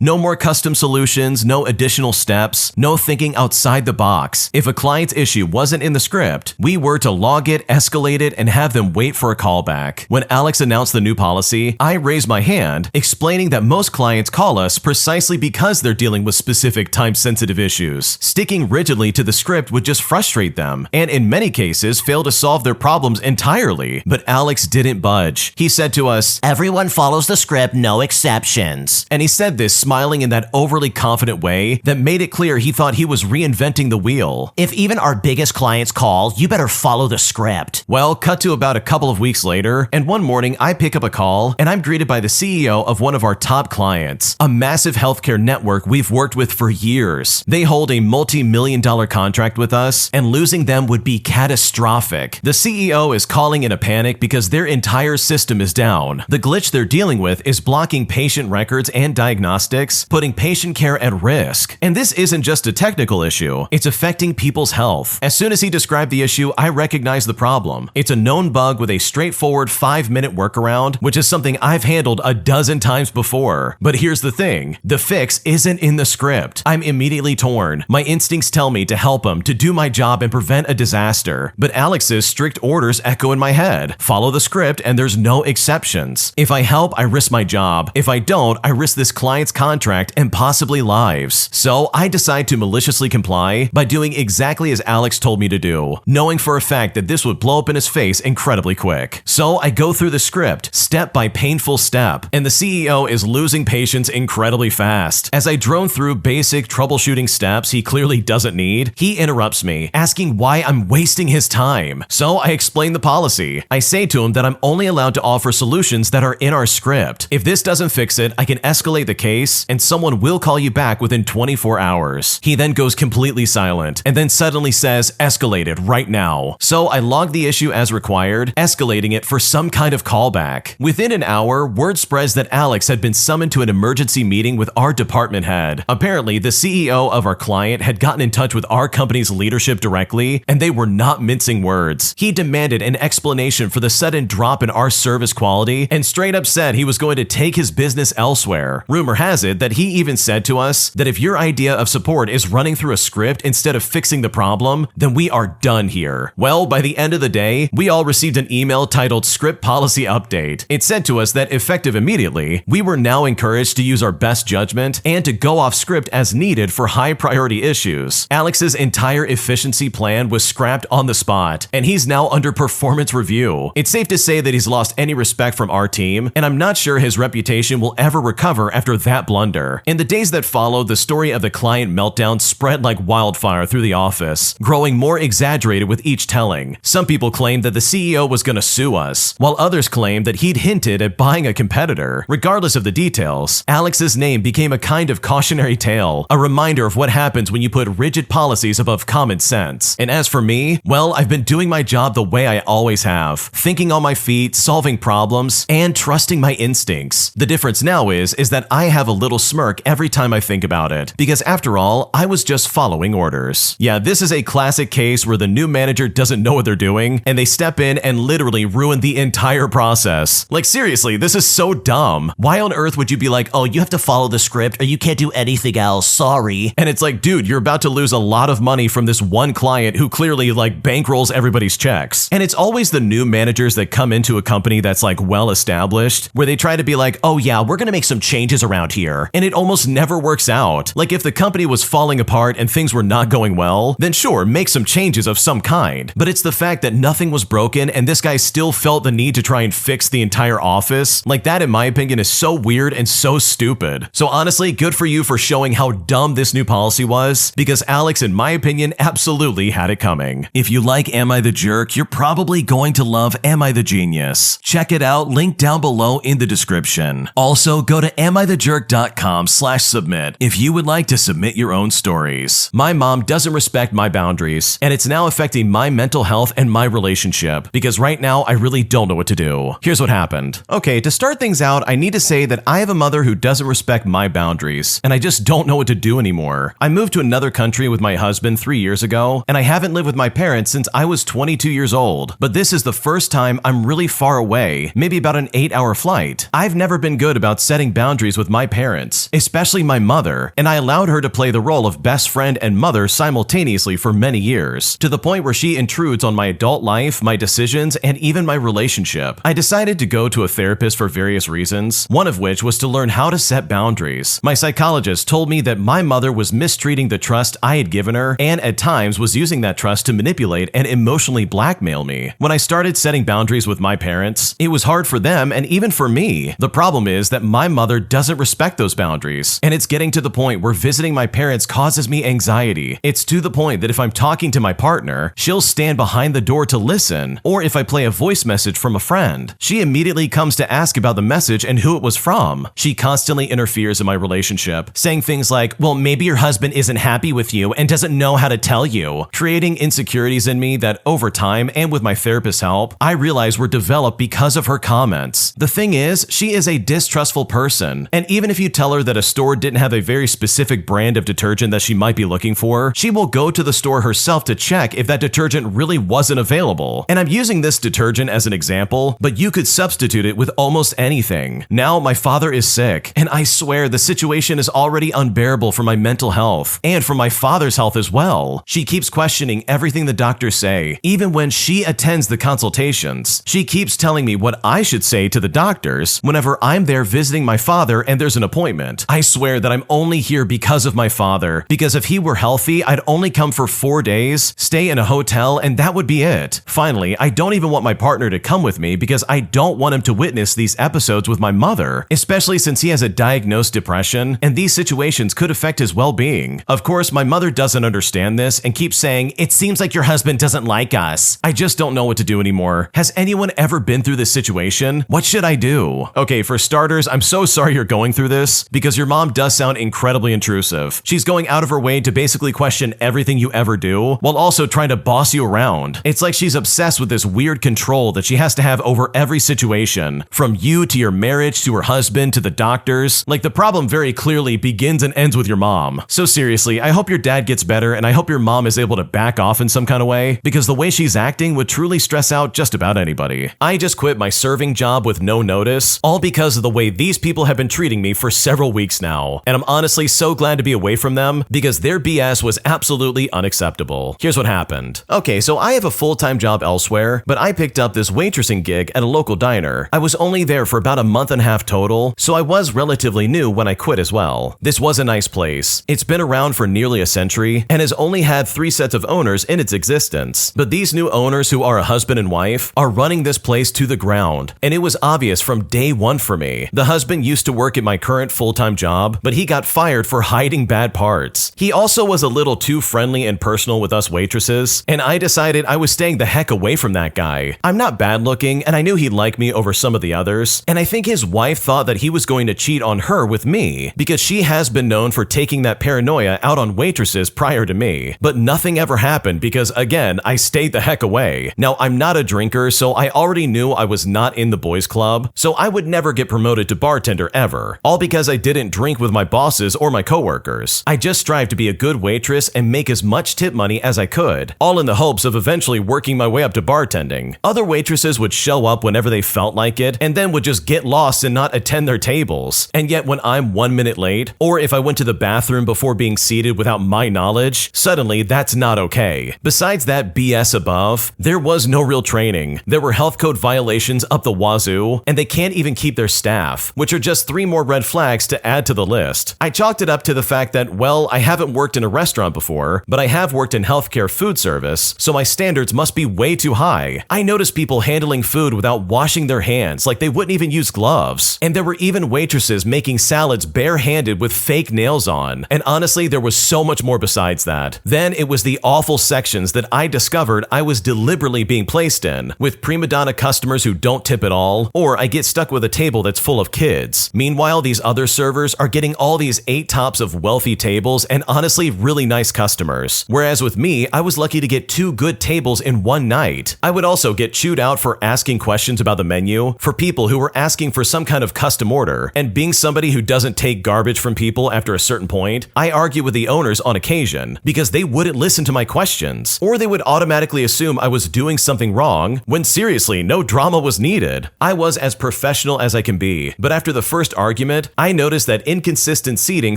No more custom solutions, no additional steps, no thinking outside the box. If a client's issue wasn't in the script, we were to log it, escalate it, and have them wait for a callback. When Alex announced the new policy, I raised my hand, explaining that most clients call us precisely because they're dealing with specific time-sensitive issues. Sticking rigidly to the script would just frustrate them, and in many cases fail to solve their problems entirely. But Alex didn't budge. He said to us, "Everyone follows the script, no exceptions." And he said this smiling in that overly confident way that made it clear he thought he was reinventing the wheel. "If even our biggest clients call, you better follow the script." Well, cut to about a couple of weeks later, and one morning I pick up a call and I'm greeted by the CEO of one of our top clients, a massive healthcare network we've worked with for years. They hold a multi-million-dollar contract with us, and losing them would be catastrophic. The CEO is calling in a panic because their entire system is down. The glitch they're dealing with is blocking patient records and diagnostics, putting patient care at risk. And this isn't just a technical issue, it's affecting people's health. As soon as he described the issue, I recognized the problem. It's a known bug with a straightforward 5-minute workaround, which is something I've handled a dozen times before. But here's the thing, the fix isn't in the script. I'm immediately torn. My instincts tell me to help him, to do my job and prevent a disaster. But Alex's strict orders echo in my head. Follow the script and there's no exceptions. If I help, I risk my job. If I don't, I risk this client's contract and possibly lives. So I decide to maliciously comply by doing exactly as Alex told me to do, knowing for a fact that this would blow up in his face incredibly quick. So I go through the script, step by painful step, and the CEO is losing patience incredibly fast. As I drone through basic troubleshooting steps he clearly doesn't need, he interrupts me, asking why I'm wasting his time. So I explain the policy. I say to him that I'm only allowed to offer solutions that are in our script. If this doesn't fix it, I can escalate the case and someone will call you back within 24 hours. He then goes completely silent and then suddenly says, "Escalated right now." So I log the issue as required, escalating it for some kind of callback. Within an hour, word spreads that Alex had been summoned to an emergency meeting with our department head. Apparently, the CEO of our client had gotten in touch with our company's leadership directly, and they were not mincing words. He demanded an explanation for the sudden drop in our service quality and straight up said he was going to take his business elsewhere. Rumor has it that he even said to us that if your idea of support is running through a script instead of fixing the problem, then we are done here. Well, by the end of the day, we all received an email titled Script Policy Update. It said to us that effective immediately, we were now encouraged to use our best judgment and to go off script as needed for high priority issues. Alex's entire efficiency plan was scrapped on the spot, and he's now under performance review. It's safe to say that he's lost any respect from our team, and I'm not sure his reputation will ever recover after that blunder. In the days that followed, the story of the client meltdown spread like wildfire through the office, growing more exaggerated with each telling. Some people claimed that the CEO was going to sue us, while others claimed that he'd hinted at buying a competitor. Regardless of the details, Alex's name became a kind of cautionary tale, a reminder of what happens when you put rigid policies above common sense. And as for me, well, I've been doing my job the way I always have, thinking on my feet, solving problems, and trusting my instincts. The difference now is that I have a little smirk every time I think about it, because after all, I was just following orders. Yeah, this is a classic case where the new manager doesn't know what they're doing, and they step in and literally ruin the entire process. Like seriously, this is so dumb. Why on earth would you be like, "Oh, you have to follow the script or you can't do anything else, sorry." And it's like, dude, you're about to lose a lot of money from this one client who clearly like bankrolls everybody's checks. And it's always the new managers that come into a company that's like well established, where they try to be like, "Oh yeah, we're gonna make some changes around here." And it almost never works out. Like if the company was falling apart and things were not going well, then sure, make some changes of some kind. But it's the fact that nothing was broken and this guy still felt the need to try and fix the entire office. Like that, in my opinion, is so weird and so stupid. So honestly, good for you for showing how dumb this new policy was, because Alex, in my opinion, absolutely had it coming. If you like Am I the Jerk, you're probably going to love Am I the Genius. Check it out, link down below in the description. Also, go to amithejerk.com/submit if you would like to submit your own stories. My mom doesn't respect my boundaries, and it's now affecting my mental health and my relationship, because right now I really don't know what to do. Here's what happened. Okay, to start things out, I need to say that I have a mother who doesn't respect my boundaries, and I just don't know what to do anymore. I moved to another country with my husband 3 years ago, and I haven't lived with my parents since I was 22 years old, but this is the first time I'm really far away, maybe about an 8-hour flight. I've never been good about setting boundaries with my parents, especially my mother, and I allowed her to play the role of best friend and mother simultaneously for many years, to the point where she intrudes on my adult life, my decisions, and even my relationship. I decided to go to a therapist for various reasons, one of which was to learn how to set boundaries. My psychologist told me that my mother was mistreating the trust I had given her and at times was using that trust to manipulate and emotionally blackmail me. When I started setting boundaries with my parents, it was hard for them and even for me. The problem is that my mother doesn't respect those boundaries, and it's getting to the point where visiting my parents causes me anxiety. It's to the point that if I'm talking to my partner, she'll stand behind the door to listen, or if I play a voice message from a friend, she immediately comes to ask about the message and who it was from. She constantly interferes in my relationship, saying things like, well, maybe your husband isn't happy with you and doesn't know how to tell you, creating insecurities in me that over time and with my therapist's help, I realize were developed because of her comments. The thing is, she is a distrustful person, and even if you tell her that a store didn't have a very specific brand of detergent that she might be looking for, she will go to the store herself to check if that detergent really wasn't available. And I'm using this detergent as an example, but you could substitute it with almost anything. Now my father is sick, and I swear the situation is already unbearable for my mental health and for my father's health as well. She keeps questioning everything the doctors say, even when she attends the consultations. She keeps telling me what I should say to the doctors whenever I'm there visiting my father and there's an appointment. I swear that I'm only here because of my father, because if he were healthy, I'd only come for 4 days, stay in a hotel, and that would be it. Finally, I don't even want my partner to come with me because I don't want him to witness these episodes with my mother, especially since he has a diagnosed depression, and these situations could affect his well-being. Of course, my mother doesn't understand this and keeps saying, it seems like your husband doesn't like us. I just don't know what to do anymore. Has anyone ever been through this situation? What should I do? Okay, for starters, I'm so sorry you're going through this because your mom does sound incredibly intrusive. She's going out of her way to basically question everything you ever do while also trying to boss you around. It's like she's obsessed with this weird control that she has to have over every situation, from you to your marriage to her husband to the doctors. Like, the problem very clearly begins and ends with your mom. So seriously, I hope your dad gets better and I hope your mom is able to back off in some kind of way, because the way she's acting would truly stress out just about anybody. I just quit my serving job with no notice, all because of the way these people have been treating me for several weeks now, and I'm honestly so glad to be away from them because their BS was absolutely unacceptable. Here's what happened. Okay, so I have a full-time job elsewhere, but I picked up this waitressing gig at a local diner. I was only there for about a month and a half total, so I was relatively new when I quit as well. This was a nice place. It's been around for nearly a century and has only had 3 sets of owners in its existence. But these new owners, who are a husband and wife, are running this place to the ground, and it was obvious from day one for me. The husband used to work at my current full-time job, but he got fired for hiding bad parts. He also was a little too friendly and personal with us waitresses, and I decided I was staying the heck away from that guy. I'm not bad looking, and I knew he'd like me over some of the others, and I think his wife thought that he was going to cheat on her with me, because she has been known for taking that paranoia out on waitresses prior to me. But nothing ever happened because, again, I stayed the heck away. Now, I'm not a drinker, so I already knew I was not in the boys club, so I would never get promoted to bartender ever, all because I didn't drink with my bosses or my coworkers. I just strived to be a good waitress and make as much tip money as I could, all in the hopes of eventually working my way up to bartending. Other waitresses would show up whenever they felt like it and then would just get lost and not attend their tables. And yet when I'm 1 minute late, or if I went to the bathroom before being seated without my knowledge, suddenly that's not okay. Besides that BS above, there was no real training. There were health code violations up the wazoo, and they can't even keep their staff, which are just 3 more red flags to add to the list. I chalked it up to the fact that, well, I haven't worked in a restaurant before, but I have worked in healthcare food service, so my standards must be way too high. I noticed people handling food without washing their hands, like they wouldn't even use gloves. And there were even waitresses making salads barehanded with fake nails on. And honestly, there was so much more besides that. Then it was the awful sections that I discovered I was deliberately being placed in, with prima donna customers who don't tip at all, or I get stuck with a table that's full of kids. Meanwhile, these other servers are getting all these 8 tops of wealthy tables and honestly really nice customers. Whereas with me, I was lucky to get 2 good tables in one night. I would also get chewed out for asking questions about the menu for people who were asking for some kind of custom custom order, and being somebody who doesn't take garbage from people after a certain point, I argue with the owners on occasion because they wouldn't listen to my questions, or they would automatically assume I was doing something wrong when seriously no drama was needed. I was as professional as I can be, but after the first argument, I noticed that inconsistent seating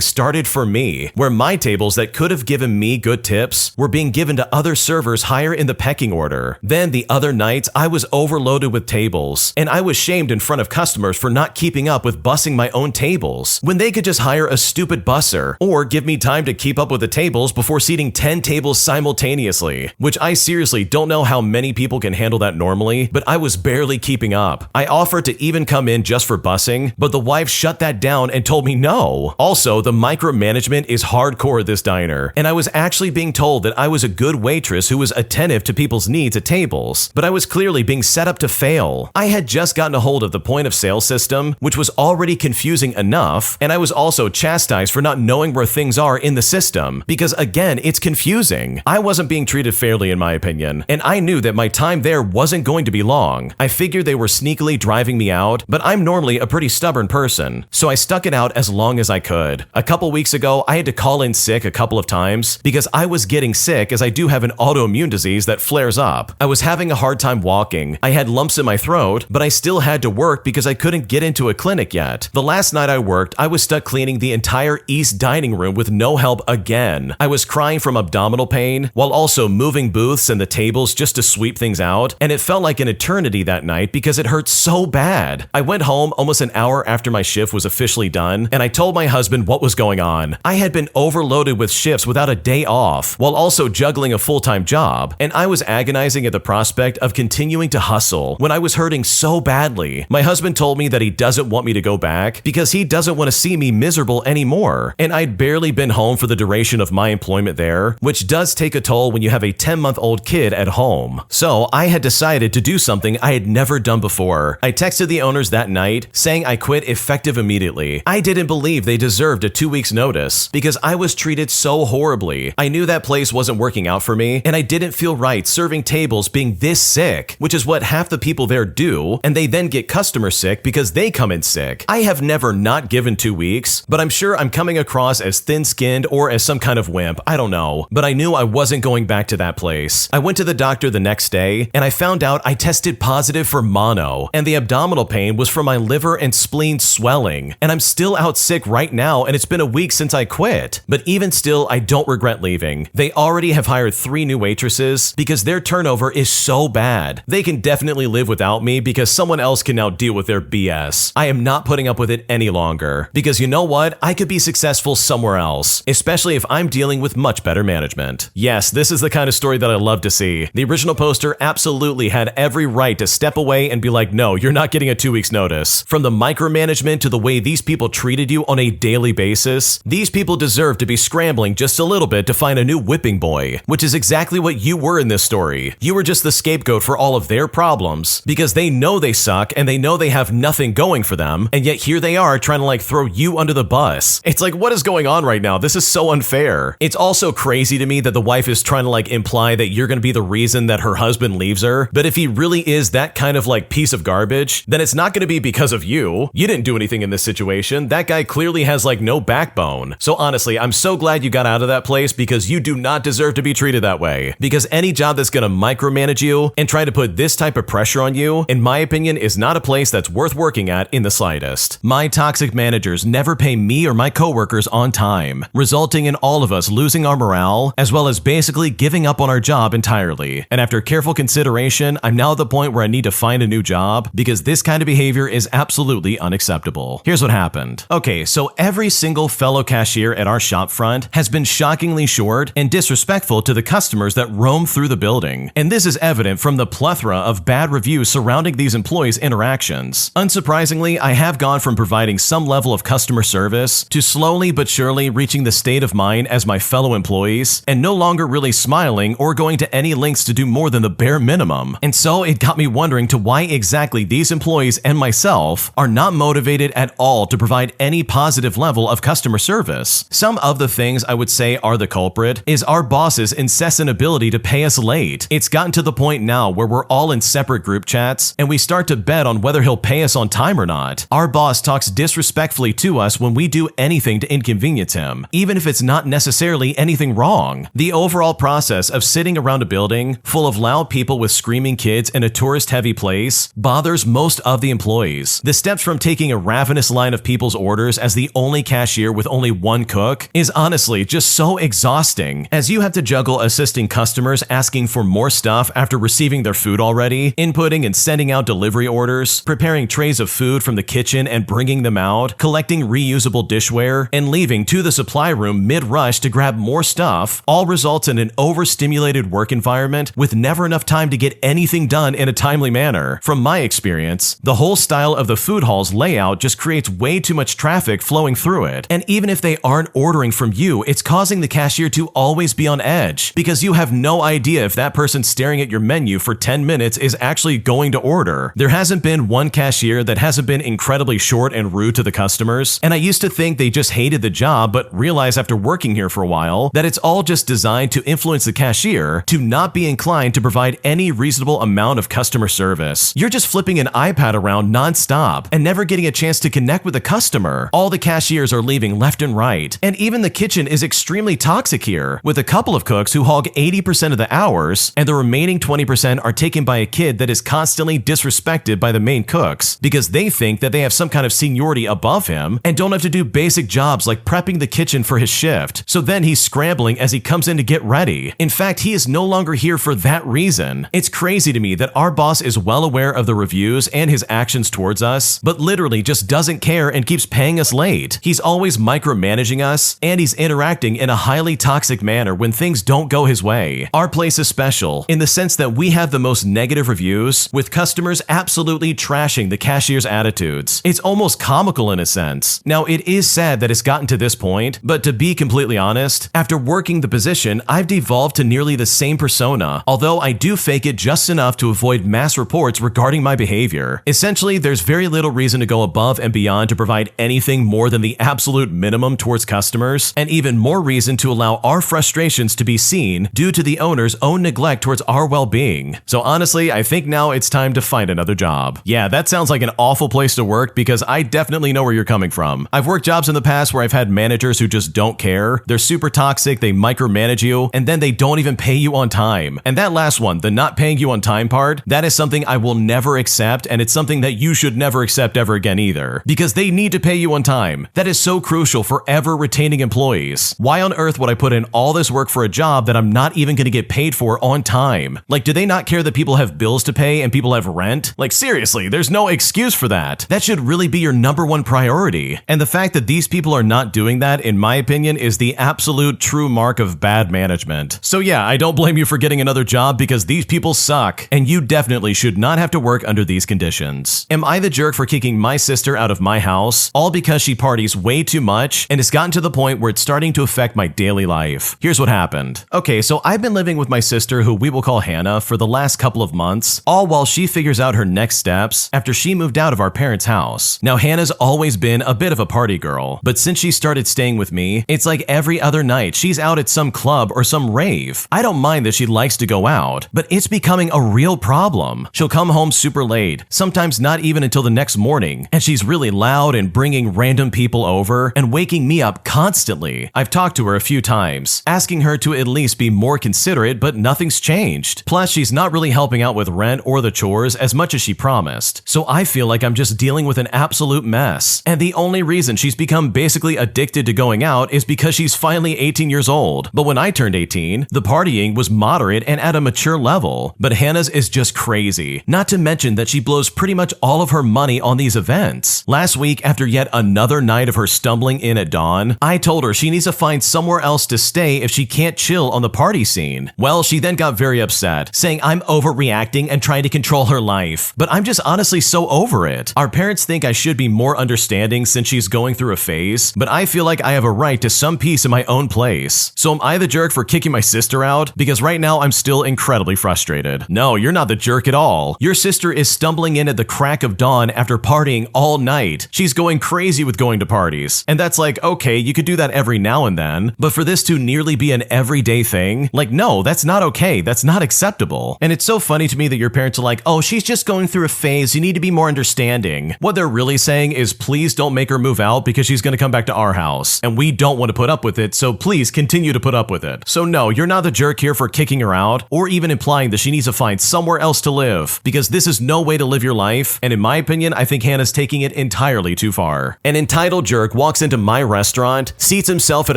started for me, where my tables that could have given me good tips were being given to other servers higher in the pecking order. Then the other nights, I was overloaded with tables, and I was shamed in front of customers for not keeping up with bussing my own tables, when they could just hire a stupid busser, or give me time to keep up with the tables before seating 10 tables simultaneously, which I seriously don't know how many people can handle that normally, but I was barely keeping up. I offered to even come in just for bussing, but the wife shut that down and told me no. Also, the micromanagement is hardcore at this diner, and I was actually being told that I was a good waitress who was attentive to people's needs at tables, but I was clearly being set up to fail. I had just gotten a hold of the point of sale system, which was already confusing enough, and I was also chastised for not knowing where things are in the system, because again, it's confusing. I wasn't being treated fairly in my opinion, and I knew that my time there wasn't going to be long. I figured they were sneakily driving me out, but I'm normally a pretty stubborn person, so I stuck it out as long as I could. A couple weeks ago, I had to call in sick a couple of times because I was getting sick, as I do have an autoimmune disease that flares up. I was having a hard time walking. I had lumps in my throat, but I still had to work because I couldn't get into a clinic yet. The last night I worked, I was stuck cleaning the entire east dining room with no help again. I was crying from abdominal pain while also moving booths and the tables just to sweep things out, and it felt like an eternity that night because it hurt so bad. I went home almost an hour after my shift was officially done, and I told my husband what was going on. I had been overloaded with shifts without a day off, while also juggling a full-time job, and I was agonizing at the prospect of continuing to hustle when I was hurting so badly. My husband told me that he doesn't want me to go back because he doesn't want to see me miserable anymore, and I'd barely been home for the duration of my employment there, which does take a toll when you have a 10-month-old kid at home. So I had decided to do something I had never done before. I texted the owners that night saying I quit effective immediately. I didn't believe they deserved a 2 weeks notice because I was treated so horribly. I knew that place wasn't working out for me, and I didn't feel right serving tables being this sick, which is what half the people there do, and they then get customers sick because they come in sick. I have never not given 2 weeks, but I'm sure I'm coming across as thin-skinned or as some kind of wimp. I don't know, but I knew I wasn't going back to that place. I went to the doctor the next day, and I found out I tested positive for mono, and the abdominal pain was from my liver and spleen swelling, and I'm still out sick right now, and it's been a week since I quit. But even still, I don't regret leaving. They already have hired 3 new waitresses because their turnover is so bad. They can definitely live without me because someone else can now deal with their BS. I am not putting up with it any longer because you know what? I could be successful somewhere else, especially if I'm dealing with much better management. Yes, this is the kind of story that I love to see. The original poster absolutely had every right to step away and be like, no, you're not getting a 2 weeks notice. From the micromanagement to the way these people treated you on a daily basis, these people deserve to be scrambling just a little bit to find a new whipping boy, which is exactly what you were in this story. You were just the scapegoat for all of their problems because they know they suck and they know they have nothing going for them, and yet here they are trying to like throw you under the bus. It's like, what is going on right now? This is so unfair. It's also crazy to me that the wife is trying to like imply that you're going to be the reason that her husband leaves her, but if he really is that kind of like piece of garbage, then it's not going to be because of you. You didn't do anything in this situation. That guy clearly has like no backbone. So honestly, I'm so glad you got out of that place because you do not deserve to be treated that way. Because any job that's going to micromanage you and try to put this type of pressure on you, in my opinion, is not a place that's worth working at in the slightest. My toxic managers never pay me or my coworkers on time, resulting in all of us losing our morale, as well as basically giving up on our job entirely. And after careful consideration, I'm now at the point where I need to find a new job because this kind of behavior is absolutely unacceptable. Here's what happened. Okay, so every single fellow cashier at our shop front has been shockingly short and disrespectful to the customers that roam through the building. And this is evident from the plethora of bad reviews surrounding these employees' interactions. Unsurprisingly, I have gone from providing some level of customer service to slowly but surely reaching the state of mind as my fellow employees and no longer really smiling or going to any lengths to do more than the bare minimum. And so it got me wondering to why exactly these employees and myself are not motivated at all to provide any positive level of customer service. Some of the things I would say are the culprit is our boss's incessant ability to pay us late. It's gotten to the point now where we're all in separate group chats and we start to bet on whether he'll pay us on time or not. not. Our boss talks disrespectfully to us when we do anything to inconvenience him, even if it's not necessarily anything wrong. The overall process of sitting around a building full of loud people with screaming kids in a tourist-heavy place bothers most of the employees. The steps from taking a ravenous line of people's orders as the only cashier with only one cook is honestly just so exhausting, as you have to juggle assisting customers asking for more stuff after receiving their food already, inputting and sending out delivery orders, preparing trays of food from the kitchen and bringing them out, collecting reusable dishware, and leaving to the supply room mid-rush to grab more stuff, all results in an overstimulated work environment with never enough time to get anything done in a timely manner. From my experience, the whole style of the food hall's layout just creates way too much traffic flowing through it, and even if they aren't ordering from you, it's causing the cashier to always be on edge, because you have no idea if that person staring at your menu for 10 minutes is actually going to order. There hasn't been one cashier that hasn't been incredibly short and rude to the customers, and I used to think they just hated the job, but realized after working here for a while that it's all just designed to influence the cashier to not be inclined to provide any reasonable amount of customer service. You're just flipping an iPad around non-stop and never getting a chance to connect with the customer. All the cashiers are leaving left and right, and even the kitchen is extremely toxic here, with a couple of cooks who hog 80% of the hours, and the remaining 20% are taken by a kid that is constantly disrespected by the main cooks because they think that they have some kind of seniority above him and don't have to do basic jobs like prepping the kitchen for his shift. So then he's scrambling as he comes in to get ready. In fact, he is no longer here for that reason. It's crazy to me that our boss is well aware of the reviews and his actions towards us, but literally just doesn't care and keeps paying us late. He's always micromanaging us, and he's interacting in a highly toxic manner when things don't go his way. Our place is special in the sense that we have the most negative reviews, with customers absolutely trashing the cashier's attitudes. It's almost comical in a sense. Now, it is sad that it's gotten to this point, but to be completely honest, after working the position, I've devolved to nearly the same persona, although I do fake it just enough to avoid mass reports regarding my behavior. Essentially, there's very little reason to go above and beyond to provide anything more than the absolute minimum towards customers, and even more reason to allow our frustrations to be seen due to the owner's own neglect towards our well-being. So honestly, I think now it's time to find another job. Yeah, that sounds like an awful place to work, because I definitely know where you're coming from. I've worked jobs in the past where I've had managers who just don't care. They're super toxic, they micromanage you, and then they don't even pay you on time. And that last one, the not paying you on time part, that is something I will never accept, and it's something that you should never accept ever again either, because they need to pay you on time. That is so crucial for ever retaining employees. Why on earth would I put in all this work for a job that I'm not even going to get paid for on time? Like, do they not care that people have bills to pay and people have rent? Like, seriously, there's no excuse for that. That should really be your #1 priority. And the fact that these people are not doing that, in my opinion, is the absolute true mark of bad management. So yeah, I don't blame you for getting another job, because these people suck, and you definitely should not have to work under these conditions. Am I the jerk for kicking my sister out of my house, all because she parties way too much and it's gotten to the point where it's starting to affect my daily life? Here's what happened. Okay, so I've been living with my sister, who we will call Hannah, for the last couple of months, all while she figures out her next steps after she moved out of our parents' house. Now, Hannah's always been a bit of a party girl, but since she started staying with me, it's like every other night she's out at some club or some rave. I don't mind that she likes to go out, but it's becoming a real problem. She'll come home super late, sometimes not even until the next morning, and she's really loud and bringing random people over and waking me up constantly. I've talked to her a few times, asking her to at least be more considerate, but nothing's changed. Plus, she's not really helping out with rent or the chores as much as she promised, so I feel like I'm just dealing with an absolute mess. And the only reason she's become basically addicted to going out is because she's finally 18 years old. But when I turned 18, the partying was moderate and at a mature level. But Hannah's is just crazy. Not to mention that she blows pretty much all of her money on these events. Last week, after yet another night of her stumbling in at dawn, I told her she needs to find somewhere else to stay if she can't chill on the party scene. Well, she then got very upset, saying I'm overreacting and trying to control her life. But I'm just honestly so over it. Our parents think I should be more understanding since she's going through a phase, but I feel like I have a right to some peace in my own place. So am I the jerk for kicking my sister out? Because right now I'm still incredibly frustrated. No, you're not the jerk at all. Your sister is stumbling in at the crack of dawn after partying all night. She's going crazy with going to parties. And that's like, okay, you could do that every now and then, but for this to nearly be an everyday thing, like, no, that's not okay. That's not acceptable. And it's so funny to me that your parents are like, oh, she's just going through a phase. You need to be more understanding. kidding. What they're really saying is please don't make her move out because she's gonna come back to our house, and we don't want to put up with it, so please continue to put up with it. So no, you're not the jerk here for kicking her out, or even implying that she needs to find somewhere else to live, because this is no way to live your life, and in my opinion, I think Hannah's taking it entirely too far. An entitled jerk walks into my restaurant, seats himself at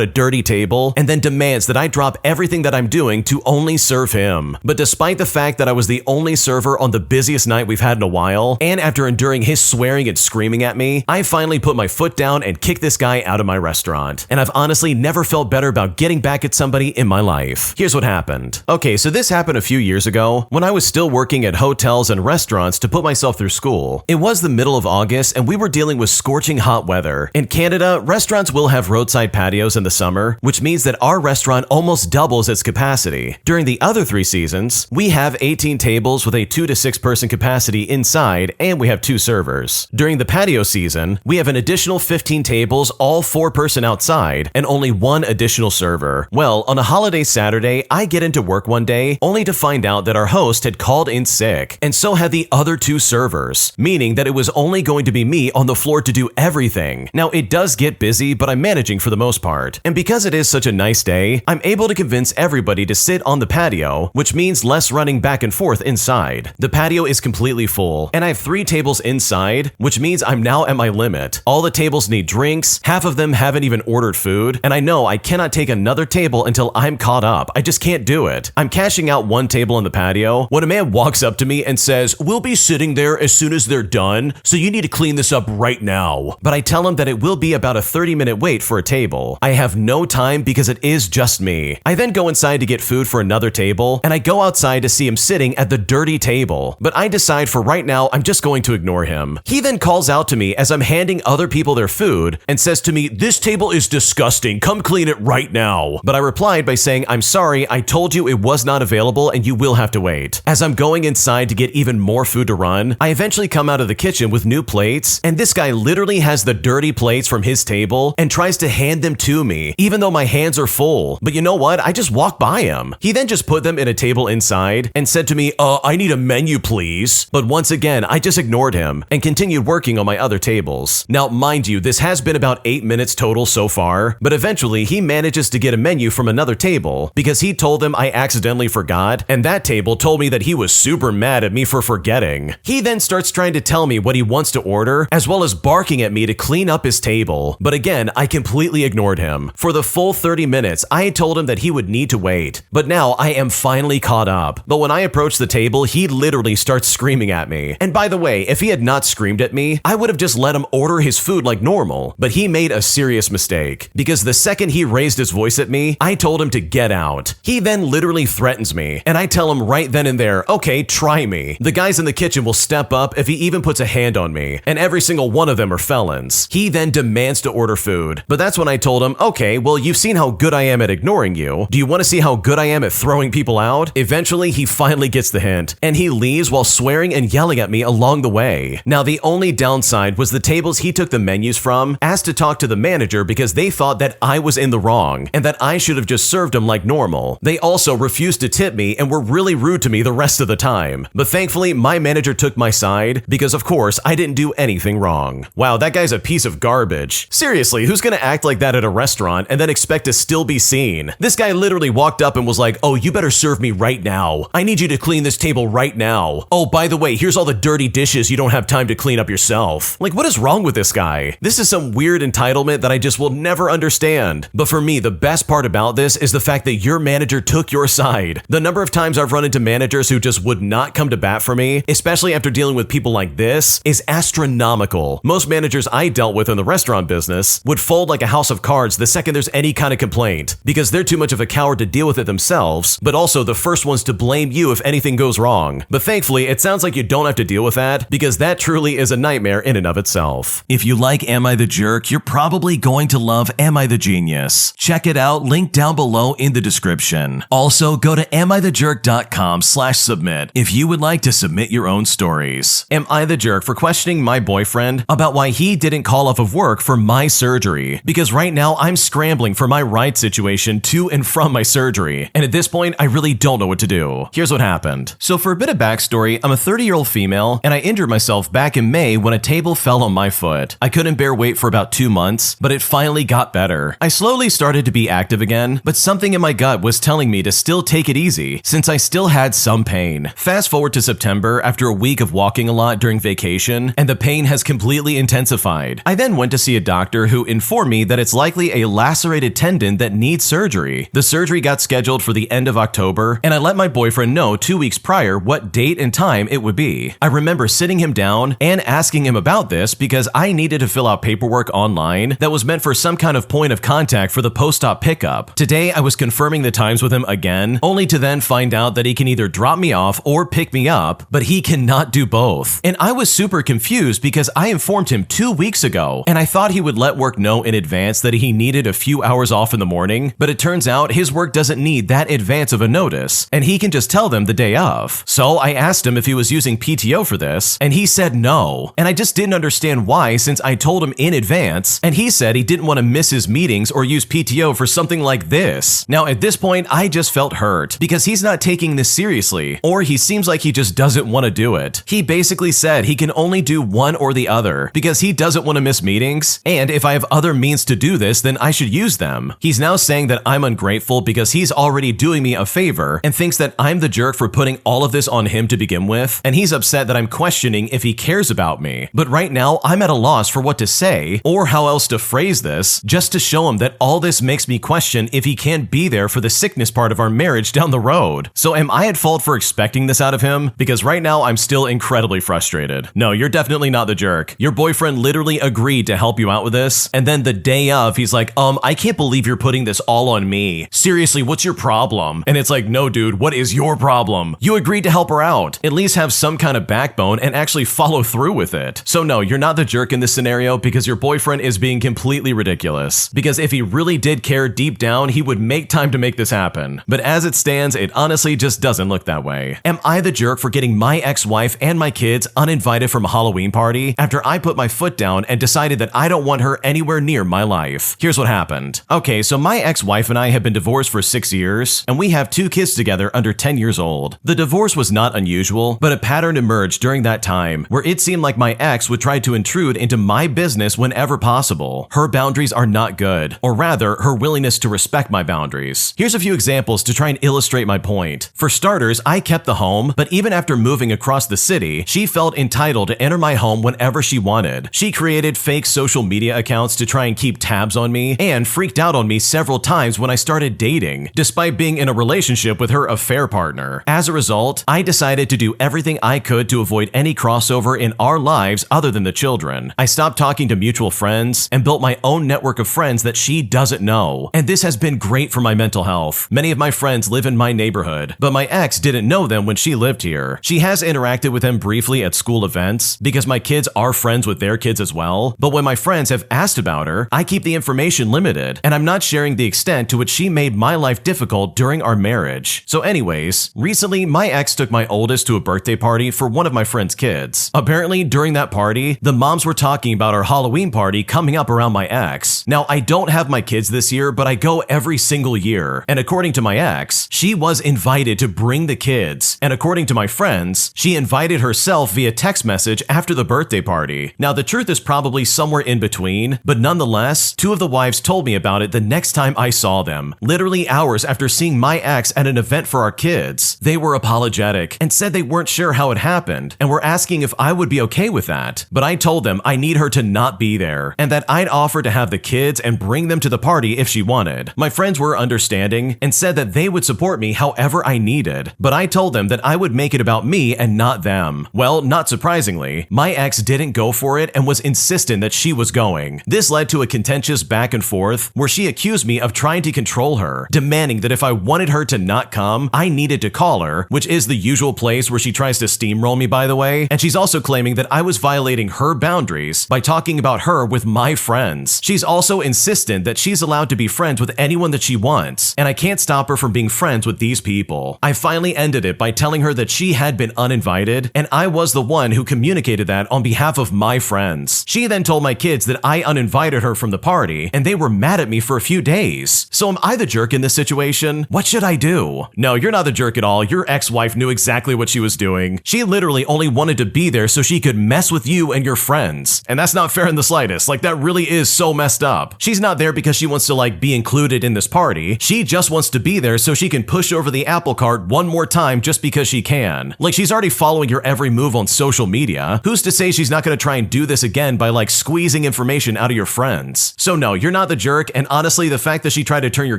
a dirty table, and then demands that I drop everything that I'm doing to only serve him. But despite the fact that I was the only server on the busiest night we've had in a while, and after enduring his swearing and screaming at me, I finally put my foot down and kicked this guy out of my restaurant. And I've honestly never felt better about getting back at somebody in my life. Here's what happened. Okay, so this happened a few years ago when I was still working at hotels and restaurants to put myself through school. It was the middle of August and we were dealing with scorching hot weather. In Canada, restaurants will have roadside patios in the summer, which means that our restaurant almost doubles its capacity. During the other 3 seasons, we have 18 tables with a 2 to 6 person capacity inside, and we have 2 servers. During the patio season, we have an additional 15 tables, all 4 person outside, and only 1 additional server. Well, on a holiday Saturday, I get into work one day only to find out that our host had called in sick, and so had the other 2 servers, meaning that it was only going to be me on the floor to do everything. Now, it does get busy, but I'm managing for the most part. And because it is such a nice day, I'm able to convince everybody to sit on the patio, which means less running back and forth inside. The patio is completely full, and I have 3 tables inside, which means I'm now at my limit. All the tables need drinks, half of them haven't even ordered food, and I know I cannot take another table until I'm caught up. I just can't do it. I'm cashing out 1 table on the patio when a man walks up to me and says, "We'll be sitting there as soon as they're done, so you need to clean this up right now." But I tell him that it will be about a 30-minute wait for a table. I have no time because it is just me. I then go inside to get food for another table, and I go outside to see him sitting at the dirty table. But I decide for right now I'm just going to ignore him. He then calls out to me as I'm handing other people their food and says to me, "This table is disgusting, come clean it right now." But I replied by saying, "I'm sorry, I told you it was not available and you will have to wait." As I'm going inside to get even more food to run, I eventually come out of the kitchen with new plates, and this guy literally has the dirty plates from his table and tries to hand them to me, even though my hands are full. But you know what? I just walked by him. He then just put them in a table inside and said to me, "I need a menu, please." But once again, I just ignored him and continued working on my other tables. Now, mind you, this has been about 8 minutes total so far, but eventually he manages to get a menu from another table because he told them I accidentally forgot, and that table told me that he was super mad at me for forgetting. He then starts trying to tell me what he wants to order, as well as barking at me to clean up his table. But again, I completely ignored him. For the full 30 minutes, I had told him that he would need to wait. But now I am finally caught up. But when I approach the table, he literally starts screaming at me. And by the way, if he had not screamed at me, I would have just let him order his food like normal. But he made a serious mistake, because the second he raised his voice at me, I told him to get out. He then literally threatens me, and I tell him right then and there, "Okay, try me. The guys in the kitchen will step up if he even puts a hand on me, and every single one of them are felons." He then demands to order food. But that's when I told him, "Okay, well, you've seen how good I am at ignoring you. Do you want to see how good I am at throwing people out?" Eventually, he finally gets the hint, and he leaves while swearing and yelling at me along the way. Now, the only downside was the tables he took the menus from asked to talk to the manager because they thought that I was in the wrong and that I should have just served him like normal. They also refused to tip me and were really rude to me the rest of the time. But thankfully, my manager took my side because, of course, I didn't do anything wrong. Wow, that guy's a piece of garbage. Seriously, who's gonna act like that at a restaurant and then expect to still be seen? This guy literally walked up and was like, "Oh, you better serve me right now. I need you to clean this table right now. Oh, by the way, here's all the dirty dishes you don't have time to clean up yourself." Like, what is wrong with this guy? This is some weird entitlement that I just will never understand. But for me, the best part about this is the fact that your manager took your side. The number of times I've run into managers who just would not come to bat for me, especially after dealing with people like this, is astronomical. Most managers I dealt with in the restaurant business would fold like a house of cards the second there's any kind of complaint, because they're too much of a coward to deal with it themselves, but also the first ones to blame you if anything goes wrong. But thankfully, it sounds like you don't have to deal with that, because that truly is a nightmare in and of itself. If you like Am I the Jerk, you're probably going to love Am I the Genius. Check it out, link down below in the description. Also, go to amithejerk.com/submit if you would like to submit your own stories. Am I the jerk for questioning my boyfriend about why he didn't call off of work for my surgery? Because right now I'm scrambling for my ride situation to and from my surgery, and at this point I really don't know what to do. Here's what happened. So for a bit of backstory, I'm a 30-year-old female and I injured myself back back in May when a table fell on my foot. I couldn't bear weight for about 2 months, but it finally got better. I slowly started to be active again, but something in my gut was telling me to still take it easy since I still had some pain. Fast forward to September after a week of walking a lot during vacation, and the pain has completely intensified. I then went to see a doctor who informed me that it's likely a lacerated tendon that needs surgery. The surgery got scheduled for the end of October, and I let my boyfriend know 2 weeks prior what date and time it would be. I remember sitting him down and asking him about this because I needed to fill out paperwork online that was meant for some kind of point of contact for the post-op pickup. Today, I was confirming the times with him again, only to then find out that he can either drop me off or pick me up, but he cannot do both. And I was super confused because I informed him 2 weeks ago, and I thought he would let work know in advance that he needed a few hours off in the morning, but it turns out his work doesn't need that advance of a notice, and he can just tell them the day of. So I asked him if he was using PTO for this, and he said no, and I just didn't understand why since I told him in advance, and he said he didn't want to miss his meetings or use PTO for something like this. Now at this point, I just felt hurt because he's not taking this seriously, or he seems like he just doesn't want to do it. He basically said he can only do one or the other because he doesn't want to miss meetings, and if I have other means to do this, then I should use them. He's now saying that I'm ungrateful because he's already doing me a favor and thinks that I'm the jerk for putting all of this on him to begin with, and he's upset that I'm questioning if he cares about me. But right now, I'm at a loss for what to say or how else to phrase this just to show him that all this makes me question if he can't be there for the sickness part of our marriage down the road. So am I at fault for expecting this out of him? Because right now, I'm still incredibly frustrated. No, you're definitely not the jerk. Your boyfriend literally agreed to help you out with this, and then the day of, he's like, I can't believe you're putting this all on me. Seriously, what's your problem? And it's like, no dude, what is your problem? You agreed to help her out. At least have some kind of backbone and actually follow through with it. So no, you're not the jerk in this scenario because your boyfriend is being completely ridiculous. Because if he really did care deep down, he would make time to make this happen. But as it stands, it honestly just doesn't look that way. Am I the jerk for getting my ex-wife and my kids uninvited from a Halloween party after I put my foot down and decided that I don't want her anywhere near my life? Here's what happened. Okay, so my ex-wife and I have been divorced for 6 years, and we have 2 kids together under 10 years old. The divorce was not unusual, but a pattern emerged during that time where it seemed like my ex would try to intrude into my business whenever possible. Her boundaries are not good, or rather, her willingness to respect my boundaries. Here's a few examples to try and illustrate my point. For starters, I kept the home, but even after moving across the city, she felt entitled to enter my home whenever she wanted. She created fake social media accounts to try and keep tabs on me, and freaked out on me several times when I started dating, despite being in a relationship with her affair partner. As a result, I decided to do everything I could to avoid any crossover in our lives other than the children. I stopped talking to mutual friends and built my own network of friends that she doesn't know. And this has been great for my mental health. Many of my friends live in my neighborhood, but my ex didn't know them when she lived here. She has interacted with them briefly at school events because my kids are friends with their kids as well. But when my friends have asked about her, I keep the information limited, and I'm not sharing the extent to which she made my life difficult during our marriage. So anyways, recently my ex took my oldest to a birthday party for one of my friend's kids. Apparently during that party, the moms were talking about our Halloween party coming up around my ex. Now I don't have my kids this year, but I go every single year. And according to my ex, she was invited to bring the kids. And according to my friends, she invited herself via text message after the birthday party. Now the truth is probably somewhere in between, but nonetheless, 2 of the wives told me about it the next time I saw them, literally hours after seeing my ex at an event for our kids. They were apologetic and said they weren't sure how it happened and were asking if I would be okay with that. But I told them I need her to not be there and that I'd offer to have the kids and bring them to the party if she wanted. My friends were understanding and said that they would support me however I needed, but I told them that I would make it about me and not them. Well, not surprisingly, my ex didn't go for it and was insistent that she was going. This led to a contentious back and forth where she accused me of trying to control her, demanding that if I wanted her to not come, I needed to call her, which is the usual place where she tries to steamroll me, by the way, and she's also claiming that I was violating her boundaries by talking about her with my friends. She's also insistent that she's allowed to be friends with anyone that she wants, and I can't stop her from being friends with these people. I finally ended it by telling her that she had been uninvited, and I was the one who communicated that on behalf of my friends. She then told my kids that I uninvited her from the party, and they were mad at me for a few days. So am I the jerk in this situation? What should I do? No, you're not the jerk at all. Your ex-wife knew exactly what she was doing. She literally only wanted to be there so she could mess with you and your friends. And that's not fair in the slightest. Like, that really is so messed up. She's not there because she wants to like be included in this party. She just wants to be there so she can push over the apple cart one more time just because she can. Like, she's already following your every move on social media. Who's to say she's not going to try and do this again by like squeezing information out of your friends? So no, you're not the jerk, and honestly, the fact that she tried to turn your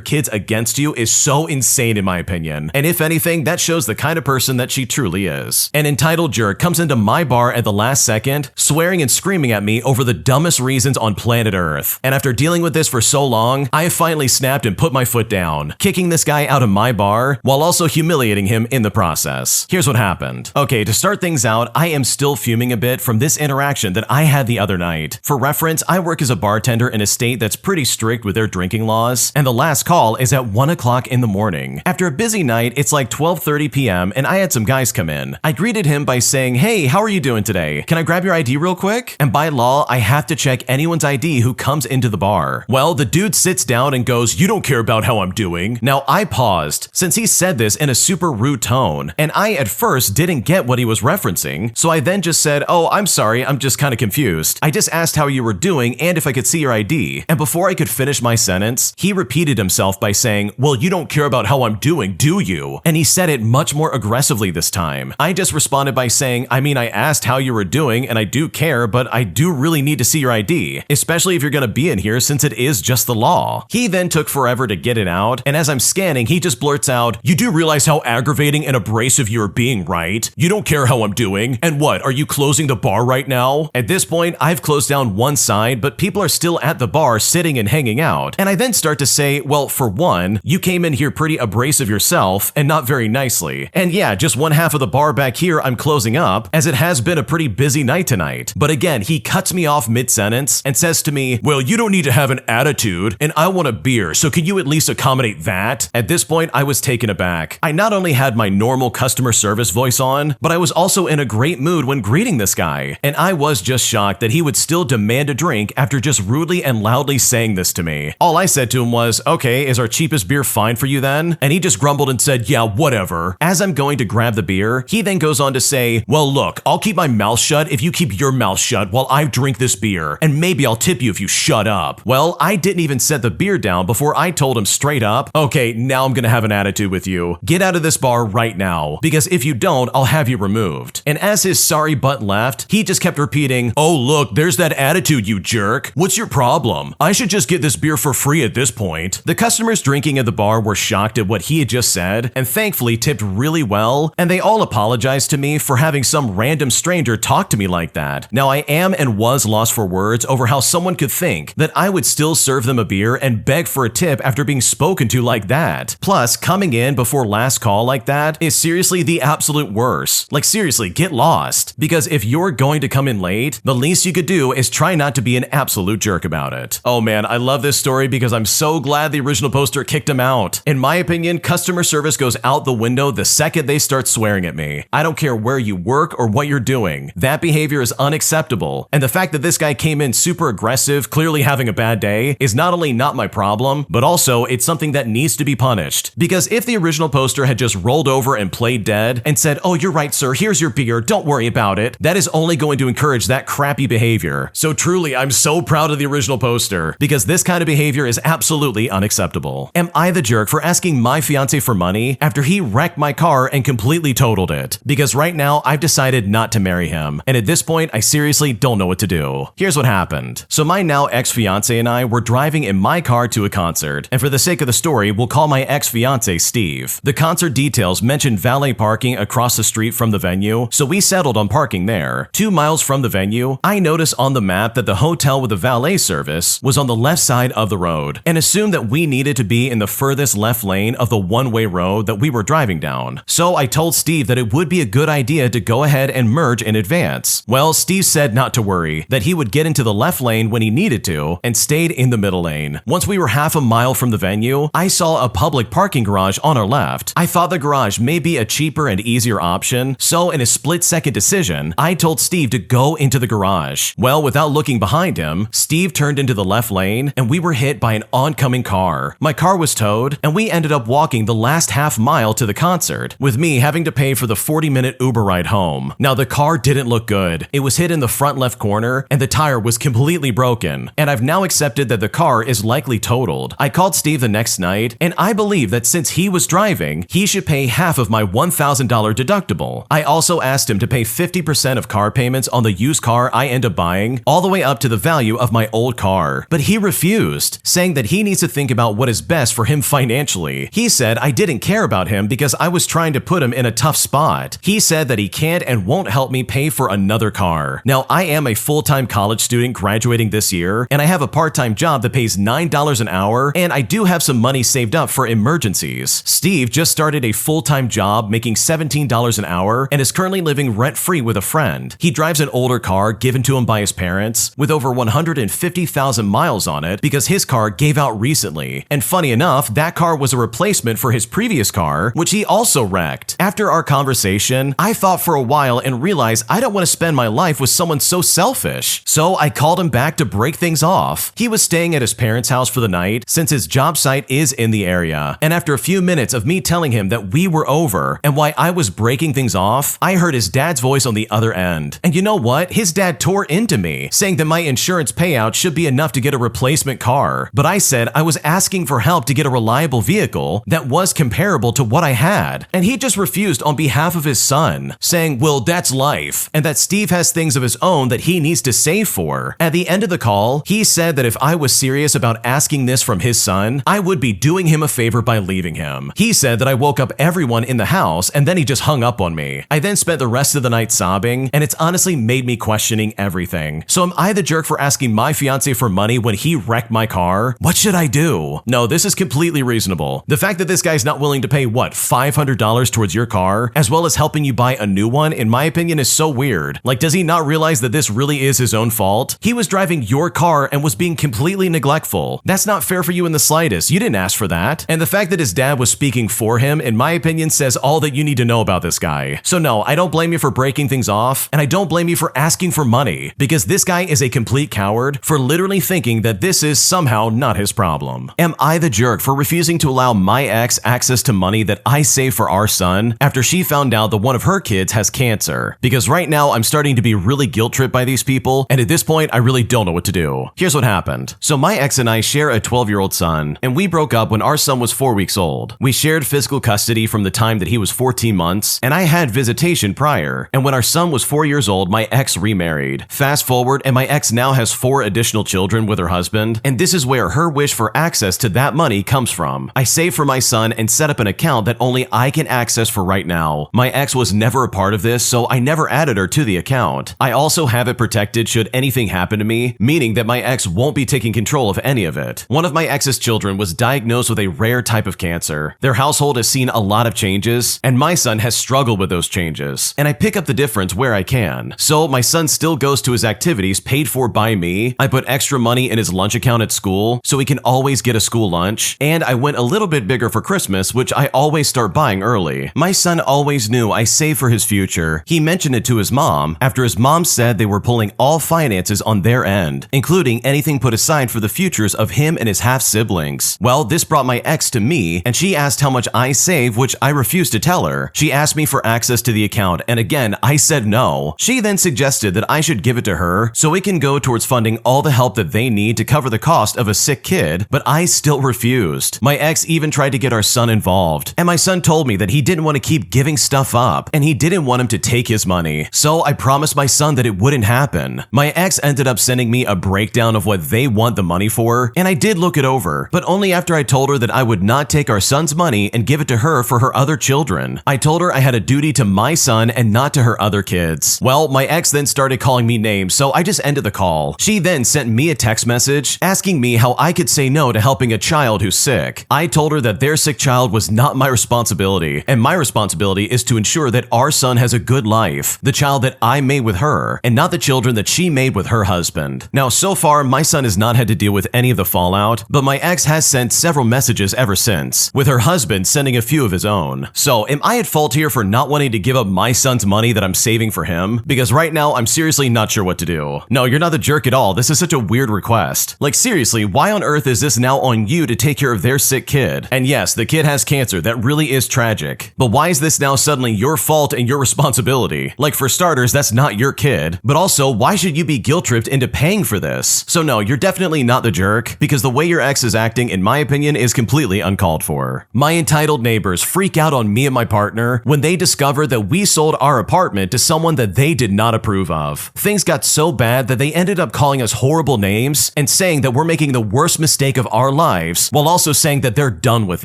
kids against you is so insane in my opinion. And if anything, that shows the kind of person that she truly is. An entitled jerk comes into my bar at the last second, swearing and screaming at me over the dumbest reasons on planet Earth. And after dealing with this for so long, I finally snapped and put my foot down, kicking this guy out of my bar while also humiliating him in the process. Here's what happened. Okay, to start things out, I am still fuming a bit from this interaction that I had the other night. For reference, I work as a bartender in a state that's pretty strict with their drinking laws, and the last call is at 1 o'clock in the morning. After a busy night, it's like 12:30 p.m. and I had some guys come in. I greeted him by saying, "Hey, how are you doing today? Can I grab your ID real quick?" And by law, I have to check anyone's ID who comes into the bar. Well, the dude sits down and goes, "You don't care about how I'm doing." Now, I paused, since he said this in a super rude tone, and I at first didn't get what he was referencing, so I then just said, "Oh, I'm sorry, I'm just kind of confused. I just asked how you were doing and if I could see your ID." And before I could finish my sentence, he repeated himself by saying, "Well, you don't care about how I'm doing, do you?" And he said it much more aggressively this time. I just responded by saying, "I mean, I asked how you were doing and I do care, but I do really need to see your ID, especially if you're gonna be in here since it is just the law." He then took forever to get it out, and as I'm scanning, he just blurts out, "You do realize how aggravating and abrasive you're being, right? You don't care how I'm doing, and what, are you closing the bar right now?" At this point, I've closed down one side, but people are still at the bar sitting and hanging out, and I then start to say, "Well, for one, you came in here pretty abrasive yourself, and not very nicely. And yeah, just one half of the bar back here I'm closing up, as it has been a pretty busy night tonight." But again, he cuts me off mid-sentence and says to me, "Well, you don't need to have an attitude, and I want a beer, so can you at least accommodate that?" At this point, I was taken aback. I not only had my normal customer service voice on, but I was also in a great mood when greeting this guy, and I was just shocked that he would still demand a drink after just rudely and loudly saying this to me. All I said to him was, "Okay, is our cheapest beer fine for you then?" And he just grumbled and said, "Yeah, whatever." As I'm going to grab the beer, he then goes on to say, "Well, look, I'll keep my mouth shut if you keep your mouth shut while I drink this beer, and maybe I'll tip you if you shut up." Well, I didn't even set the beer down before I told him straight up, "Okay, now I'm gonna have an attitude with you. Get out of this bar right now, because if you don't, I'll have you removed." And as his sorry butt left, he just kept repeating, "Oh, look, there's that attitude, you jerk. What's your problem? I should just get this beer for free at this point." The customers drinking at the bar were shocked at what he had just said, and thankfully tipped really well, and they all apologized to me for having some random stranger talk to me like that. Now, I am and was lost for words over how someone could think that I would still serve them a beer and beg for a tip after being spoken to like that. Plus, coming in before last call like that is seriously the absolute worst. Like, seriously, get lost. Because if you're going to come in late, the least you could do is try not to be an absolute jerk about it. Oh man, I love this story because I'm so glad the original poster kicked him out. In my opinion, customer service goes out the window the second they start swearing at me. I don't care where you work or what you're doing. That behavior is unacceptable. And the fact that this guy came in super aggressive, clearly having a bad day, is not only not my problem, but also it's something that needs to be punished. Because if the original poster had just rolled over and played dead and said, "Oh, you're right, sir, here's your beer, don't worry about it," that is only going to encourage that crappy behavior. So truly, I'm so proud of the original poster, because this kind of behavior is absolutely unacceptable. Am I the jerk for asking my fiance for money after he wrecked my car and completely totaled it? Because right now, I've decided not to marry him, and at this point, I seriously don't know what to do. Here's what happened. So my now ex-fiance and I were driving in my car to a concert, and for the sake of the story, we'll call my ex-fiance Steve. The concert details mentioned valet parking across the street from the venue, so we settled on parking there. 2 miles from the venue, I noticed on the map that the hotel with the valet service was on the left side of the road, and assumed that we needed to be in the furthest left lane of the one-way road that we were driving down. So I told Steve that it would be a good idea to go ahead and merge in advance. Well, Steve said not to worry, that he would get into the left lane when he needed to, and stayed in the middle lane. Once we were half a mile from the venue, I saw a public parking garage on our left. I thought the garage may be a cheaper and easier option, so in a split-second decision, I told Steve to go into the garage. Well, without looking behind him, Steve turned into the left lane, and we were hit by an oncoming car. My car was towed, and we ended up walking the last half mile to the concert, with me having to pay for the 40-minute Uber ride home. Now, the car car didn't look good. It was hit in the front left corner, and the tire was completely broken, and I've now accepted that the car is likely totaled. I called Steve the next night, and I believe that since he was driving, he should pay half of my $1,000 deductible. I also asked him to pay 50% of car payments on the used car I end up buying, all the way up to the value of my old car. But he refused, saying that he needs to think about what is best for him financially. He said I didn't care about him because I was trying to put him in a tough spot. He said that he can't and won't help me pay for another car. Now, I am a full-time college student graduating this year, and I have a part-time job that pays $9 an hour, and I do have some money saved up for emergencies. Steve just started a full-time job making $17 an hour and is currently living rent-free with a friend. He drives an older car given to him by his parents with over 150,000 miles on it because his car gave out recently. And funny enough, that car was a replacement for his previous car, which he also wrecked. After our conversation, I thought for a while and realized I don't want to spend my life with someone so selfish. So I called him back to break things off. He was staying at his parents' house for the night since his job site is in the area. And after a few minutes of me telling him that we were over and why I was breaking things off, I heard his dad's voice on the other end. And you know what? His dad tore into me, saying that my insurance payout should be enough to get a replacement car. But I said I was asking for help to get a reliable vehicle that was comparable to what I had. And he just refused on behalf of his son, saying, well, that's life, and that Steve has things of his own that he needs to save for. At the end of the call, he said that if I was serious about asking this from his son, I would be doing him a favor by leaving him. He said that I woke up everyone in the house, and then he just hung up on me. I then spent the rest of the night sobbing, and it's honestly made me questioning everything. So am I the jerk for asking my fiance for money when he wrecked my car? What should I do? No, this is completely reasonable. The fact that this guy's not willing to pay, what, $500 towards your car, as well as helping you buy a new one, in my opinion, is so weird. Like, does he not realize that this really is his own fault? He was driving your car and was being completely neglectful. That's not fair for you in the slightest. You didn't ask for that. And the fact that his dad was speaking for him, in my opinion, says all that you need to know about this guy. So no, I don't blame you for breaking things off, and I don't blame you for asking for money, because this guy is a complete coward for literally thinking that this is somehow not his problem. Am I the jerk for refusing to allow my ex access to money that I saved for our son after she found out that one of her kids has cancer? Because right now I'm starting to be really guilt-tripped by these people, and at this point I really don't know what to do. Here's what happened. So my ex and I share a 12-year-old son, and we broke up when our son was 4 weeks old. We shared physical custody from the time that he was 14 months, and I had visitation prior. And when our son was 4 years old, my ex remarried. Fast forward, and my ex now has 4 additional children with her husband, and this is where her wish for access to that money comes from. I saved for my son and set up an account that only I can access for right now. My ex was never a part of this, so I never added her to the account. I also have it protected should anything happen to me, meaning that my ex won't be taking control of any of it. One of my ex's children was diagnosed with a rare type of cancer. Their household has seen a lot of changes, and my son has struggled with those changes, and I pick up the difference where I can. So my son still goes to his activities paid for by me. I put extra money in his lunch account at school so he can always get a school lunch, and I went a little bit bigger for Christmas, which I always start buying early. My son always knew I saved for his future. He mentioned it to his mom after his mom said they were pulling all finances on their end, including anything put aside for the futures of him and his half-siblings. Well, this brought my ex to me, and she asked how much I save, which I refused to tell her. She asked me for access to the account, and again, I said no. She then suggested that I should give it to her so it can go towards funding all the help that they need to cover the cost of a sick kid, but I still refused. My ex even tried to get our son involved, and my son told me that he didn't want to keep giving stuff up, and he didn't want him to take his money. So I promised my son that it wouldn't happen. My ex ended up sending me a breakdown of what they want the money for, and I did look it over, but only after I told her that I would not take our son's money and give it to her for her other children. I told her I had a duty to my son and not to her other kids. Well, my ex then started calling me names, so I just ended the call. She then sent me a text message asking me how I could say no to helping a child who's sick. I told her that their sick child was not my responsibility, and my responsibility is to ensure that our son has a good life, the child that I made with her, and not the children that she made with her husband. Now, so far, my son has not had to deal with any of the fallout, but my ex has sent several messages ever since, with her husband sending a few of his own. So, am I at fault here for not wanting to give up my son's money that I'm saving for him? Because right now, I'm seriously not sure what to do. No, you're not the jerk at all. This is such a weird request. Like, seriously, why on earth is this now on you to take care of their sick kid? And yes, the kid has cancer. That really is tragic. But why is this now suddenly your fault and your responsibility? Like, for starters, that's not your kid, but also, why should you be guilt-tripped into paying for this? So no, you're definitely not the jerk, because the way your ex is acting, in my opinion, is completely uncalled for. My entitled neighbors freak out on me and my partner when they discover that we sold our apartment to someone that they did not approve of. Things got so bad that they ended up calling us horrible names and saying that we're making the worst mistake of our lives, while also saying that they're done with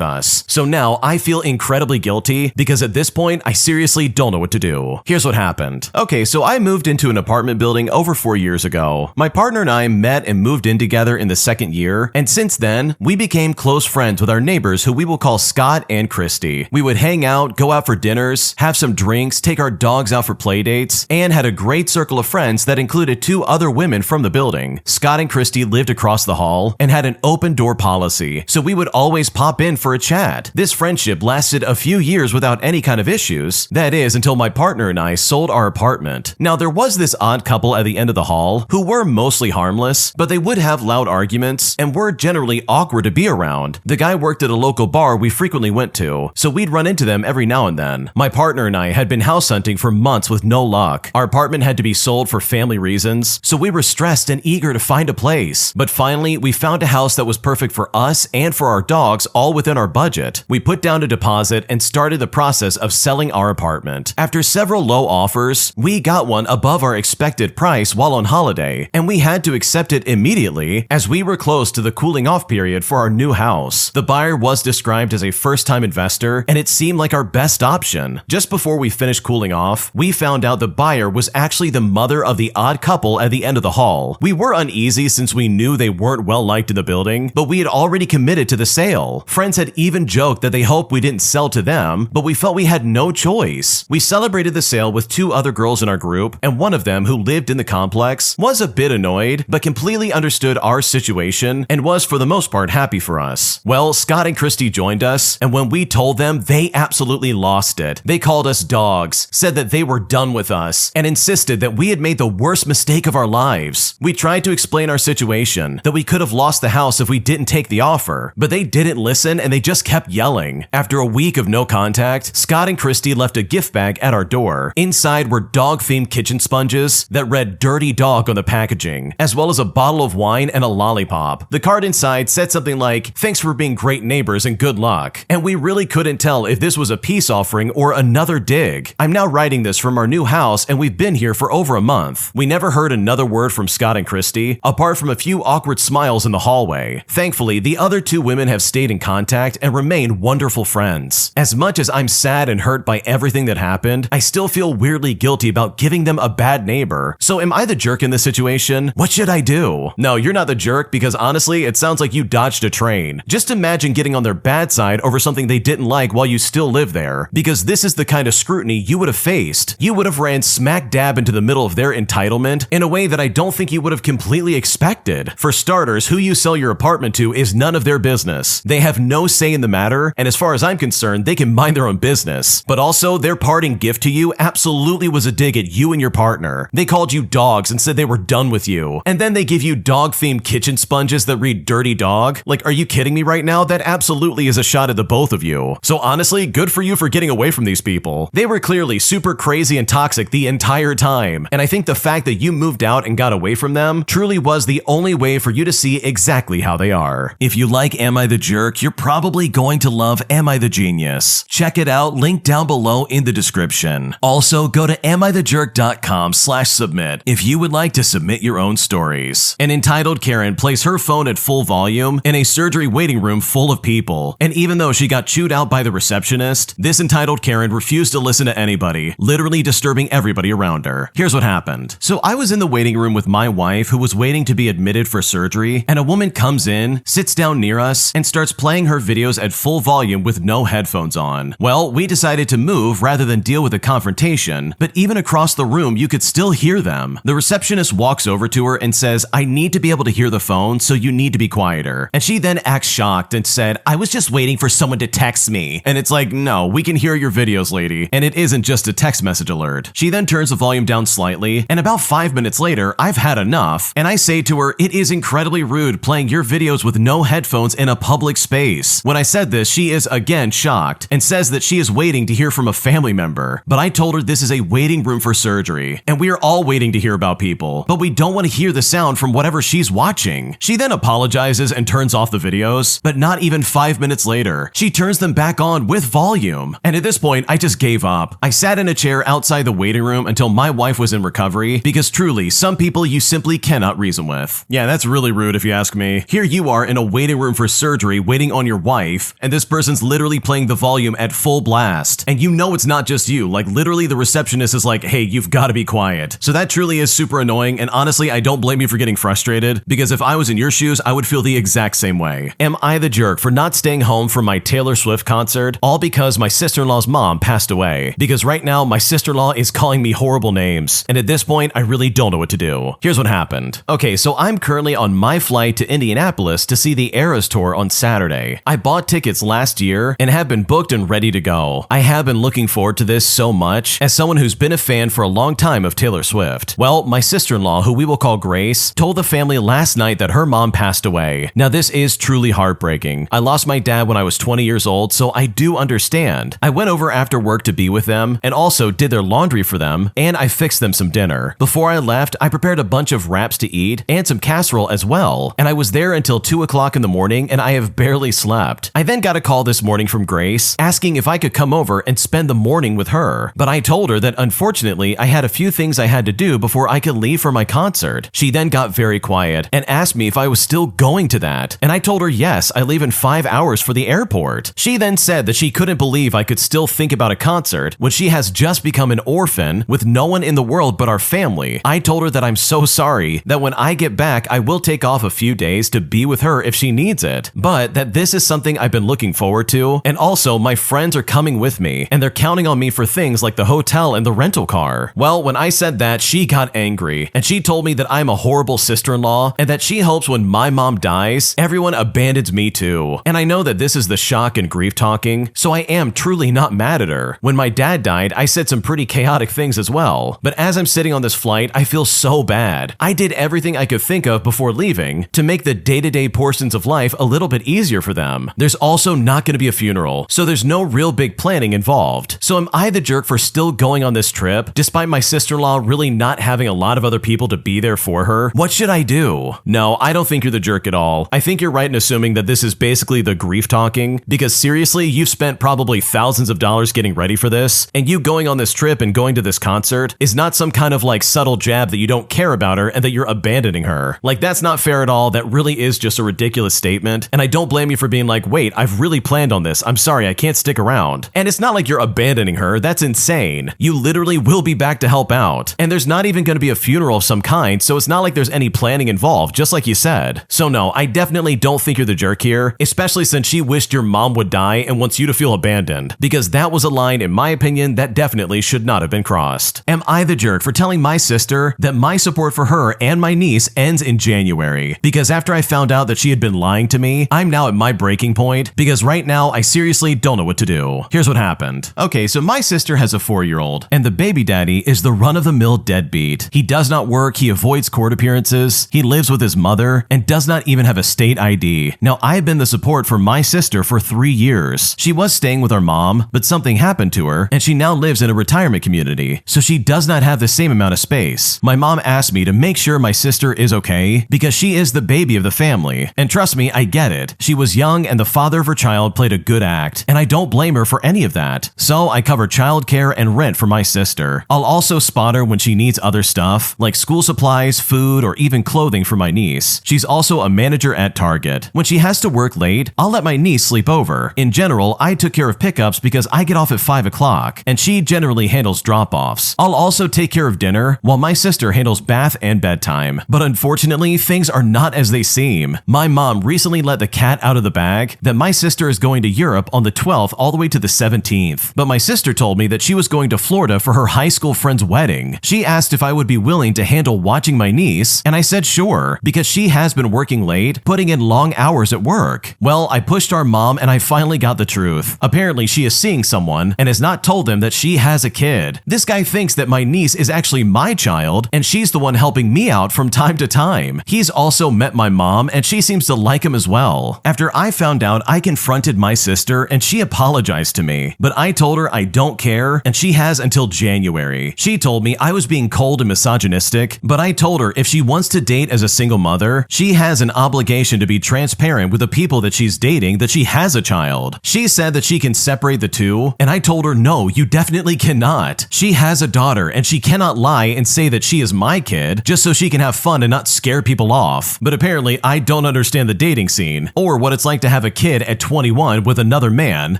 us. So now I feel incredibly guilty because at this point, I seriously don't know what to do. Here's what happened. Okay, so I moved into an apartment building over 4 years ago. My partner and I met and moved in together in the second year, and since then, we became close friends with our neighbors who we will call Scott and Christy. We would hang out, go out for dinners, have some drinks, take our dogs out for play dates, and had a great circle of friends that included 2 other women from the building. Scott and Christy lived across the hall and had an open door policy, so we would always pop in for a chat. This friendship lasted a few years without any kind of issues. That is, until my partner and I sold our apartment. Now, there was this odd couple at the end of the hall who were mostly harmless, but they would have loud arguments and were generally awkward to be around. The guy worked at a local bar we frequently went to, so we'd run into them every now and then. My partner and I had been house hunting for months with no luck. Our apartment had to be sold for family reasons, so we were stressed and eager to find a place. But finally, we found a house that was perfect for us and for our dogs, all within our budget. We put down a deposit and started the process of selling our apartment. After several low offers, we got one above our expected price while on holiday, and we had to accept it immediately as we were close to the cooling off period for our new house. The buyer was described as a first-time investor, and it seemed like our best option. Just before we finished cooling off, we found out the buyer was actually the mother of the odd couple at the end of the hall. We were uneasy since we knew they weren't well liked in the building, but we had already committed to the sale. Friends had even joked that they hoped we didn't sell to them, but we felt we had no choice. We celebrated the sale with 2 other girls in our group, and one of them, who lived in the complex, was a bit annoyed, but completely understood our situation and was for the most part happy for us. Well, Scott and Christy joined us, and when we told them, they absolutely lost it. They called us dogs, said that they were done with us, and insisted that we had made the worst mistake of our lives. We tried to explain our situation, that we could have lost the house if we didn't take the offer, but they didn't listen and they just kept yelling. After a week of no contact, Scott and Christy left a gift bag at our door. Inside were dog-themed kitchen sponges that read "Dirty Dog" on the packaging, as well as a bottle of wine and a lollipop. The card inside said something like, "Thanks for being great neighbors and good luck." And we really couldn't tell if this was a peace offering or another dig. I'm now writing this from our new house, and we've been here for over a month. We never heard another word from Scott and Christy, apart from a few awkward smiles in the hallway. Thankfully, the other 2 women have stayed in contact and remain wonderful friends. As much as I'm sad and hurt by everything that happened, I still feel weirdly guilty about giving them a bad neighbor. So am I the jerk in this situation? What should I do? No, you're not the jerk, because honestly, it sounds like you dodged a train. Just imagine getting on their bad side over something they didn't like while you still live there, because this is the kind of scrutiny you would have faced. You would have ran smack dab into the middle of their entitlement in a way that I don't think you would have completely expected. For starters, who you sell your apartment to is none of their business. They have no say in the matter, and as far as I'm concerned, they can mind their own business. But also, their parting gift to you absolutely was a dig at you and your partner. They called you dogs and said they were done with you. And then they give you dog-themed kitchen sponges that read "Dirty Dog." Like, are you kidding me right now? That absolutely is a shot at the both of you. So honestly, good for you for getting away from these people. They were clearly super crazy and toxic the entire time, and I think the fact that you moved out and got away from them truly was the only way for you to see exactly how they are. If you like Am I the Jerk, you're probably going to love Am I the Genius. Check it out, link down below in the description. Also, go to amithejerk.com/submit if you would like to submit your own stories. An entitled Karen plays her phone at full volume in a surgery waiting room full of people, and even though she got chewed out by the receptionist, this entitled Karen refused to listen to anybody, literally disturbing everybody around her. Here's what happened. So I was in the waiting room with my wife, who was waiting to be admitted for surgery, and a woman comes in, sits down near us, and starts playing her videos at full volume with no headphones on. Well, we decided to move rather than deal with a confrontation, but even across the room, you could still hear them. The receptionist walks over to her and says, "I need to be able to hear the phone, so you need to be quieter." And she then acts shocked and said, "I was just waiting for someone to text me." And it's like, no, we can hear your videos, lady, and it isn't just a text message alert. She then turns the volume down slightly, and about 5 minutes later, I've had enough, and I say to her, "It is incredibly rude playing your videos with no headphones in a public space." When I said this, she is again shocked and says that she is waiting to hear from a family member, but I told her this is a waiting room for surgery, and we are all waiting to hear about people, but we don't want to hear the sound from whatever she's watching. She then apologizes and turns off the videos, but not even 5 minutes later, she turns them back on with volume. And at this point, I just gave up. I sat in a chair outside the waiting room until my wife was in recovery, because truly, some people you simply cannot reason with. Yeah, that's really rude if you ask me. Here you are in a waiting room for surgery waiting on your wife, and this person's literally playing the volume at full blast. And you know it's not just you, like literally the receptionist is like, hey, you've got to be quiet. So that truly is super annoying, and honestly, I don't blame you for getting frustrated, because if I was in your shoes, I would feel the exact same way. Am I the jerk for not staying home for my Taylor Swift concert, all because my sister-in-law's mom passed away? Because right now, my sister-in-law is calling me horrible names, and at this point, I really don't know what to do. Here's what happened. Okay, so I'm currently on my flight to Indianapolis to see the Eras Tour on Saturday. I bought tickets last year and have been booked and ready to go. I have been looking forward to this so much as someone who's been a fan for a long time of Taylor Swift. Well, my sister-in-law, who we will call Grace, told the family last night that her mom passed away. Now, this is truly heartbreaking. I lost my dad when I was 20 years old, so I do understand. I went over after work to be with them and also did their laundry for them, and I fixed them some dinner. Before I left, I prepared a bunch of wraps to eat and some casserole as well, and I was there until 2 o'clock in the morning, and I have barely slept. I then got a call this morning from Grace asking if I could come over and spend the morning with her, but I told her that unfortunately I had a few things I had to do before I could leave for my concert. She then got very quiet and asked me if I was still going to that, and I told her yes, I leave in 5 hours for the airport. She then said that she couldn't believe I could still think about a concert when she has just become an orphan with no one in the world but our family. I told her that I'm so sorry, that when I get back I will take off a few days to be with her if she needs it, but that this is something I've been looking forward to, and also my friends are coming with me and they're counting on me for things like the hotel and the rental car. Well, when I said that, she got angry and she told me that I'm a horrible sister-in-law and that she hopes when my mom dies, everyone abandons me too. And I know that this is the shock and grief talking, so I am truly not mad at her. When my dad died, I said some pretty chaotic things as well, but as I'm sitting on this flight, I feel so bad. I did everything I could think of before leaving to make the day-to-day portions of life a little bit easier for them. There's also not going to be a funeral, so there's no real big planning involved. So am I the jerk for still going on this trip, despite my sister-in-law really not having a lot of other people to be there for her? What should I do? No, I don't think you're the jerk at all. I think you're right in assuming that this is basically the grief talking, because seriously, you've spent probably thousands of dollars getting ready for this, and you going on this trip and going to this concert is not some kind of like subtle jab that you don't care about her and that you're abandoning her. Like, that's not fair at all. That really is just a ridiculous statement, and I don't blame you for being like, wait, I've really planned on this. I'm sorry, I can't stick around. And it's not like you're abandoning her. That's insane. You literally will be back to help out, and there's not even going to be a funeral of some kind, so it's not like there's any planning involved, just like you said. So no, I definitely don't think you're the jerk here, especially since she wished your mom would die and wants you to feel abandoned, because that was a line, in my opinion, that definitely should not have been crossed. Am I the jerk for telling my sister that my support for her and my niece ends in January? Because after I found out that she had been lying to me, I'm now at my breaking point, because right now I seriously don't know what to do. Here's what happened. Okay, so my sister has a 4-year-old, and the baby daddy is the run-of-the-mill deadbeat. He does not work, he avoids court appearances, he lives with his mother, and does not even have a state ID. Now, I've been the support for my sister for 3 years. She was staying with our mom, but something happened to her, and she now lives in a retirement community, so she does not have the same amount of space. My mom asked me to make sure my sister is okay, because she is the baby of the family, and trust me, I get it. She was young, and the father of her child played a good act, and I don't blame her for any of that. So I cover childcare and rent for my sister. I'll also spot her when she needs other stuff, like school supplies, food, or even clothing for my niece. She's also a manager at Target. When she has to work late, I'll let my niece sleep over. In general, I took care of pickups because I get off at 5 o'clock, and she generally handles drop-offs. I'll also take care of dinner, while my sister handles bath and bedtime. But unfortunately, things are not as they seem. My mom recently let the cat out of the bag that my sister is going to Europe on the 12th all the way to the 17th. But my sister told me that she was going to Florida for her high school friend's wedding. She asked if I would be willing to handle watching my niece, and I said sure, because she has been working late, putting in long hours at work. Well, I pushed our mom and I finally got the truth. Apparently, she is seeing someone and has not told them that she has a kid. This guy thinks that my niece is actually my child, and she's the one helping me out from time to time. He's also met my mom, and she seems to like him as well. After I found out, I confronted my sister, and she apologized to me, but I told her I don't care, and she has until January. She told me I was being cold and misogynistic, but I told her if she wants to date as a single mother, she has an obligation to be transparent with the people that she's dating that she has a child. She said that she can separate the two, and I told her no, you definitely cannot. She has a daughter, and she cannot lie and say that she is my kid just so she can have fun and not scare people off. But apparently, I don't understand the dating scene, or what it's like to have a kid at 21 with another man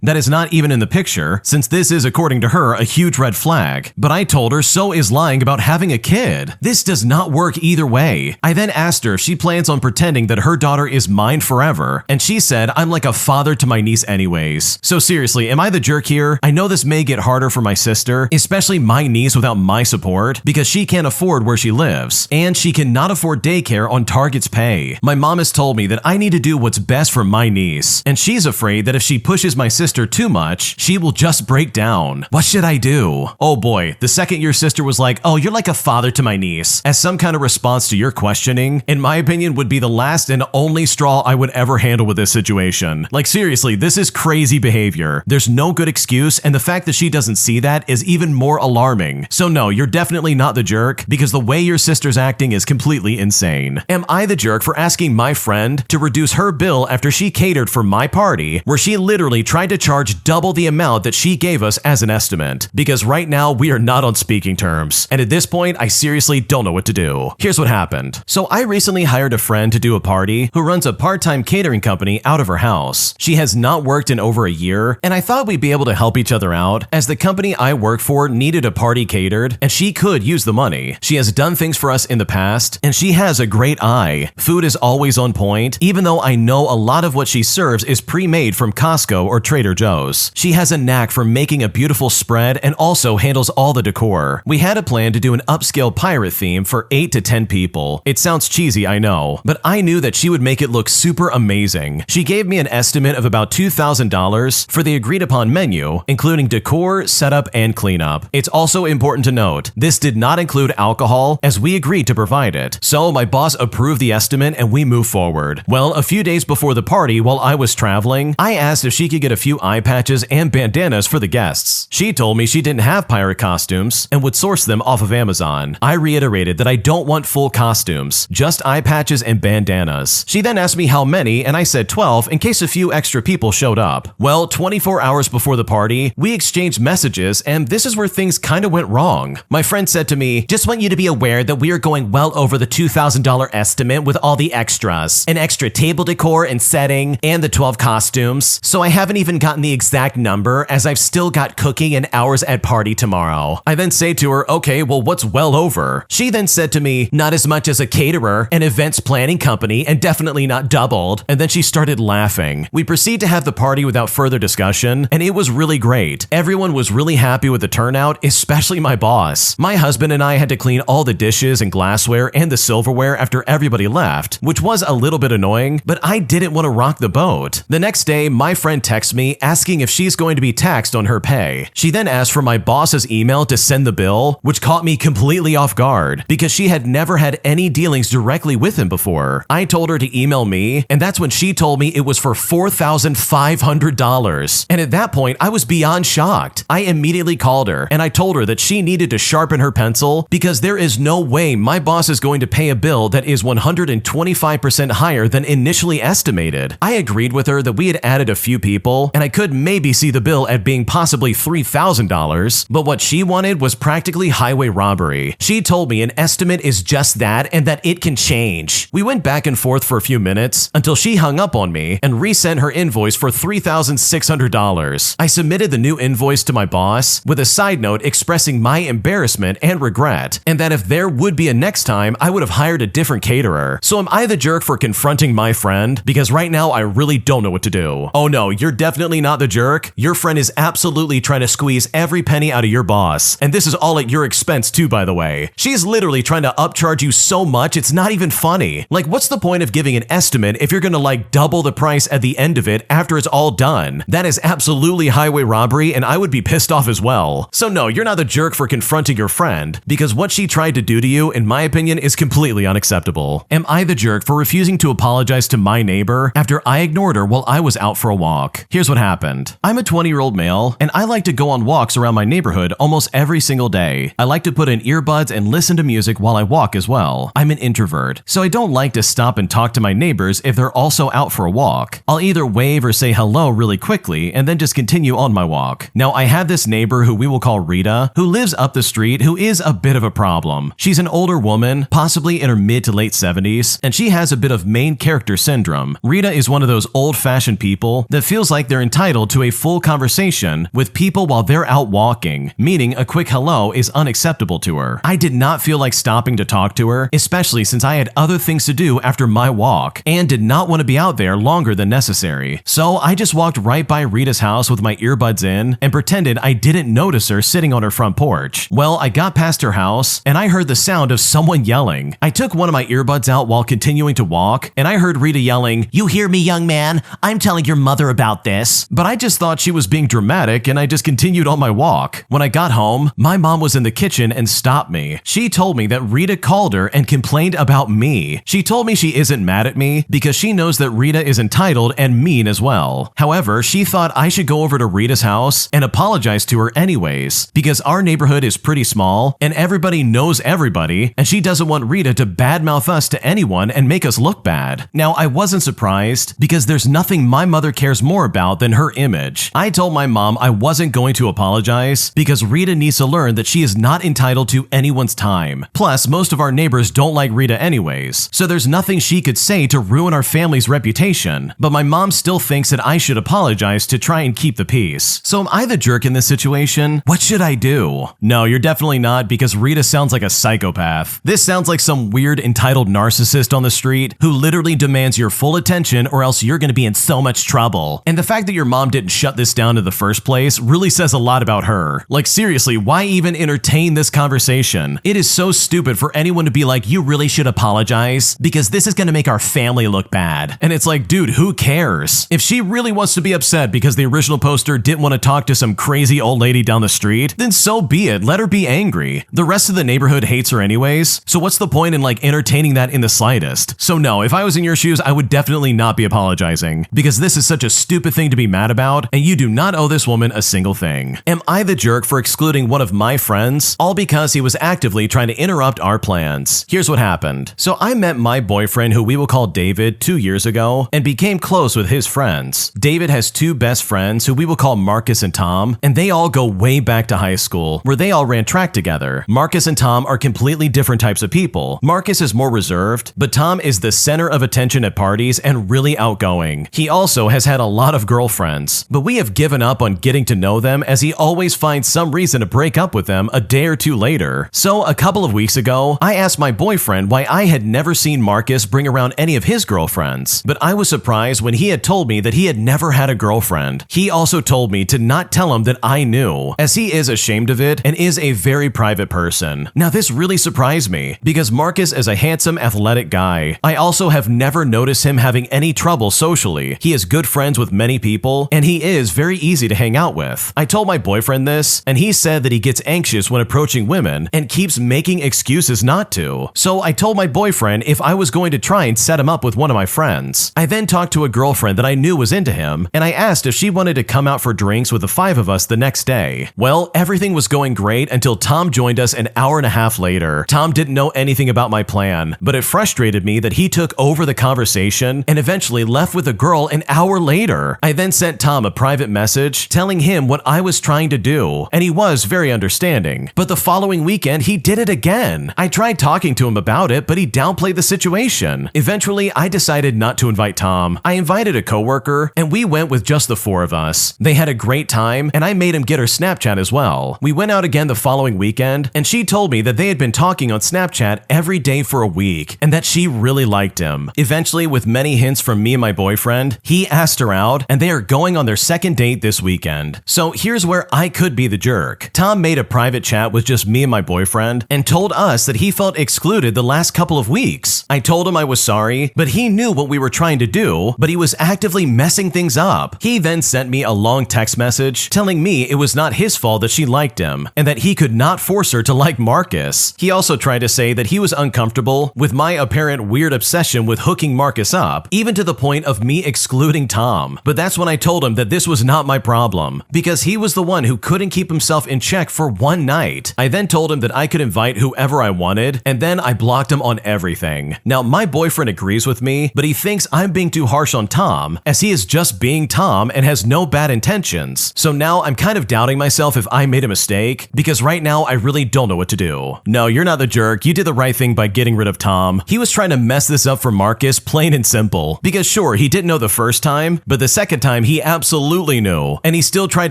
that is not even in the picture, since this is, according to her, a huge red flag. But I told her so is lying about having a kid. This does not work either way. I then asked her if she plans on pretending that her daughter is mine forever, and she said I'm like a father to my niece anyways. So seriously, am I the jerk here? I know this may get harder for my sister, especially my niece without my support, because she can't afford where she lives, and she cannot afford daycare on Target's pay. My mom has told me that I need to do what's best for my niece, and she's afraid that if she pushes my sister too much, she will just break down. What should I do? Oh boy, the second your sister was like, oh, you're like a father to my niece, as some kind of response to your questioning, in my opinion would be the last and only straw I would ever handle with this situation. Like seriously, this is crazy behavior. There's no good excuse, and the fact that she doesn't see that is even more alarming. So no, you're definitely not the jerk, because the way your sister's acting is completely insane. Am I the jerk for asking my friend to reduce her bill after she catered for my party, where she literally tried to charge double the amount that she gave us as an estimate? Because right now we are not on speaking terms, and at this point I seriously don't know what to do. Here's what happened. So I recently hired a friend to do a party who runs a part-time catering company out of her house. She has not worked in over a year, and I thought we'd be able to help each other out, as the company I work for needed a party catered, and she could use the money. She has done things for us in the past, and she has a great eye. Food is always on point, even though I know a lot of what she serves is pre-made from Costco or Trader Joe's. She has a knack for making a beautiful spread and also handles all the decor. We had a plan to do an upscale pirate theme for 8 to 10 people. It sounds cheesy, I know, but I knew that she would make it look super amazing. She gave me an estimate of about $2,000 for the agreed upon menu, including decor, setup, and cleanup. It's also important to note, this did not include alcohol, as we agreed to provide it. So my boss approved the estimate and we moved forward. Well, a few days before the party, while I was traveling, I asked if she could get a few eye patches and bandanas for the guests. She told me she didn't have pirate costumes and would source them off of Amazon. I reiterated that I don't want full costumes, just eye patches and bandanas. She then asked me how many, and I said 12 in case a few extra people showed up. Well, 24 hours before the party, we exchanged messages, and this is where things kind of went wrong. My friend said to me, just want you to be aware that we are going well over the $2,000 estimate with all the extras, an extra table decor and setting, and the 12 costumes. So I haven't even gotten the exact number, as I've still got cooking and hours at party tomorrow. I then say to her, okay, well, what's well over? She then said to me, not as much as a caterer, an events planning company, and definitely not doubled. And then she started laughing. We proceed to have the party without further discussion, and it was really great. Everyone was really happy with the turnout, especially my boss. My husband and I had to clean all the dishes and glassware and the silverware after everybody left, which was a little bit annoying, but I didn't want to rock the boat. The next day, my friend texts me asking if she's going to be taxed on her pay. She then asked for my boss's email to send the bill, which caught me completely off guard because she had never had any dealings directly with him before. I told her to email me, and that's when she told me it was for $4,500. And at that point, I was beyond shocked. I immediately called her, and I told her that she needed to sharpen her pencil because there is no way my boss is going to pay a bill that is 125% higher than initially estimated. I agreed with her that we had added a few people, and I could maybe see the bill at being possibly $3,000, but what she wanted was practically highway robbery. She told me an estimate is just that and that it can change. We went back and forth for a few minutes until she hung up on me and resent her invoice for $3,600. I submitted the new invoice to my boss with a side note expressing my embarrassment and regret, and that if there would be a next time, I would have hired a different caterer. So am I the jerk for confronting my friend? Because right now I really don't know what to do. Oh no, you're definitely not the jerk. Your friend is absolutely trying to squeeze every penny out of your boss. And this is all at your expense too, by the way. She's literally trying to upcharge you so much it's not even funny. Like, what's the point of giving an estimate if you're gonna like double the price at the end of it after it's all done? That is absolutely highway robbery, and I would be pissed off as well. So no, you're not the jerk for confronting your friend, because what she tried to do to you, in my opinion, is completely unacceptable. Am I the jerk for refusing to apologize to my neighbor after I ignored her while I was out for a walk? Here's what happened. I'm a 20-year-old male, and I like to go on walks around around my neighborhood almost every single day. I like to put in earbuds and listen to music while I walk as well. I'm an introvert, so I don't like to stop and talk to my neighbors if they're also out for a walk. I'll either wave or say hello really quickly and then just continue on my walk. Now, I have this neighbor who we will call Rita, who lives up the street, who is a bit of a problem. She's an older woman, possibly in her mid to late 70s, and she has a bit of main character syndrome. Rita is one of those old-fashioned people that feels like they're entitled to a full conversation with people while they're out walking, meaning a quick hello is unacceptable to her. I did not feel like stopping to talk to her, especially since I had other things to do after my walk and did not want to be out there longer than necessary. So I just walked right by Rita's house with my earbuds in and pretended I didn't notice her sitting on her front porch. Well, I got past her house and I heard the sound of someone yelling. I took one of my earbuds out while continuing to walk and I heard Rita yelling, "You hear me, young man? I'm telling your mother about this." But I just thought she was being dramatic and I just continued on my walk. When I got home, my mom was in the kitchen and stopped me. She told me that Rita called her and complained about me. She told me she isn't mad at me because she knows that Rita is entitled and mean as well. However, she thought I should go over to Rita's house and apologize to her anyways because our neighborhood is pretty small and everybody knows everybody, and she doesn't want Rita to badmouth us to anyone and make us look bad. Now, I wasn't surprised because there's nothing my mother cares more about than her image. I told my mom I wasn't going to apologize because Rita needs to learn that she is not entitled to anyone's time. Plus, most of our neighbors don't like Rita anyways, so there's nothing she could say to ruin our family's reputation. But my mom still thinks that I should apologize to try and keep the peace. So am I the jerk in this situation? What should I do? No, you're definitely not, because Rita sounds like a psychopath. This sounds like some weird entitled narcissist on the street who literally demands your full attention or else you're gonna be in so much trouble. And the fact that your mom didn't shut this down in the first place really says a lot about her. Like, seriously, why even entertain this conversation? It is so stupid for anyone to be like, "You really should apologize because this is gonna make our family look bad." And it's like, dude, who cares? If she really wants to be upset because the original poster didn't want to talk to some crazy old lady down the street, then so be it. Let her be angry. The rest of the neighborhood hates her anyways, so what's the point in like entertaining that in the slightest? So no, if I was in your shoes, I would definitely not be apologizing because this is such a stupid thing to be mad about, and you do not owe this woman a single thing. Am I the jerk for excluding one of my friends, all because he was actively trying to interrupt our plans? Here's what happened. So I met my boyfriend, who we will call David, 2 years ago and became close with his friends. David has two best friends who we will call Marcus and Tom, and they all go way back to high school where they all ran track together. Marcus and Tom are completely different types of people. Marcus is more reserved, but Tom is the center of attention at parties and really outgoing. He also has had a lot of girlfriends, but we have given up on getting to know them as he always finds some reason to break up with them a day or two later. So a couple of weeks ago, I asked my boyfriend why I had never seen Marcus bring around any of his girlfriends, but I was surprised when he had told me that he had never had a girlfriend. He also told me to not tell him that I knew, as he is ashamed of it and is a very private person. Now this really surprised me because Marcus is a handsome, athletic guy. I also have never noticed him having any trouble socially. He is good friends with many people and he is very easy to hang out with. I told my boyfriend this and he said that he gets anxious when approaching women and keeps making excuses not to. So I told my boyfriend if I was going to try and set him up with one of my friends. I then talked to a girlfriend that I knew was into him and I asked if she wanted to come out for drinks with the five of us the next day. Well, everything was going great until Tom joined us an hour and a half later. Tom didn't know anything about my plan, but it frustrated me that he took over the conversation and eventually left with a girl an hour later. I then sent Tom a private message telling him what I was trying to do, and he was very understanding. But the following weekend, he did it again. I tried talking to him about it, but he downplayed the situation. Eventually, I decided not to invite Tom. I invited a coworker, and we went with just the four of us. They had a great time, and I made him get her Snapchat as well. We went out again the following weekend, and she told me that they had been talking on Snapchat every day for a week, and that she really liked him. Eventually, with many hints from me and my boyfriend, he asked her out, and they are going on their second date this weekend. So here's where I could be the jerk. Tom made a private chat with just me and my boyfriend, and told us that he felt excluded the last couple of weeks. I told him I was sorry, but he knew what we were trying to do, but he was actively messing things up. He then sent me a long text message telling me it was not his fault that she liked him, and that he could not force her to like Marcus. He also tried to say that he was uncomfortable with my apparent weird obsession with hooking Marcus up, even to the point of me excluding Tom. But that's when I told him that this was not my problem, because he was the one who couldn't keep himself in check for one night. I then told him that I could invite whoever I wanted, and then I blocked him on everything. Now, my boyfriend agrees with me, but he thinks I'm being too harsh on Tom, as he is just being Tom and has no bad intentions. So now I'm kind of doubting myself if I made a mistake, because right now I really don't know what to do. No, you're not the jerk. You did the right thing by getting rid of Tom. He was trying to mess this up for Marcus, plain and simple. Because sure, he didn't know the first time, but the second time he absolutely knew, and he still tried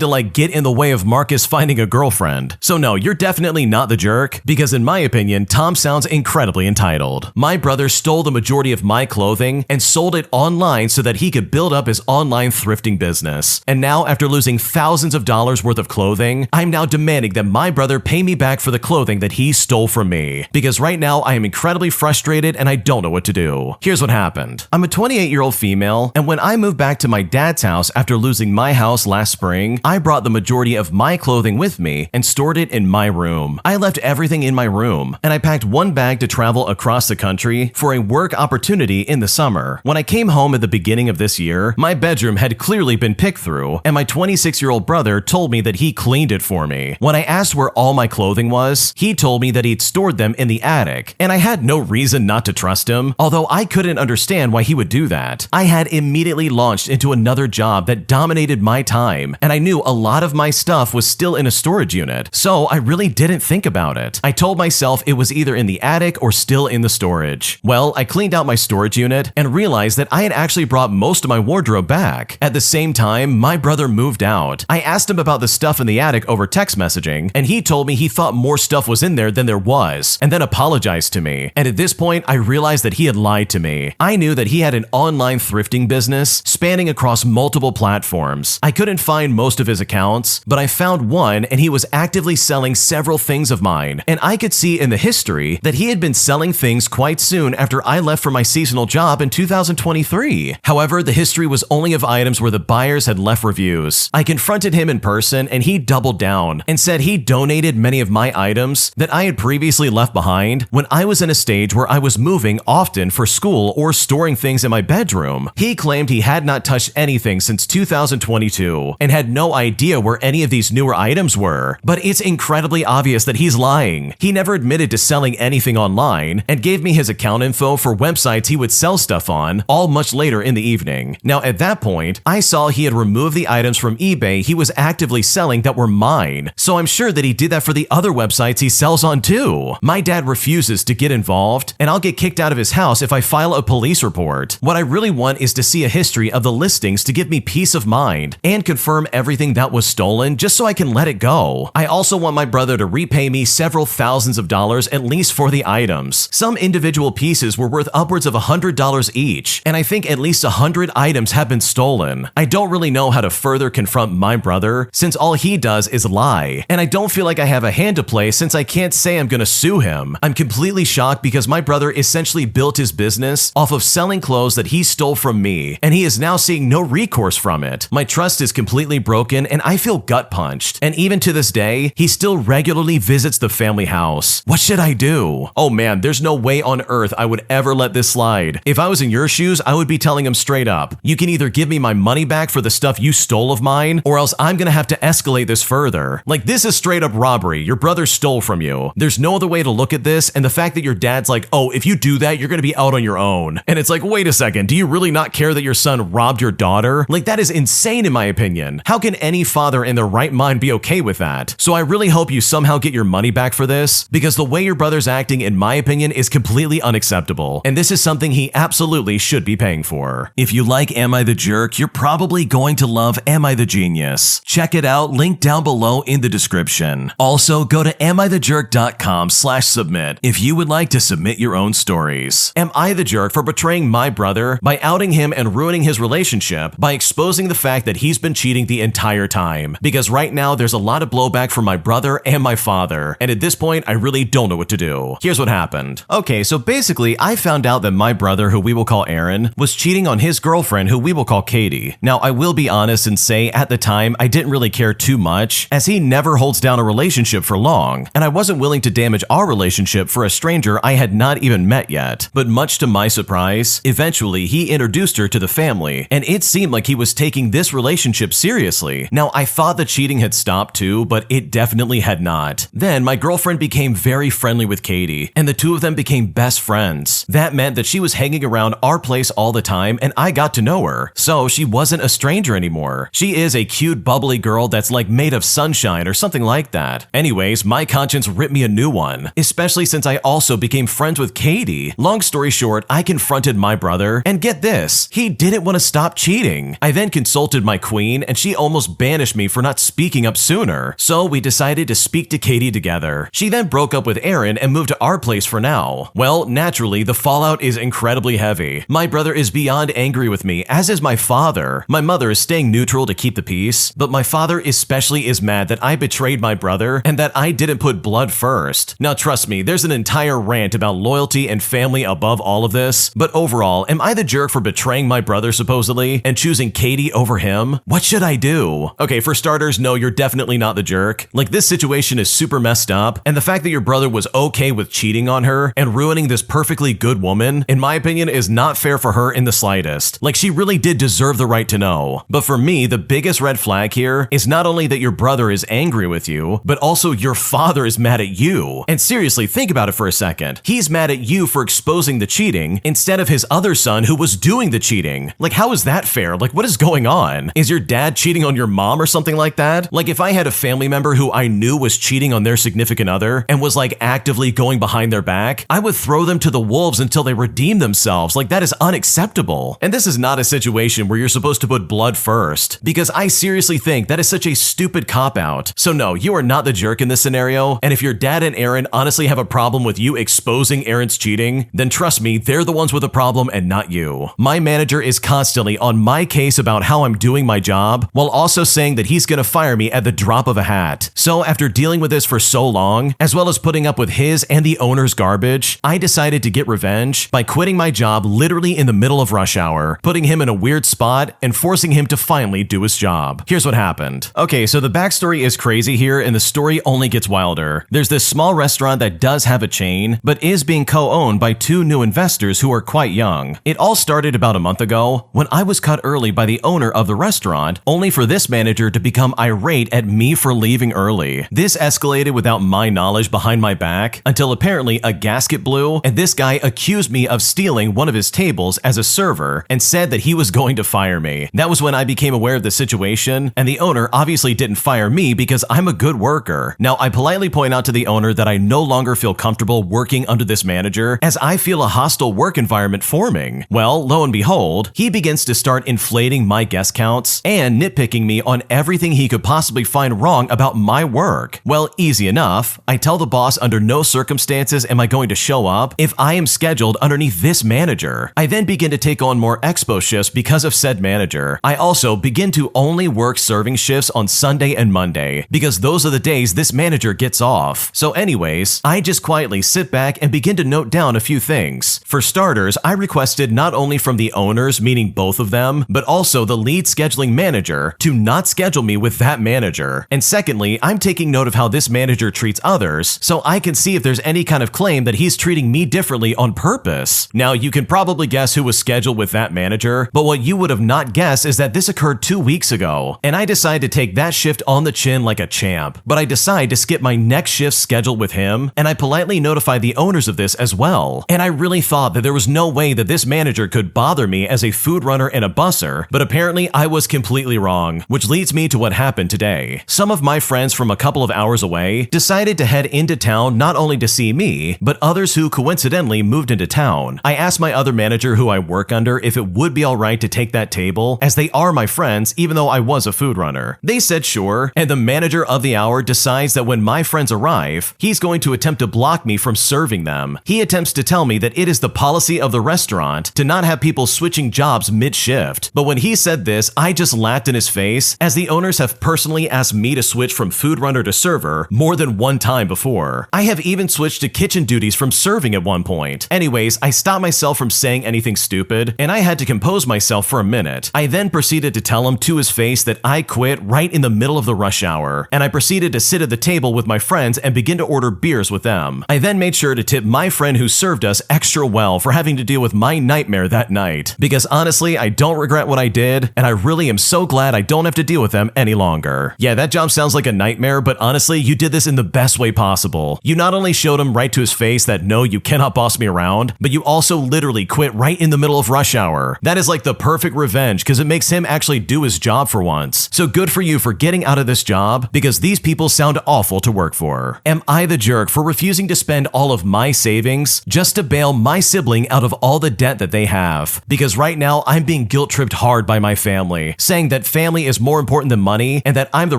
to get in the way of Marcus finding a girlfriend. So no, you're definitely not the jerk, because in my opinion, Tom sounds incredibly entitled. My brother stole the majority of my clothing and sold it online so that he could build up his online thrifting business. And now, after losing thousands of dollars worth of clothing, I'm now demanding that my brother pay me back for the clothing that he stole from me. Because right now, I am incredibly frustrated and I don't know what to do. Here's what happened. I'm a 28-year-old female, and when I moved back to my dad's house after losing my house last spring, I brought the majority of my clothing with me and stored it in my room. I left everything in my room, and I packed one bag to travel across the country for a work opportunity in the summer. When I came home at the beginning of this year, my bedroom had clearly been picked through, and my 26-year-old brother told me that he cleaned it for me. When I asked where all my clothing was, he told me that he'd stored them in the attic, and I had no reason not to trust him, although I couldn't understand why he would do that. I had immediately launched into another job that dominated my time, and I knew a lot of my stuff was still in a storage unit, so I really didn't think about it. I told myself it was either in the attic or still in the storage. Well, I cleaned out my storage unit and realized that I had actually brought most of my wardrobe back. At the same time, my brother moved out. I asked him about the stuff in the attic over text messaging, and he told me he thought more stuff was in there than there was, and then apologized to me. And at this point, I realized that he had lied to me. I knew that he had an online thrifting business spanning across multiple platforms. I couldn't find most of his accounts, but I found one, and he was actively selling several things of mine. And I could see in the history that he had been selling things quite soon after I left for my seasonal job in 2023. However, the history was only of items where the buyers had left reviews. I confronted him in person, and he doubled down and said he donated many of my items that I had previously left behind when I was in a stage where I was moving often for school or storing things in my bedroom. He claimed he had not touched anything since 2022 and had no idea where any of these newer items were. But it's incredibly obvious that he's lying. He never admitted to selling anything online and gave me his account info for websites he would sell stuff on, all much later in the evening. Now, at that point, I saw he had removed the items from eBay he was actively selling that were mine, so I'm sure that he did that for the other websites he sells on too. My dad refuses to get involved, and I'll get kicked out of his house if I file a police report. What I really want is to see a history of the listings to give me peace of mind and confirm everything that was stolen just so I can let it go. I also want my brother to repay me several thousands of dollars at least for the items. Some individual pieces were worth upwards of $100 each, and I think at least 100 items have been stolen. I don't really know how to further confront my brother since all he does is lie, and I don't feel like I have a hand to play since I can't say I'm gonna sue him. I'm completely shocked because my brother essentially built his business off of selling clothes that he stole from me, and he is now seeing no recourse from it. My trust is completely broken, and I feel gut punched. And even to this day, he still regularly visits the family house. What should I do? Oh man, there's no way on earth I would ever let this slide. If I was in your shoes, I would be telling him straight up, you can either give me my money back for the stuff you stole of mine, or else I'm gonna have to escalate this further. Like, this is straight up robbery. Your brother stole from you. There's no other way to look at this, and the fact that your dad's like, oh, if you do that, you're gonna be out on your own. And it's like, wait a second, do you really not care that your son robbed your daughter? Like, that is insane in my opinion. How can any father in their right mind be okay with that? So I really hope you somehow get your money back for this, because the way your brother's acting, in my opinion, is completely unacceptable, and this is something he absolutely should be paying for. If you like Am I the Jerk, you're probably going to love Am I the Genius. Check it out, link down below in the description. Also, go to amithejerk.com/submit if you would like to submit your own stories. Am I the jerk for betraying my brother by outing him and ruining his relationship by exposing the fact that he's been cheating the entire time? Because right now there's a lot of blowback from my brother and my father, and at this point I really don't know what to do. Here's what happened. Okay, so basically I found out that my brother, who we will call Aaron, was cheating on his girlfriend, who we will call Katie. Now, I will be honest and say at the time I didn't really care too much, as he never holds down a relationship for long, and I wasn't willing to damage our relationship for a stranger I had not even met yet. But much to my surprise, eventually he introduced her to the family, and it seemed like he was taking this relationship seriously. Now, I thought that she cheating had stopped too, but it definitely had not. Then my girlfriend became very friendly with Katie, and the two of them became best friends. That meant that she was hanging around our place all the time, and I got to know her, so she wasn't a stranger anymore. She is a cute, bubbly girl that's like made of sunshine or something like that. Anyways, my conscience ripped me a new one, especially since I also became friends with Katie. Long story short, I confronted my brother, and get this, he didn't want to stop cheating. I then consulted my queen, and she almost banished me for not speaking up sooner. So we decided to speak to Katie together. She then broke up with Aaron and moved to our place for now. Well, naturally, the fallout is incredibly heavy. My brother is beyond angry with me, as is my father. My mother is staying neutral to keep the peace, but my father especially is mad that I betrayed my brother and that I didn't put blood first. Now trust me, there's an entire rant about loyalty and family above all of this, but overall, am I the jerk for betraying my brother supposedly and choosing Katie over him? What should I do? Okay, for starters, no, you're definitely not the jerk. Like, this situation is super messed up, and the fact that your brother was okay with cheating on her and ruining this perfectly good woman, in my opinion, is not fair for her in the slightest. Like, she really did deserve the right to know. But for me, the biggest red flag here is not only that your brother is angry with you, but also your father is mad at you. And seriously, think about it for a second. He's mad at you for exposing the cheating instead of his other son who was doing the cheating. Like, how is that fair? Like, what is going on? Is your dad cheating on your mom or something like that? Like, if I had a family member who I knew was cheating on their significant other and was like actively going behind their back, I would throw them to the wolves until they redeem themselves. Like, that is unacceptable. And this is not a situation where you're supposed to put blood first, because I seriously think that is such a stupid cop-out. So no, you are not the jerk in this scenario, and if your dad and Aaron honestly have a problem with you exposing Aaron's cheating, then trust me, they're the ones with a problem and not you. My manager is constantly on my case about how I'm doing my job, while also saying that he's gonna fire me at the drop of a hat. So after dealing with this for so long, as well as putting up with his and the owner's garbage, I decided to get revenge by quitting my job literally in the middle of rush hour, putting him in a weird spot and forcing him to finally do his job. Here's what happened. Okay, so the backstory is crazy here, and the story only gets wilder. There's this small restaurant that does have a chain, but is being co-owned by two new investors who are quite young. It all started about a month ago when I was cut early by the owner of the restaurant, only for this manager to become irate at me for leaving early. This escalated without my knowledge behind my back until apparently a gasket blew, and this guy accused me of stealing one of his tables as a server and said that he was going to fire me. That was when I became aware of the situation, and the owner obviously didn't fire me because I'm a good worker. Now, I politely point out to the owner that I no longer feel comfortable working under this manager, as I feel a hostile work environment forming. Well, lo and behold, he begins to start inflating my guest counts and nitpicking me on everything he could possibly find wrong about my work. Well, easy enough. I tell the boss under no circumstances am I going to show up if I am scheduled underneath this manager. I then begin to take on more expo shifts because of said manager. I also begin to only work serving shifts on Sunday and Monday because those are the days this manager gets off. So anyways, I just quietly sit back and begin to note down a few things. For starters, I requested not only from the owners, meaning both of them, but also the lead scheduling manager to not schedule me with that manager. And secondly, I'm taking note of how this manager treats others so I can see if there's any kind of claim that he's treating me differently on purpose. Now, you can probably guess who was scheduled with that manager, but what you would have not guessed is that this occurred 2 weeks ago, and I decide to take that shift on the chin like a champ. But I decide to skip my next shift scheduled with him, and I politely notify the owners of this as well. And I really thought that there was no way that this manager could bother me as a food runner and a busser, but apparently I was completely wrong, which leads me to what happened today. Some of my friends from a couple of hours away decided to head into town not only to see me, but others who coincidentally moved into town. I asked my other manager who I work under if it would be alright to take that table, as they are my friends even though I was a food runner. They said sure, and the manager of the hour decides that when my friends arrive, he's going to attempt to block me from serving them. He attempts to tell me that it is the policy of the restaurant to not have people switching jobs mid-shift. But when he said this, I just laughed in his face, as the owners have personally asked me to switch from food runner to server more than one time before. I have even switched to kitchen duties from serving at one point. Anyways, I stopped myself from saying anything stupid, and I had to compose myself for a minute. I then proceeded to tell him to his face that I quit right in the middle of the rush hour, and I proceeded to sit at the table with my friends and begin to order beers with them. I then made sure to tip my friend who served us extra well for having to deal with my nightmare that night, because honestly, I don't regret what I did, and I really am so glad I don't have to deal with them any longer. longer. Yeah, that job sounds like a nightmare, but honestly, you did this in the best way possible. You not only showed him right to his face that no, you cannot boss me around, but you also literally quit right in the middle of rush hour. That is like the perfect revenge because it makes him actually do his job for once. So good for you for getting out of this job because these people sound awful to work for. Am I the jerk for refusing to spend all of my savings just to bail my sibling out of all the debt that they have? Because right now I'm being guilt-tripped hard by my family, saying that family is more important than money and that I'm the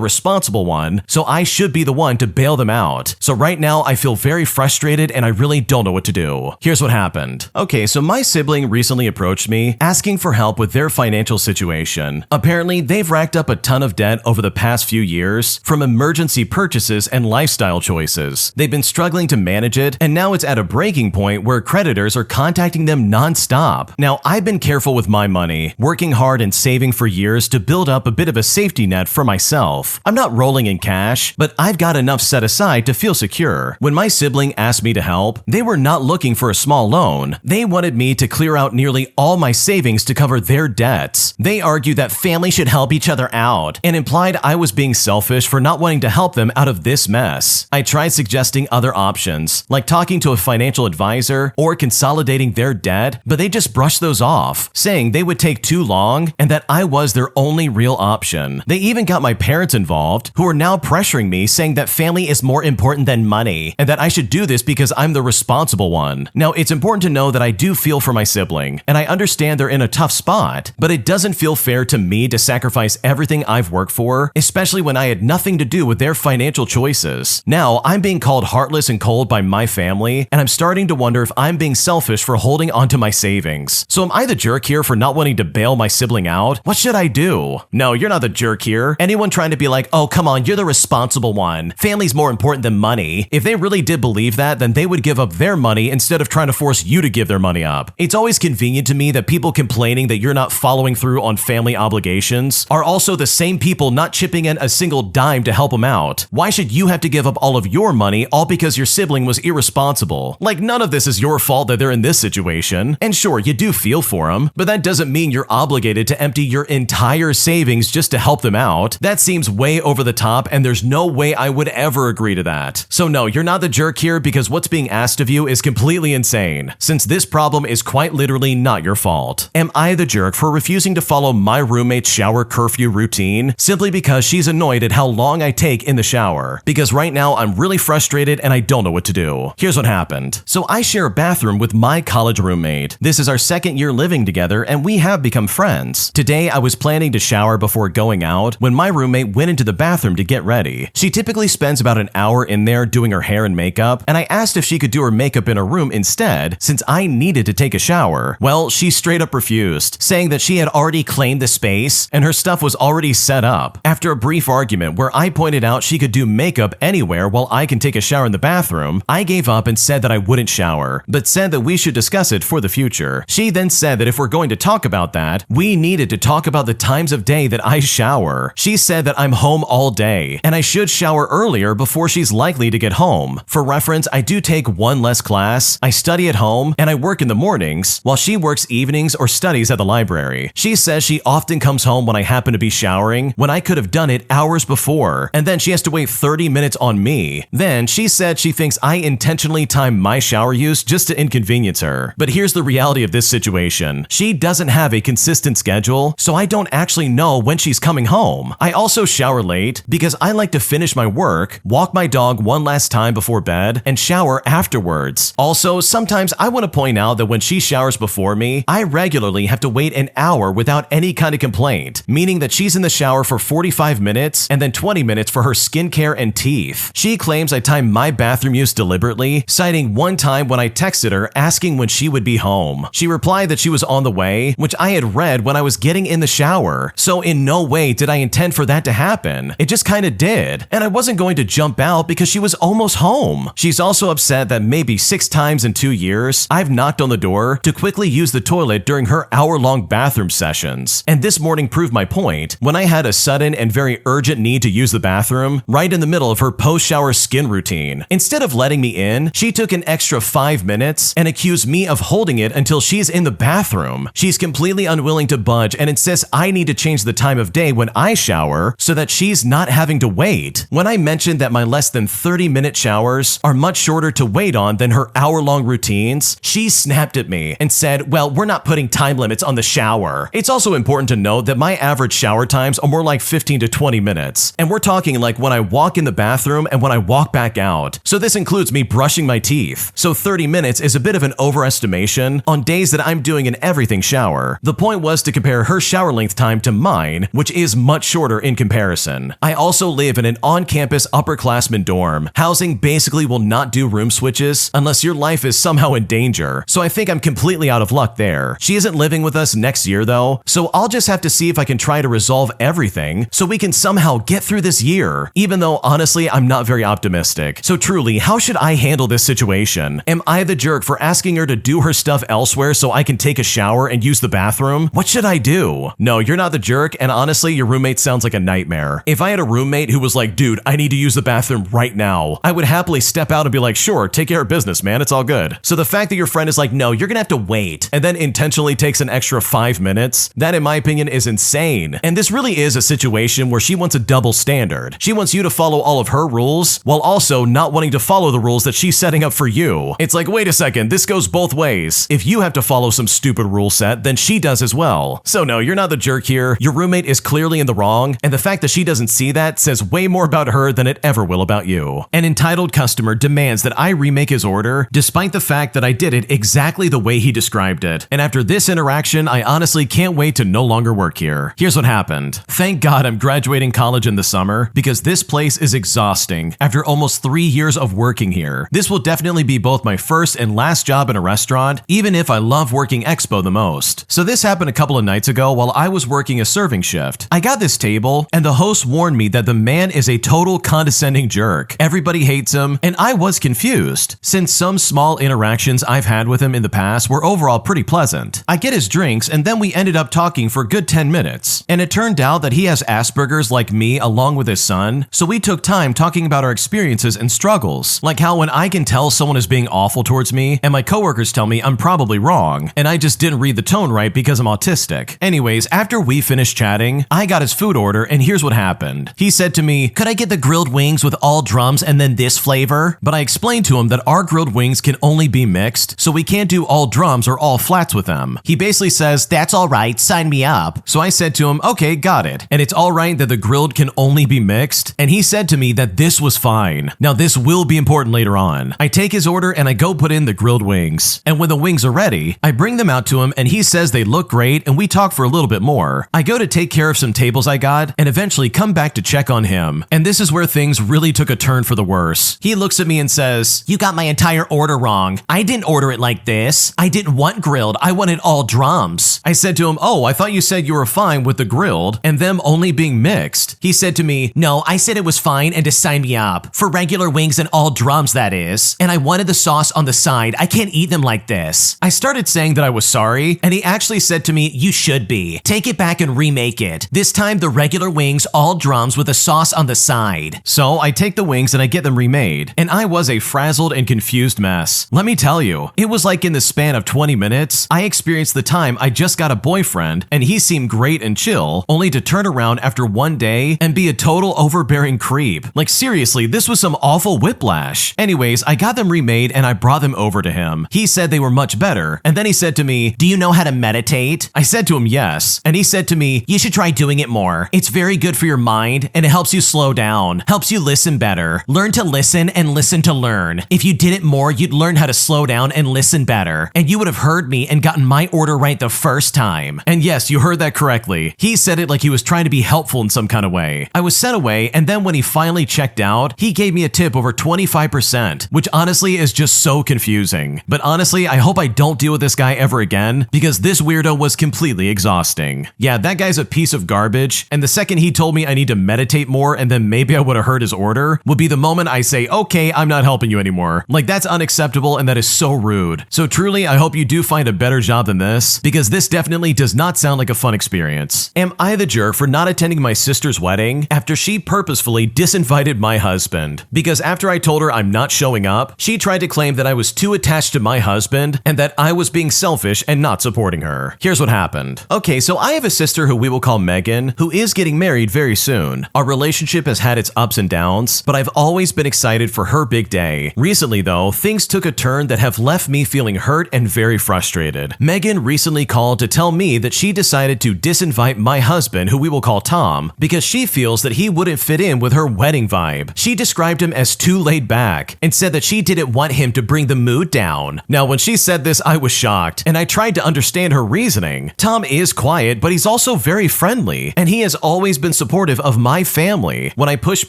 responsible one, so I should be the one to bail them out. So right now I feel very frustrated and I really don't know what to do. Here's what happened. Okay, so my sibling recently approached me asking for help with their financial situation. Apparently, they've racked up a ton of debt over the past few years from emergency purchases and lifestyle choices. They've been struggling to manage it, and now it's at a breaking point where creditors are contacting them non-stop. Now, I've been careful with my money, working hard and saving for years to build up a bit of a safety net for myself. I'm not rolling in cash, but I've got enough set aside to feel secure. When my sibling asked me to help, they were not looking for a small loan. They wanted me to clear out nearly all my savings to cover their debts. They argued that family should help each other out and implied I was being selfish for not wanting to help them out of this mess. I tried suggesting other options, like talking to a financial advisor or consolidating their debt, but they just brushed those off, saying they would take too long and that I was their only real option. They even got my parents involved, who are now pressuring me, saying that family is more important than money and that I should do this because I'm the responsible one. Now, it's important to know that I do feel for my sibling, and I understand they're in a tough spot, but it doesn't feel fair to me to sacrifice everything I've worked for, especially when I had nothing to do with their financial choices. Now, I'm being called heartless and cold by my family, and I'm starting to wonder if I'm being selfish for holding onto my savings. So am I the jerk here for not wanting to bail my sibling out? What should I do? No, you're not the jerk here. Anyone trying to be like, oh, come on, you're the responsible one. Family's more important than money. If they really did believe that, then they would give up their money instead of trying to force you to give their money up. It's always convenient to me that people complaining that you're not following through on family obligations are also the same people not chipping in a single dime to help them out. Why should you have to give up all of your money all because your sibling was irresponsible? Like, none of this is your fault that they're in this situation. And sure, you do feel for them, but that doesn't mean you're obligated to empty your entire savings just to help them out. That seems way over the top, and there's no way I would ever agree to that. So no, you're not the jerk here because what's being asked of you is completely insane, since this problem is quite literally not your fault. Am I the jerk for refusing to follow my roommate's shower curfew routine simply because she's annoyed at how long I take in the shower? Because right now I'm really frustrated and I don't know what to do. Here's what happened. So I share a bathroom with my college roommate. This is our second year living together and we have become friends. Today I was planning to shower before going out when my roommate went into the bathroom to get ready. She typically spends about an hour in there doing her hair and makeup, and I asked if she could do her makeup in her room instead since I needed to take a shower. Well, she straight up refused, saying that she had already claimed the space and her stuff was already set up. After a brief argument where I pointed out she could do makeup anywhere while I can take a shower in the bathroom, I gave up and said that I wouldn't shower, but said that we should discuss it for the future. She then said that if we're going to talk about that, we needed to talk about the times of day that I shower. She said that I'm home all day and I should shower earlier before she's likely to get home. For reference, I do take one less class, I study at home, and I work in the mornings, while she works evenings or studies at the library. She says she often comes home when I happen to be showering, when I could have done it hours before, and then she has to wait 30 minutes on me. Then she said she thinks I intentionally time my shower use just to inconvenience her. But here's the reality of this situation. She doesn't have a consistent schedule, so I don't actually know when she's coming home. I also shower late because I like to finish my work, walk my dog one last time before bed, and shower afterwards. Also, sometimes I want to point out that when she showers before me, I regularly have to wait an hour without any kind of complaint, meaning that she's in the shower for 45 minutes and then 20 minutes for her skincare and teeth. She claims I time my bathroom use deliberately, citing one time when I texted her asking when she would be home. She replied that she was on the way, which I had read when I was getting in the shower. So in no way did I intend for that to happen. It just kind of did. And I wasn't going to jump out because she was almost home. She's also upset that maybe 6 times in 2 years, I've knocked on the door to quickly use the toilet during her hour-long bathroom sessions. And this morning proved my point when I had a sudden and very urgent need to use the bathroom right in the middle of her post-shower skin routine. Instead of letting me in, she took an extra 5 minutes and accused me of holding it until she's in the bathroom. She's completely unwilling to budge and insists I need to change the time of day when I shower shower so that she's not having to wait. When I mentioned that my less than 30-minute showers are much shorter to wait on than her hour-long routines, she snapped at me and said, well, we're not putting time limits on the shower. It's also important to note that my average shower times are more like 15 to 20 minutes, and we're talking like when I walk in the bathroom and when I walk back out. So this includes me brushing my teeth. So 30 minutes is a bit of an overestimation on days that I'm doing an everything shower. The point was to compare her shower length time to mine, which is much shorter in comparison. I also live in an on-campus upperclassman dorm. Housing basically will not do room switches unless your life is somehow in danger, so I think I'm completely out of luck there. She isn't living with us next year though, so I'll just have to see if I can try to resolve everything so we can somehow get through this year, even though honestly I'm not very optimistic. So truly, how should I handle this situation? Am I the jerk for asking her to do her stuff elsewhere so I can take a shower and use the bathroom? What should I do? No, you're not the jerk, and honestly, your roommate sounds like a nightmare. If I had a roommate who was like, dude, I need to use the bathroom right now, I would happily step out and be like, sure, take care of business, man, it's all good. So the fact that your friend is like, no, you're gonna have to wait, and then intentionally takes an extra 5 minutes, that in my opinion is insane. And this really is a situation where she wants a double standard. She wants you to follow all of her rules while also not wanting to follow the rules that she's setting up for you. It's like, wait a second, this goes both ways. If you have to follow some stupid rule set, then she does as well. So no, you're not the jerk here. Your roommate is clearly in the wrong, and the fact that she doesn't see that says way more about her than it ever will about you. An entitled customer demands that I remake his order despite the fact that I did it exactly the way he described it. And after this interaction, I honestly can't wait to no longer work here. Here's what happened. Thank God I'm graduating college in the summer because this place is exhausting after almost 3 years of working here. This will definitely be both my first and last job in a restaurant, even if I love working expo the most. So this happened a couple of nights ago while I was working a serving shift. I got this table and the host warned me that the man is a total condescending jerk. Everybody hates him, and I was confused, since some small interactions I've had with him in the past were overall pretty pleasant. I get his drinks and then we ended up talking for a good 10 minutes, and it turned out that he has Asperger's like me along with his son, so we took time talking about our experiences and struggles, like how when I can tell someone is being awful towards me and my coworkers tell me I'm probably wrong, and I just didn't read the tone right because I'm autistic. Anyways, after we finished chatting, I got his food order and here's what happened. He said to me, could I get the grilled wings with all drums and then this flavor? But I explained to him that our grilled wings can only be mixed, so we can't do all drums or all flats with them. He basically says, that's all right, sign me up. So I said to him, okay, got it. And it's all right that the grilled can only be mixed, and he said to me that this was fine. Now this will be important later on. I take his order and I go put in the grilled wings. And when the wings are ready, I bring them out to him and he says they look great and we talk for a little bit more. I go to take care of some tables I got and eventually come back to check on him. And this is where things really took a turn for the worse. He looks at me and says, you got my entire order wrong. I didn't order it like this. I didn't want grilled. I wanted all drums. I said to him, oh, I thought you said you were fine with the grilled and them only being mixed. He said to me, no, I said it was fine and to sign me up. For regular wings and all drums, that is. And I wanted the sauce on the side. I can't eat them like this. I started saying that I was sorry, and he actually said to me, you should be. Take it back and remake it. This time the regular wings, all drums with the sauce on the side. So I take the wings and I get them remade, and I was a frazzled and confused mess. Let me tell you, it was like in the span of 20 minutes, I experienced the time I just got a boyfriend and he seemed great and chill, only to turn around after one day and be a total overbearing creep. Like seriously, this was some awful whiplash. Anyways, I got them remade and I brought them over to him. He said they were much better, and then he said to me, do you know how to meditate? I said to him yes, and he said to me, you should try doing it more. It's very good for your mind and it helps you slow down, helps you listen better. Learn to listen and listen to learn. If you did it more, you'd learn how to slow down and listen better, and you would have heard me and gotten my order right the first time. And yes, you heard that correctly. He said it like he was trying to be helpful in some kind of way. I was sent away, and then when he finally checked out, he gave me a tip over 25%, which honestly is just so confusing. But honestly, I hope I don't deal with this guy ever again, because this weirdo was completely exhausting. Yeah, that guy's a piece of garbage, and the second he told me I need to meditate more and then maybe I would have heard his order would be the moment I say, okay, I'm not helping you anymore. Like, that's unacceptable and that is so rude. So truly, I hope you do find a better job than this, because this definitely does not sound like a fun experience. Am I the jerk for not attending my sister's wedding after she purposefully disinvited my husband? Because after I told her I'm not showing up, she tried to claim that I was too attached to my husband and that I was being selfish and not supporting her. Here's what happened. Okay, so I have a sister who we will call Megan, who is is getting married very soon. Our relationship has had its ups and downs, but I've always been excited for her big day. Recently though, things took a turn that have left me feeling hurt and very frustrated. Megan recently called to tell me that she decided to disinvite my husband, who we will call Tom, because she feels that he wouldn't fit in with her wedding vibe. She described him as too laid back and said that she didn't want him to bring the mood down. Now, when she said this, I was shocked, and I tried to understand her reasoning. Tom is quiet, but he's also very friendly, and he has always been supportive of my family. When I pushed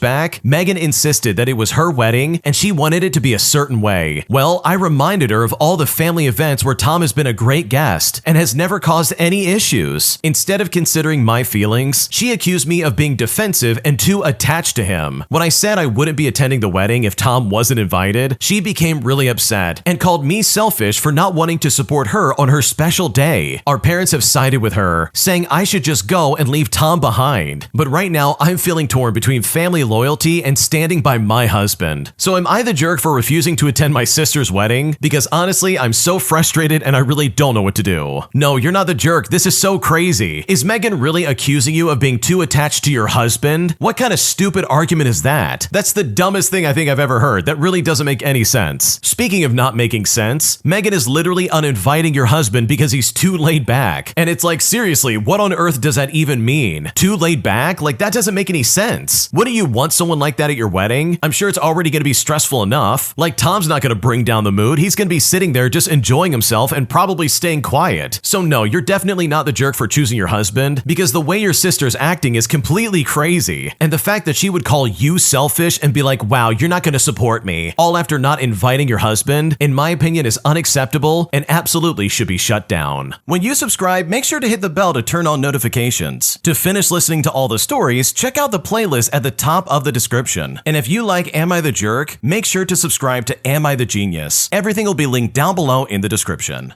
back, Megan insisted that it was her wedding and she wanted it to be a certain way. Well, I reminded her of all the family events where Tom has been a great guest and has never caused any issues. Instead of considering my feelings, she accused me of being defensive and too attached to him. When I said I wouldn't be attending the wedding if Tom wasn't invited, she became really upset and called me selfish for not wanting to support her on her special day. Our parents have sided with her, saying I should just go and leave Tom behind. But right now, I'm feeling torn between family loyalty and standing by my husband. So am I the jerk for refusing to attend my sister's wedding? Because honestly, I'm so frustrated and I really don't know what to do. No, you're not the jerk. This is so crazy. Is Megan really accusing you of being too attached to your husband? What kind of stupid argument is that? That's the dumbest thing I think I've ever heard. That really doesn't make any sense. Speaking of not making sense, Megan is literally uninviting your husband because he's too laid back. And it's like, seriously, what on earth does that even mean? Too laid back? Like, that doesn't make any sense. Wouldn't you want someone like that at your wedding? I'm sure it's already going to be stressful enough. Like, Tom's not going to bring down the mood. He's going to be sitting there just enjoying himself and probably staying quiet. So no, you're definitely not the jerk for choosing your husband, because the way your sister's acting is completely crazy. And the fact that she would call you selfish and be like, wow, you're not going to support me, all after not inviting your husband, in my opinion, is unacceptable and absolutely should be shut down. When you subscribe, make sure to hit the bell to turn on notifications. To finish listening to all the stories, check out the playlist at the top of the description. And if you like Am I the Jerk, make sure to subscribe to Am I the Genius. Everything will be linked down below in the description.